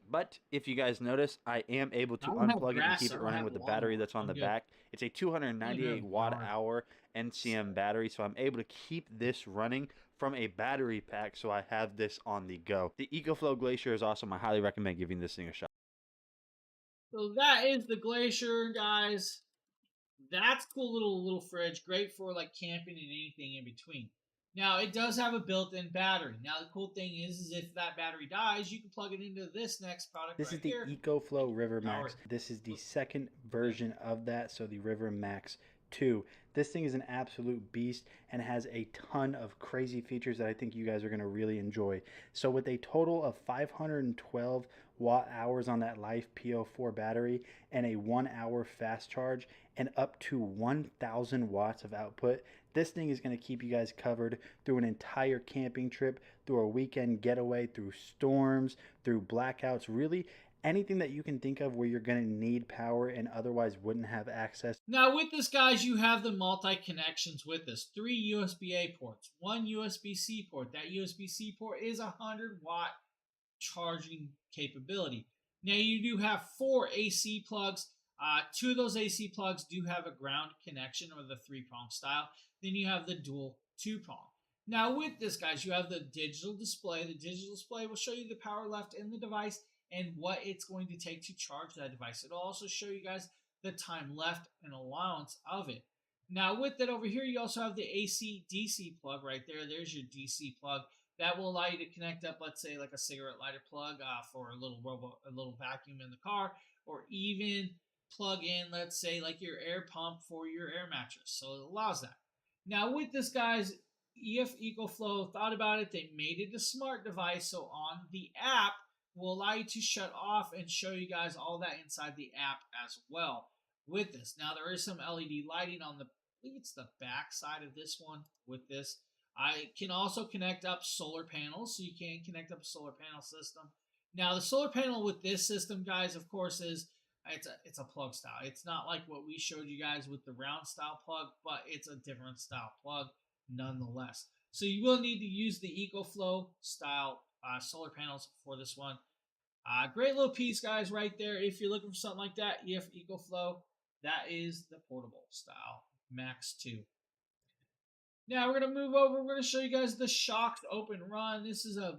Speaker 5: But if you guys notice, I am able to
Speaker 1: I don't have
Speaker 5: unplug it and
Speaker 1: grass,
Speaker 5: keep
Speaker 1: I
Speaker 5: it
Speaker 1: don't
Speaker 5: running
Speaker 1: have
Speaker 5: with the
Speaker 1: lawnmower.
Speaker 5: battery that's on
Speaker 1: I'm
Speaker 5: the
Speaker 1: good.
Speaker 5: back. It's a 298 watt hour NCM battery, so I'm able to keep this running from a battery pack, so I have this on the go. The EcoFlow Glacier is awesome. I highly recommend giving this thing a shot.
Speaker 1: So that is the Glacier, guys. That's cool little fridge, great for like camping and anything in between. Now it does have a built-in battery. Now the cool thing is if that battery dies, you can plug it into this next product
Speaker 6: This
Speaker 1: right
Speaker 6: is the
Speaker 1: here.
Speaker 6: EcoFlow River
Speaker 1: Power.
Speaker 6: Max. This is the second version of that, so the River Max 2. This thing is an absolute beast and has a ton of crazy features that I think you guys are going to really enjoy. So with a total of 512 watt hours on that Life PO4 battery and a 1 hour fast charge and up to 1000 watts of output, this thing is going to keep you guys covered through an entire camping trip, through a weekend getaway, through storms, through blackouts, really anything that you can think of where you're going to need power and otherwise wouldn't have access.
Speaker 1: Now with this, guys, you have the multi-connections with this. 3 USB-A ports, 1 USB-C port. That USB-C port is 100 watt charging capability. Now you do have 4 AC plugs. 2 of those AC plugs do have a ground connection, or the 3-prong style. Then you have the dual 2-prong. Now with this, guys, you have the digital display. The digital display will show you the power left in the device and what it's going to take to charge that device. It'll also show you guys the time left and allowance of it. Now with that over here, you also have the AC DC plug right there. There's your DC plug. That will allow you to connect up, let's say, like a cigarette lighter plug for a little vacuum in the car, or even plug in, let's say, like your air pump for your air mattress. So it allows that. Now with this, guys, if EcoFlow thought about it, they made it a smart device. So on the app will allow you to shut off and show you guys all that inside the app as well with this. Now there is some LED lighting on the, I think it's the back side of this one with this. I can also connect up solar panels, so you can connect up a solar panel system. Now the solar panel with this system, guys, of course, is it's a plug style. It's not like what we showed you guys with the round style plug, but it's a different style plug nonetheless. So you will need to use the EcoFlow style solar panels for this one. Great little piece, guys, right there. If you're looking for something like that, EF EcoFlow, that is the portable style Max 2. Now we're going to move over. We're going to show you guys the Shox Open Run. This is a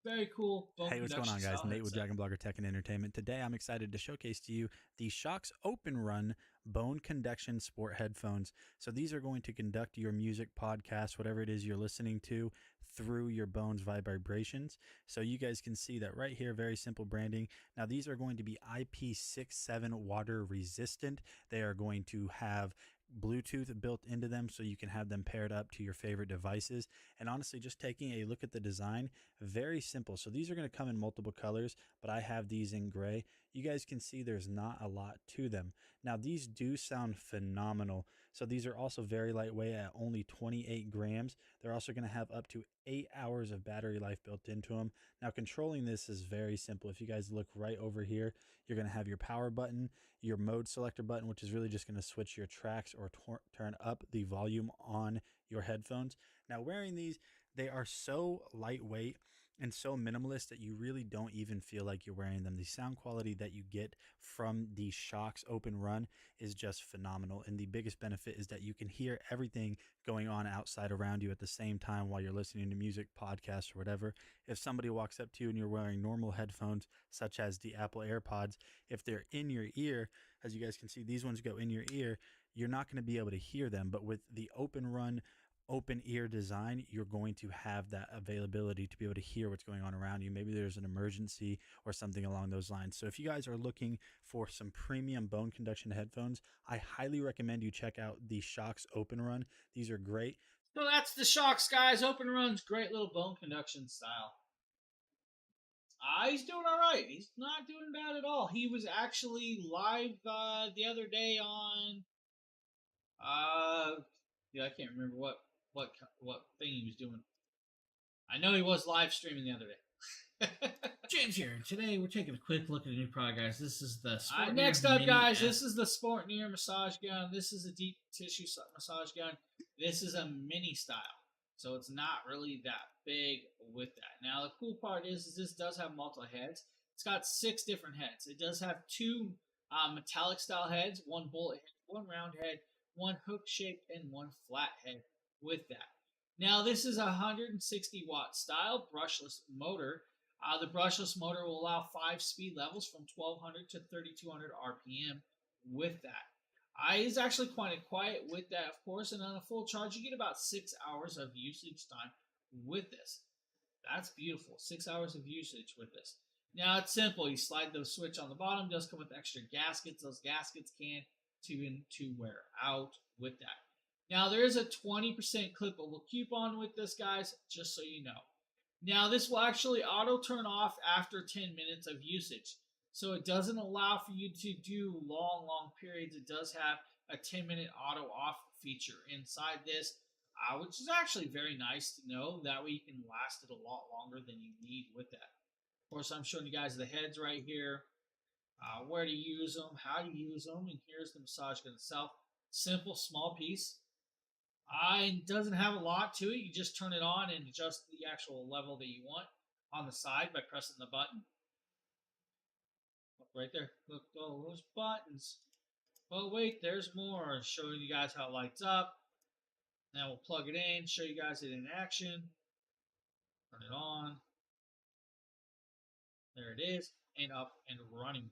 Speaker 1: very cool bone
Speaker 7: Hey, what's going on,
Speaker 1: conduction
Speaker 7: guys?
Speaker 1: style
Speaker 7: Nate with
Speaker 1: headset.
Speaker 7: Dragon Blogger Tech and Entertainment. Today, I'm excited to showcase to you the Shox Open Run Bone Conduction Sport Headphones. So these are going to conduct your music, podcast, whatever it is you're listening to, through your bones vibrations. So you guys can see that right here, very simple branding. Now these are going to be IP67 water resistant. They are going to have Bluetooth built into them, so you can have them paired up to your favorite devices. And honestly, just taking a look at the design, very simple. So these are going to come in multiple colors, but I have these in gray. You guys can see there's not a lot to them. Now these do sound phenomenal. So these are also very lightweight at only 28 grams. They're also going to have up to 8 hours of battery life built into them. Now controlling this is very simple. If you guys look right over here, you're going to have your power button, your mode selector button, which is really just going to switch your tracks or turn up the volume on your headphones. Now wearing these, they are so lightweight and so minimalist that you really don't even feel like you're wearing them. The sound quality that you get from the Shox Open Run is just phenomenal. And the biggest benefit is that you can hear everything going on outside around you at the same time while you're listening to music, podcasts, or whatever. If somebody walks up to you and you're wearing normal headphones, such as the Apple AirPods, if they're in your ear, as you guys can see, these ones go in your ear, you're not going to be able to hear them. But with the Open Run open ear design, you're going to have that availability to be able to hear what's going on around you. Maybe there's an emergency or something along those lines. So if you guys are looking for some premium bone conduction headphones, I highly recommend you check out the Shox Open Run. These are great.
Speaker 1: So that's the Shox, guys. Open Run's great little bone conduction style. He's doing all right. He's not doing bad at all. He was actually live the other day on I can't remember what thing he was doing. I know he was live streaming the other day. James here, and today we're taking a quick look at a new product, guys. This is the Sport next up, guys. This is the Sportneer massage gun. This is a deep tissue massage gun. This is a mini style, so it's not really that big with that. Now the cool part is this does have multiple heads. It's got 6 different heads. It does have 2 metallic style heads, 1 bullet head, 1 round head, 1 hook shaped, and 1 flat head with that. Now this is a 160 watt style brushless motor. The brushless motor will allow 5 speed levels from 1200 to 3200 RPM with that. It's actually quite quiet with that, of course, and on a full charge you get about 6 hours of usage time with this. That's beautiful. 6 hours of usage with this. Now it's simple. You slide the switch on the bottom. It does come with extra gaskets. Those gaskets can to wear out with that. Now there is a 20% clippable coupon with this, guys, just so you know. Now this will actually auto turn off after 10 minutes of usage. So it doesn't allow for you to do long periods. It does have a 10-minute auto off feature inside this, which is actually very nice to know. That way you can last it a lot longer than you need with that. Of course, I'm showing you guys the heads right here. Where to use them, how to use them, and here's the massage gun itself. Simple, small piece. It doesn't have a lot to it. You just turn it on and adjust the actual level that you want on the side by pressing the button. Look right there. Look, oh, those buttons. Oh, wait, there's more. Showing you guys how it lights up. Now we'll plug it in, show you guys it in action. Turn it on. There it is, and up and running.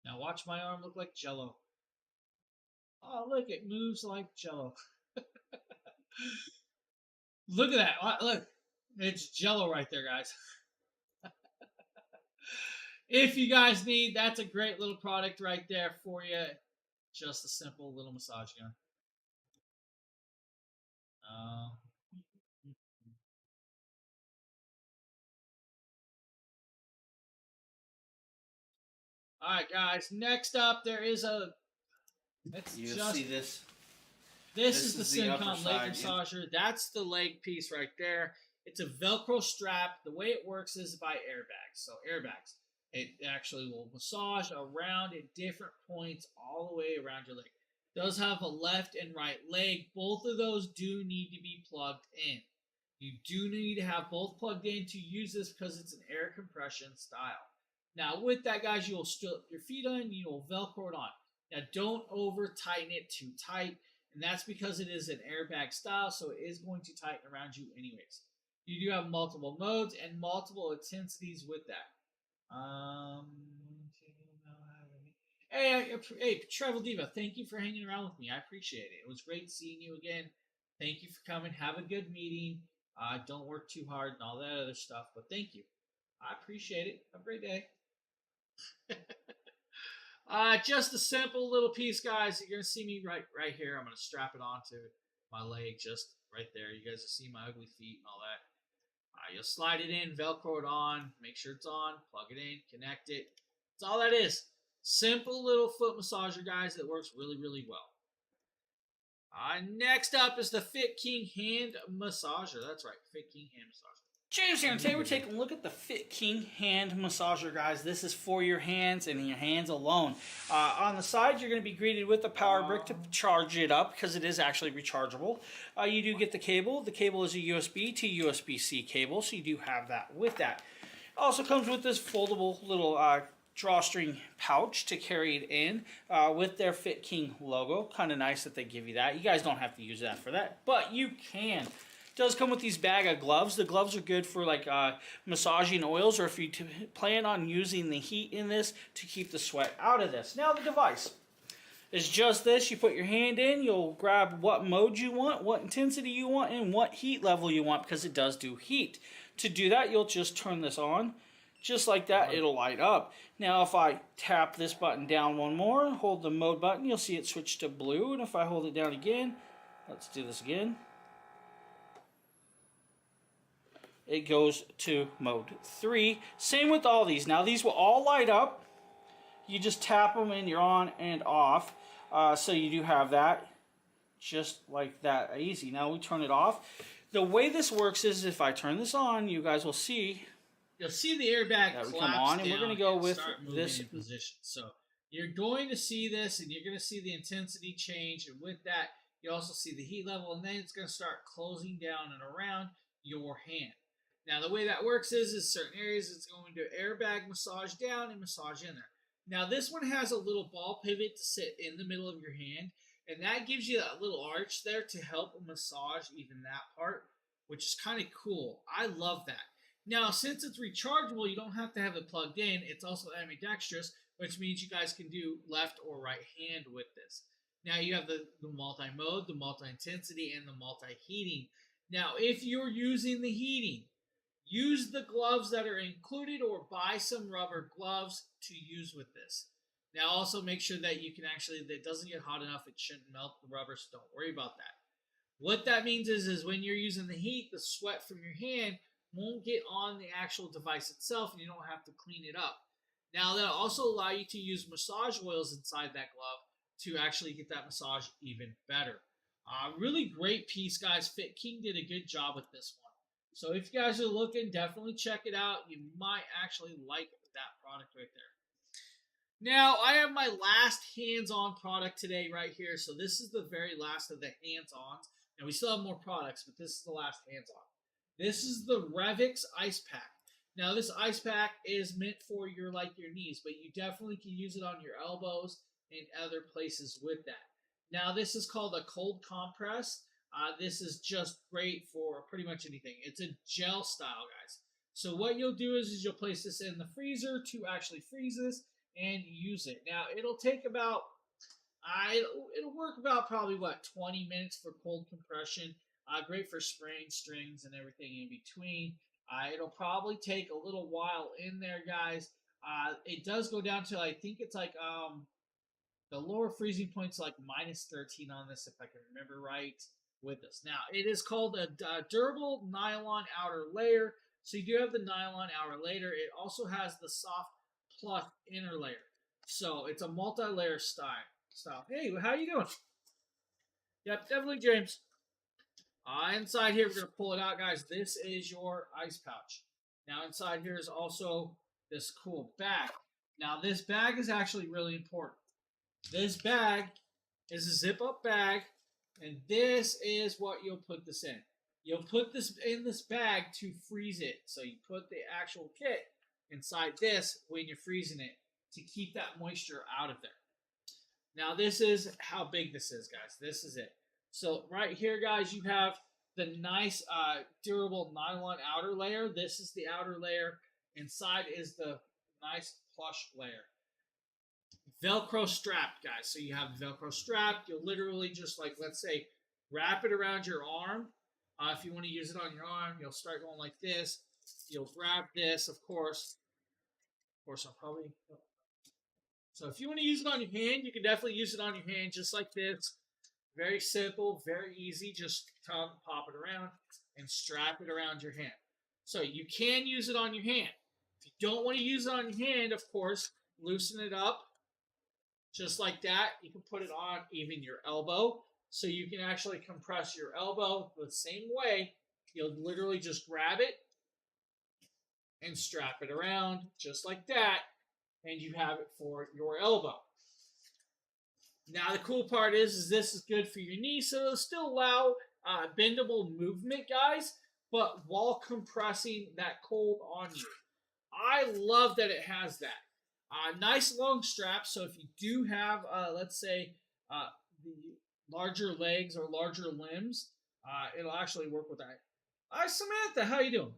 Speaker 1: Now watch my arm look like Jello. Oh, look, it moves like Jello. Look at that. Look, it's Jello right there, guys. If you guys need, that's a great little product right there for you. Just a simple little massage gun. All right, guys. Next up, there is a.
Speaker 5: See this?
Speaker 1: This is the Syncon leg massager. That's the leg piece right there. It's a Velcro strap. The way it works is by airbags. So airbags. It actually will massage around at different points all the way around your leg. It does have a left and right leg. Both of those do need to be plugged in. You do need to have both plugged in to use this because it's an air compression style. Now with that, guys, you will strip your feet on. You will Velcro it on. Now don't over tighten it too tight. And that's because it is an airbag style, so it is going to tighten around you anyways. You do have multiple modes and multiple intensities with that. Hey, Travel Diva, thank you for hanging around with me. I appreciate it. It was great seeing you again. Thank you for coming. Have a good meeting. Don't work too hard and all that other stuff, but thank you. I appreciate it. Have a great day. Just a simple little piece, guys. You're going to see me right here. I'm going to strap it onto my leg just right there. You guys will see my ugly feet and all that. You'll slide it in, Velcro it on, make sure it's on, plug it in, connect it. That's all that is. Simple little foot massager, guys, that works really, really well. Next up is the Fit King hand massager. That's right, Fit King hand massager.
Speaker 3: James here, and today we're taking a look at the Fit King hand massager, guys. This is for your hands and your hands alone. On the side, you're going to be greeted with a power brick to charge it up because it is actually rechargeable. You do get the cable. The cable is a USB to USB-C cable, so you do have that with that. Also comes with this foldable little drawstring pouch to carry it in with their Fit King logo. Kind of nice that they give you that. You guys don't have to use that for that, but you can. Does come with these bag of gloves. The gloves are good for like massaging oils, or if you plan on using the heat in this to keep the sweat out of this. Now the device is just this. You put your hand in, you'll grab what mode you want, what intensity you want, and what heat level you want, because it does do heat. To do that, you'll just turn this on. Just like that, it'll light up. Now if I tap this button down one more, hold the mode button, you'll see it switch to blue. And if I hold it down again, let's do this again. It goes to mode 3. Same with all these. Now these will all light up. You just tap them and you're on and off. So you do have that. Just like that. Easy. Now we turn it off. The way this works is if I turn this on, you guys will see.
Speaker 1: You'll see the airbag
Speaker 3: that
Speaker 1: collapse
Speaker 3: we come on, and we're going to go with this
Speaker 1: in position. So you're going to see this, and you're going to see the intensity change, and with that, you also see the heat level, and then it's going to start closing down and around your hand. Now, the way that works is certain areas it's going to airbag massage down and massage in there. Now, this one has a little ball pivot to sit in the middle of your hand, and that gives you that little arch there to help massage even that part, which is kind of cool. I love that. Now, since it's rechargeable, you don't have to have it plugged in. It's also ambidextrous, which means you guys can do left or right hand with this. Now, you have the multi-mode, the multi-intensity, and the multi-heating. Now, if you're using the heating, use the gloves that are included or buy some rubber gloves to use with this. Now also make sure that you can actually, that it doesn't get hot enough, it shouldn't melt the rubber, so don't worry about that. What that means is when you're using the heat, the sweat from your hand won't get on the actual device itself and you don't have to clean it up. Now that'll also allow you to use massage oils inside that glove to actually get that massage even better. Really great piece, guys. Fit King did a good job with this one. So if you guys are looking, definitely check it out. You might actually like that product right there. Now, I have my last hands-on product today right here. So this is the very last of the hands-ons. Now, we still have more products, but this is the last hands-on. This is the Revix Ice Pack. Now, this ice pack is meant for your knees, but you definitely can use it on your elbows and other places with that. Now, this is called a cold compress. This is just great for pretty much anything. It's a gel style, guys. So what you'll do is you'll place this in the freezer to actually freeze this and use it. Now, it'll take about, it'll work about probably, 20 minutes for cold compression. Great for spraying strings and everything in between. It'll probably take a little while in there, guys. It does go down to, I think it's like, the lower freezing point's like -13 on this, if I can remember right. With this. Now, it is called a durable nylon outer layer. So you do have the nylon outer layer. It also has the soft plush inner layer. So it's a multi-layer style. Hey, how you doing? Yep, definitely James. Inside here, we're going to pull it out, guys. This is your ice pouch. Now, inside here is also this cool bag. Now, this bag is actually really important. This bag is a zip-up bag. And this is what you'll put this in. You'll put this in this bag to freeze it. So you put the actual kit inside this when you're freezing it to keep that moisture out of there. Now this is how big this is, guys. This is it. So right here, guys, you have the nice durable nylon outer layer. This is the outer layer. Inside is the nice plush layer. Velcro strap, guys. So you have Velcro strap. You'll literally just, let's say, wrap it around your arm. If you want to use it on your arm, you'll start going like this. You'll grab this, of course. Of course, I'll probably... So if you want to use it on your hand, you can definitely use it on your hand just like this. Very simple, very easy. Just pop it around and strap it around your hand. So you can use it on your hand. If you don't want to use it on your hand, of course, loosen it up. Just like that, you can put it on even your elbow. So you can actually compress your elbow the same way. You'll literally just grab it and strap it around just like that, and you have it for your elbow. Now the cool part is this is good for your knee, so it'll still allow bendable movement, guys, but while compressing that cold on you. I love that it has that. Nice long strap, so if you do have, let's say, the larger legs or larger limbs, it'll actually work with that. Hi, Samantha, how you doing?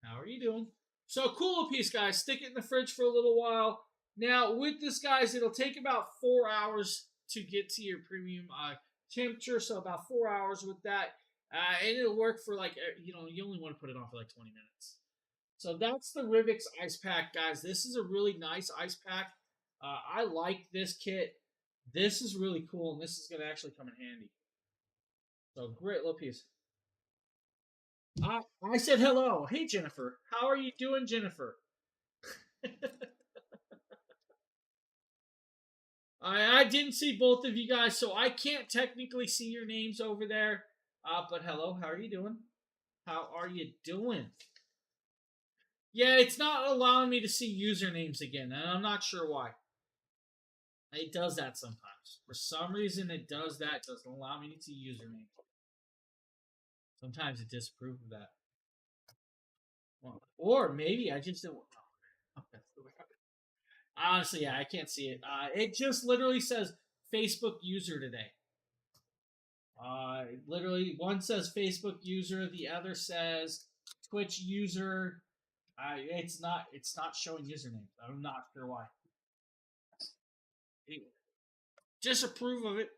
Speaker 1: How are you doing? So cool little piece, guys. Stick it in the fridge for a little while. Now, with this, guys, it'll take about 4 hours to get to your premium temperature, so about 4 hours with that. And it'll work for, like, you only want to put it on for like 20 minutes. So that's the Rivix Ice Pack, guys. This is a really nice ice pack. I like this kit. This is really cool, and this is going to actually come in handy. So great little piece. I said hello. Hey, Jennifer. How are you doing, Jennifer? I didn't see both of you guys, so I can't technically see your names over there. But hello, how are you doing? How are you doing? Yeah, it's not allowing me to see usernames again, and I'm not sure why. It does that sometimes. For some reason, it does that. It doesn't allow me to see usernames. Sometimes it disapproves of that. Well, or maybe I just don't. Oh, that's the way. Honestly, yeah, I can't see it. It just literally says Facebook user today. Literally, one says Facebook user, the other says Twitch user. It's not showing usernames. I'm not sure why. Disapprove of it.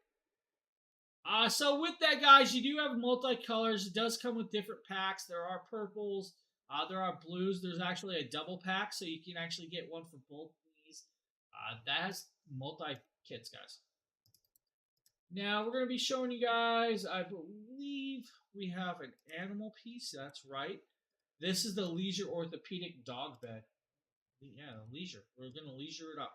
Speaker 1: So with that, guys, you do have multicolors. It does come with different packs. There are purples. There are blues. There's actually a double pack, so you can actually get one for both of these. That has multi-kits, guys. Now, we're going to be showing you guys, I believe we have an animal piece. That's right. This is the Leisure Orthopedic Dog Bed. Yeah, Leisure. We're going to leisure it up.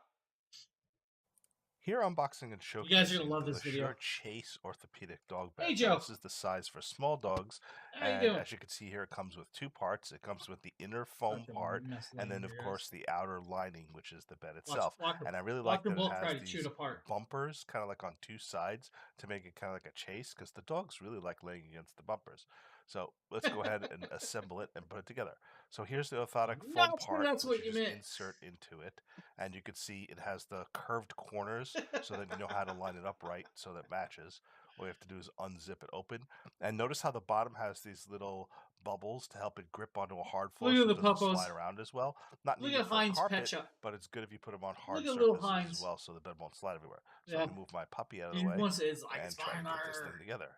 Speaker 8: Here, unboxing and showcasing
Speaker 1: You guys are gonna love this
Speaker 8: the
Speaker 1: video.
Speaker 8: Sure Chase Orthopedic Dog Bed.
Speaker 1: Hey,
Speaker 8: Now,
Speaker 1: Joe.
Speaker 8: this is the size for small dogs,
Speaker 1: How you
Speaker 8: and
Speaker 1: doing?
Speaker 8: as you can see here, it comes with two parts. It comes with the inner foam
Speaker 1: Such a
Speaker 8: part,
Speaker 1: mess
Speaker 8: and then, of
Speaker 1: laying here,
Speaker 8: course, the outer lining, which is the bed
Speaker 1: Watch,
Speaker 8: itself.
Speaker 1: watch,
Speaker 8: And I really
Speaker 1: watch
Speaker 8: like
Speaker 1: them
Speaker 8: that it
Speaker 1: both try
Speaker 8: has
Speaker 1: to chew
Speaker 8: these
Speaker 1: it apart.
Speaker 8: bumpers, kind of like on two sides, to make it kind of like a chase, because the dogs really like laying against the bumpers. So let's go ahead and assemble it and put it together. So here's the orthotic foam part,
Speaker 1: That's what
Speaker 8: which
Speaker 1: you
Speaker 8: you just
Speaker 1: meant.
Speaker 8: insert into it, and you can see it has the curved corners, so that you know how to line it up right so that matches. All you have to do is unzip it open, and notice how the bottom has these little bubbles to help it grip onto a hard floor,
Speaker 1: Look at
Speaker 8: so
Speaker 1: the
Speaker 8: it doesn't
Speaker 1: puppos.
Speaker 8: slide around as well. Not
Speaker 1: Look
Speaker 8: needed
Speaker 1: at
Speaker 8: for a
Speaker 1: Heinz Pet
Speaker 8: carpet,
Speaker 1: Shop.
Speaker 8: but it's good if you put them on hard
Speaker 1: Look at little
Speaker 8: surfaces
Speaker 1: Heinz.
Speaker 8: as well, so the bed won't slide everywhere. So
Speaker 1: Yeah.
Speaker 8: I'm gonna move my puppy out of the
Speaker 1: He
Speaker 8: way
Speaker 1: wants it. It's like
Speaker 8: and
Speaker 1: it's
Speaker 8: try
Speaker 1: fine.
Speaker 8: to put this thing together.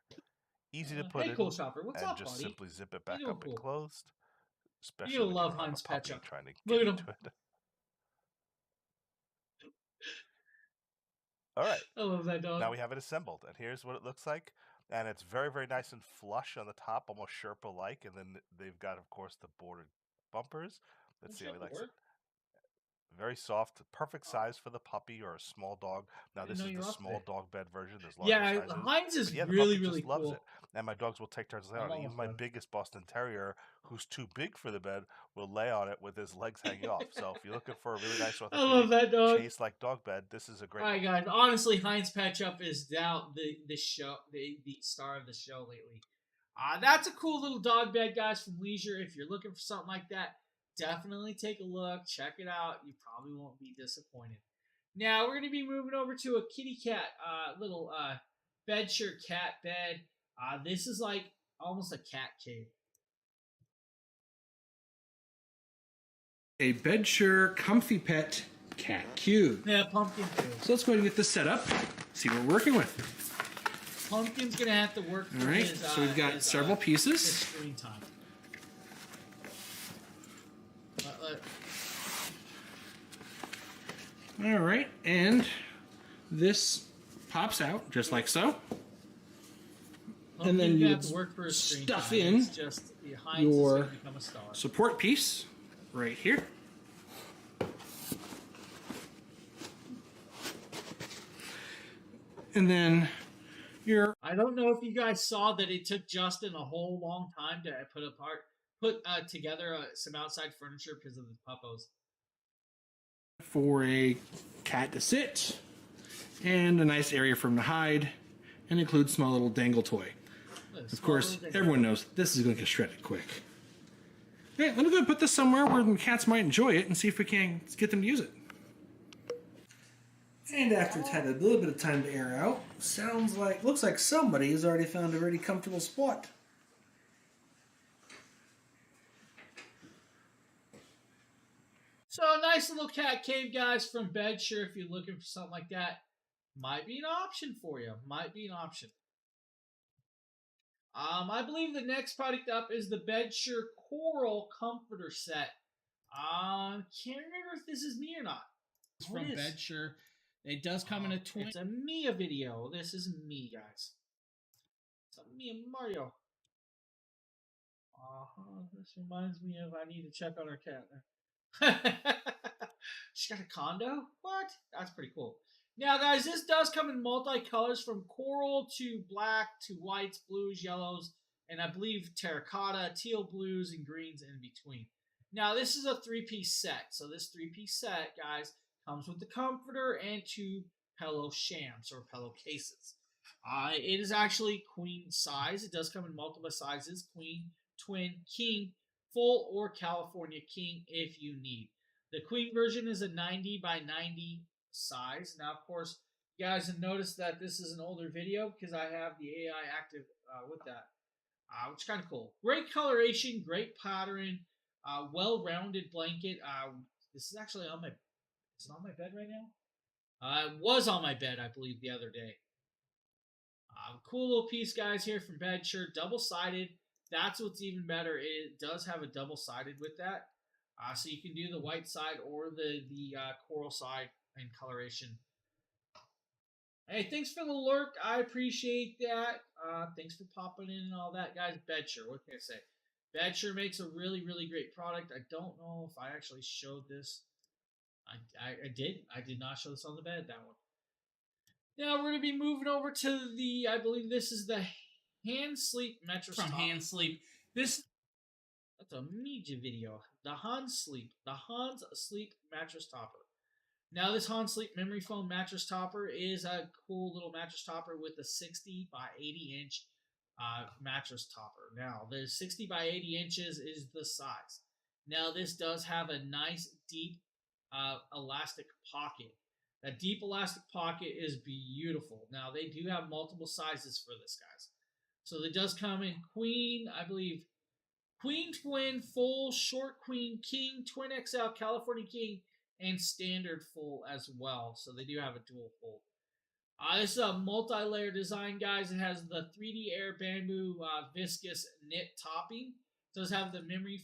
Speaker 8: Easy to put
Speaker 1: Hey,
Speaker 8: in,
Speaker 1: Cool Shopper. What's
Speaker 8: and
Speaker 1: up,
Speaker 8: just
Speaker 1: buddy?
Speaker 8: simply zip it
Speaker 1: You
Speaker 8: back
Speaker 1: doing
Speaker 8: up and
Speaker 1: cool?
Speaker 8: closed. Especially
Speaker 1: You
Speaker 8: when
Speaker 1: love
Speaker 8: you have
Speaker 1: Heinz
Speaker 8: a
Speaker 1: Pet
Speaker 8: puppy
Speaker 1: Shop.
Speaker 8: trying to
Speaker 1: Look
Speaker 8: get
Speaker 1: at him.
Speaker 8: into it. All right.
Speaker 1: I love that dog.
Speaker 8: Now we have it assembled, and here's what it looks like. And it's very, very nice and flush on the top, almost Sherpa-like. And then they've got, of course, the bordered bumpers. Let's see how he likes it. Very soft, perfect size for the puppy or a small dog. Now this is the small dog bed version. There's larger sizes.
Speaker 1: Heinz is
Speaker 8: But yeah, the
Speaker 1: really,
Speaker 8: puppy
Speaker 1: really
Speaker 8: just loves
Speaker 1: cool.
Speaker 8: it. And my dogs will take turns laying on it. Even my biggest Boston Terrier, who's too big for the bed, will lay on it with his legs hanging off. So if you're looking for a really nice
Speaker 1: I love that dog.
Speaker 8: Chase-like dog bed, this is a great
Speaker 1: All right,
Speaker 8: one.
Speaker 1: guys. Honestly, Heinz Pet Shop is now the star of the show lately. That's a cool little dog bed, guys, from Leisure. If you're looking for something like that, definitely take a look. Check it out. You probably won't be disappointed. Now, we're going to be moving over to a kitty cat, little bedshirt cat bed. This is like almost a cat cave.
Speaker 9: A Bedsure Comfy Pet Cat Cube.
Speaker 1: Yeah, pumpkin too.
Speaker 9: So let's go ahead and get this set up, see what we're working with.
Speaker 1: Pumpkin's going to have to work for
Speaker 9: All right,
Speaker 1: his,
Speaker 9: so we've got several
Speaker 1: his
Speaker 9: pieces.
Speaker 1: screen time.
Speaker 9: All right, and this pops out just like so. And then you
Speaker 1: have to work for his screen
Speaker 9: stuff
Speaker 1: time.
Speaker 9: in
Speaker 1: It's just Heinz is
Speaker 9: your
Speaker 1: gonna become a star.
Speaker 9: support piece right here. And then your
Speaker 1: I don't know if you guys saw that it took Justin a whole long time to put together some outside furniture because of the puppos.
Speaker 9: For a cat to sit, and a nice area for him to hide, and includes small little dangle toy. Of course, everyone knows this is going to get shredded quick. Hey, let me go and put this somewhere where the cats might enjoy it and see if we can get them to use it. And after it's had a little bit of time to air out, looks like somebody has already found a really comfortable spot.
Speaker 1: So a nice little cat cave, guys, from Bedsure. If you're looking for something like that, might be an option for you. Might be an option. I believe the next product up is the Bedsure Coral Comforter Set. Can't remember if this is me or not. It's from Bedsure. It does come in a twin. It's a Mia video. This is me, guys. It's a Mia Mario. This reminds me of I need to check on our cat. She got a condo? What? That's pretty cool. Now, guys, this does come in multicolors from coral to black to whites, blues, yellows, and I believe terracotta, teal blues, and greens in between. Now, this is a 3-piece set. So this 3-piece set, guys, comes with the comforter and 2 pillow shams or pillowcases. It is actually queen size. It does come in multiple sizes: queen, twin, king, full, or California king if you need. The queen version is a 90 by 90 size. Now, of course, you guys have noticed that this is an older video because I have the AI active with that, which is kind of cool. Great coloration, great pattern, well-rounded blanket. This is actually on my. Is it on my bed right now? It was on my bed, I believe, the other day. Cool little piece, guys, here from Bedsure, double-sided. That's what's even better. It does have a double-sided with that. So you can do the white side or the coral side in coloration. Hey, thanks for the lurk. I appreciate that. Thanks for popping in and all that, guys. Bedsure, what can I say? Bedsure makes a really, really great product. I don't know if I actually showed this. I did. I did not show this on the bed, that one. Now we're going to be moving over to the, I believe this is the Hand Sleep mattress
Speaker 3: From
Speaker 1: top.
Speaker 3: Hand Sleep.
Speaker 1: That's a media video. The Hans Sleep mattress topper. Now this Hans Sleep memory foam mattress topper is a cool little mattress topper with a 60 by 80 inch mattress topper. Now the 60 by 80 inches is the size. Now this does have a nice deep elastic pocket. That deep elastic pocket is beautiful. Now they do have multiple sizes for this, guys. So it does come in queen, I believe, queen, twin, full, short queen, king, twin XL, California king, and standard full as well. So they do have a dual fold. This is a multi-layer design, guys. It has the 3D Air Bamboo viscous knit topping. It does have the memory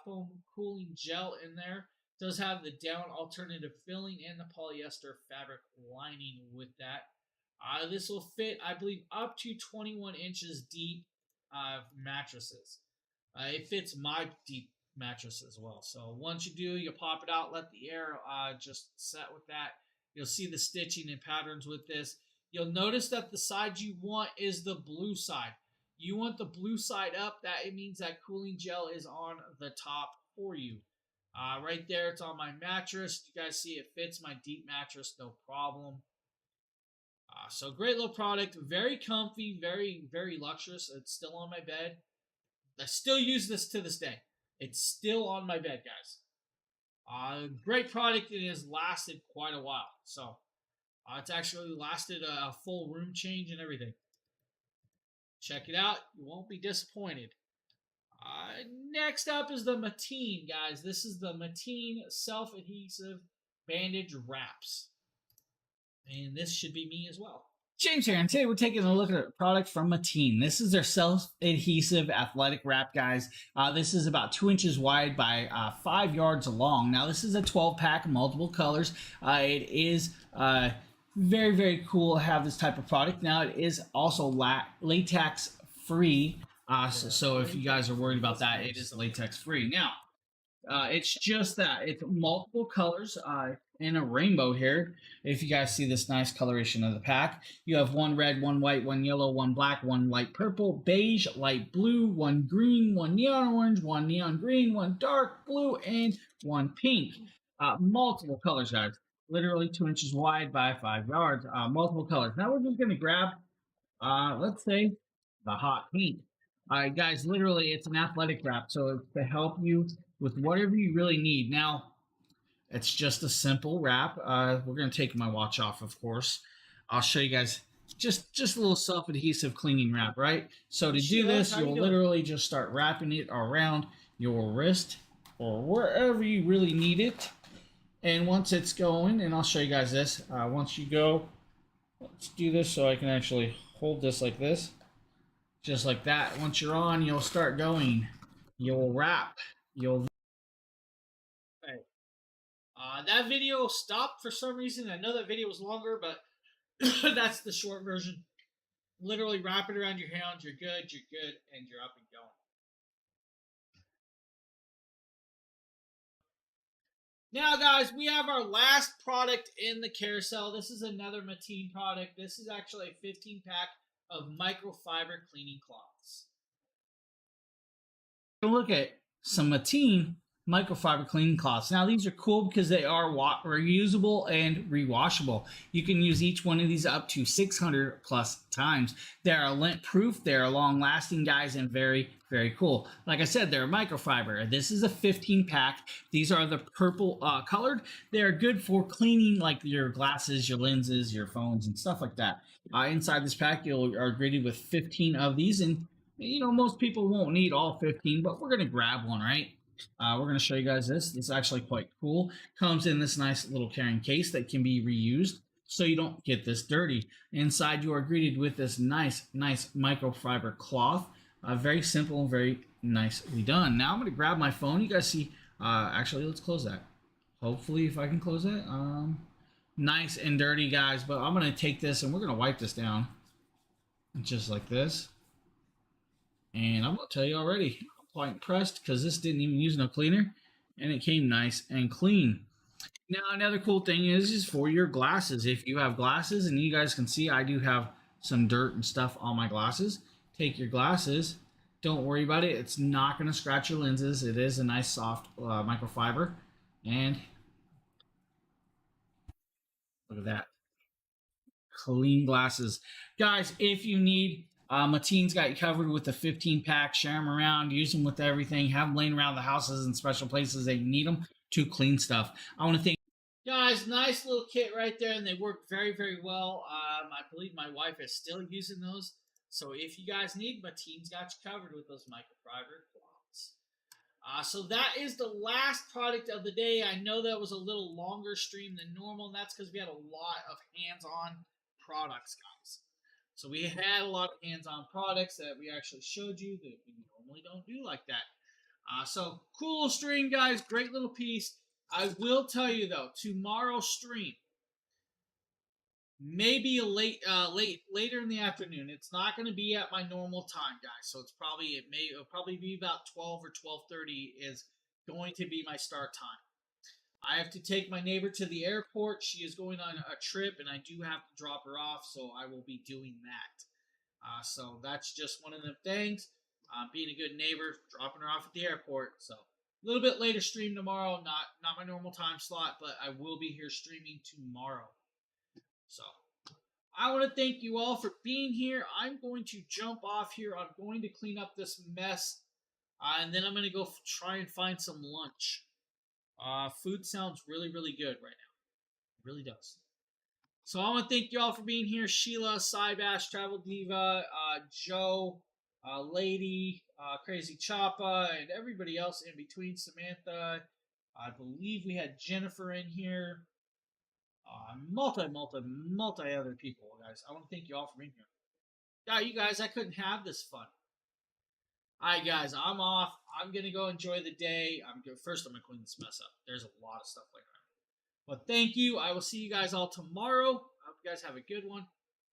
Speaker 1: foam cooling gel in there. It does have the down alternative filling and the polyester fabric lining with that. This will fit, I believe, up to 21 inches deep mattresses. It fits my deep mattress as well. So once you do, you pop it out, let the air just set with that. You'll see the stitching and patterns with this. You'll notice that the side you want is the blue side. You want the blue side up. That it means that cooling gel is on the top for you. Right there, it's on my mattress. You guys see it fits my deep mattress, no problem. So great little product, very comfy, very, very luxurious. It's still on my bed. I still use this to this day. It's still on my bed, guys. Great product. It has lasted quite a while. So it's actually lasted a full room change and everything. Check it out. You won't be disappointed. Next up is the Mateen, guys. This is the Mateen self-adhesive bandage wraps. And this should be me as well.
Speaker 3: James here, and today we're taking a look at a product from Mateen. This is their self-adhesive athletic wrap, guys. This is about 2 inches wide by 5 yards long. Now, this is a 12-pack, multiple colors. It is very, very cool to have this type of product. Now, it is also latex-free. So if you guys are worried about that, it is latex-free. Now,
Speaker 1: It's just that. It's multiple colors in a rainbow here. If you guys see this nice coloration of the pack, you have one red, one white, one yellow, one black, one light purple, beige, light blue, one green, one neon orange, one neon green, one dark blue, and one pink. Multiple colors, guys. Literally 2 inches wide by 5 yards. Multiple colors. Now we're just going to grab, let's say, the hot pink. All right, guys, literally, it's an athletic wrap, so it's to help you with whatever you really need. Now, it's just a simple wrap. We're going to take my watch off, of course. I'll show you guys just a little self-adhesive cleaning wrap, right? So to do this, you'll literally just start wrapping it around your wrist or wherever you really need it. And once it's going, and I'll show you guys this, once you go, let's do this so I can actually hold this like this. Just like that. Once you're on, you'll start going. You'll wrap. You'll. Okay. That video stopped for some reason. I know that video was longer, but that's the short version. Literally wrap it around your hands. You're good, and you're up and going. Now, guys, we have our last product in the carousel. This is another Mateen product. This is actually a 15-pack of microfiber cleaning cloths. Look at some Mateen microfiber cleaning cloths. Now, these are cool because they are reusable and rewashable. You can use each one of these up to 600 plus times. They are lint proof, they are long lasting, guys, and very, very cool. Like I said, they're microfiber. This is a 15-pack. These are the purple colored. They're good for cleaning like your glasses, your lenses, your phones, and stuff like that. Inside this pack, you are greeted with 15 of these, and you know, most people won't need all 15, but we're going to grab one, right? We're going to show you guys this. This is actually quite cool. Comes in this nice little carrying case that can be reused so you don't get this dirty. Inside, you are greeted with this nice microfiber cloth. Very simple and very nicely done. Now I'm going to grab my phone. You guys see, actually, let's close that. Hopefully, if I can close that. Nice and dirty, guys, but I'm going to take this and we're going to wipe this down just like this. And I'm going to tell you already, I'm quite impressed because this didn't even use no cleaner and it came nice and clean. Now, another cool thing is for your glasses. If you have glasses, and you guys can see I do have some dirt and stuff on my glasses, take your glasses. Don't worry about it. It's not going to scratch your lenses. It is a nice soft microfiber. And look at that. Clean glasses. Guys, if you need, Mateen's got you covered with the 15-pack. Share them around. Use them with everything. Have them laying around the houses and special places that you need them to clean stuff. I want to thank guys. Nice little kit right there, and they work very, very well. I believe my wife is still using those. So if you guys need, Mateen's got you covered with those microfiber cloths. So that is the last product of the day. I know that was a little longer stream than normal, and that's because we had a lot of hands-on products, guys. So we had a lot of hands-on products that we actually showed you that we normally don't do like that. So cool stream, guys. Great little piece. I will tell you though, tomorrow's stream maybe later in the afternoon. It's not going to be at my normal time, guys. So it'll probably be about 12 or 12:30 is going to be my start time. I have to take my neighbor to the airport. She is going on a trip, and I do have to drop her off, so I will be doing that. So that's just one of the things. Being a good neighbor, dropping her off at the airport. So a little bit later stream tomorrow. Not my normal time slot, but I will be here streaming tomorrow. So I want to thank you all for being here. I'm going to jump off here. I'm going to clean up this mess, and then I'm going to go try and find some lunch. Food sounds really, really good right now. It really does. So I want to thank you all for being here. Sheila, Cybash, Travel Diva, Joe, Lady, Crazy Choppa, and everybody else in between. Samantha, I believe we had Jennifer in here. Multi other people, guys. I want to thank you all for being here. Yeah, you guys, I couldn't have this fun. Alright, guys, I'm off. I'm going to go enjoy the day. First, I'm going to clean this mess up. There's a lot of stuff like that. But thank you. I will see you guys all tomorrow. I hope you guys have a good one.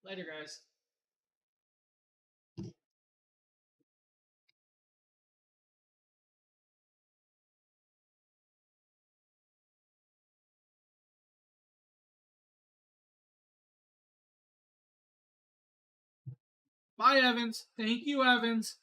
Speaker 1: Later, guys. Bye, Evans. Thank you, Evans.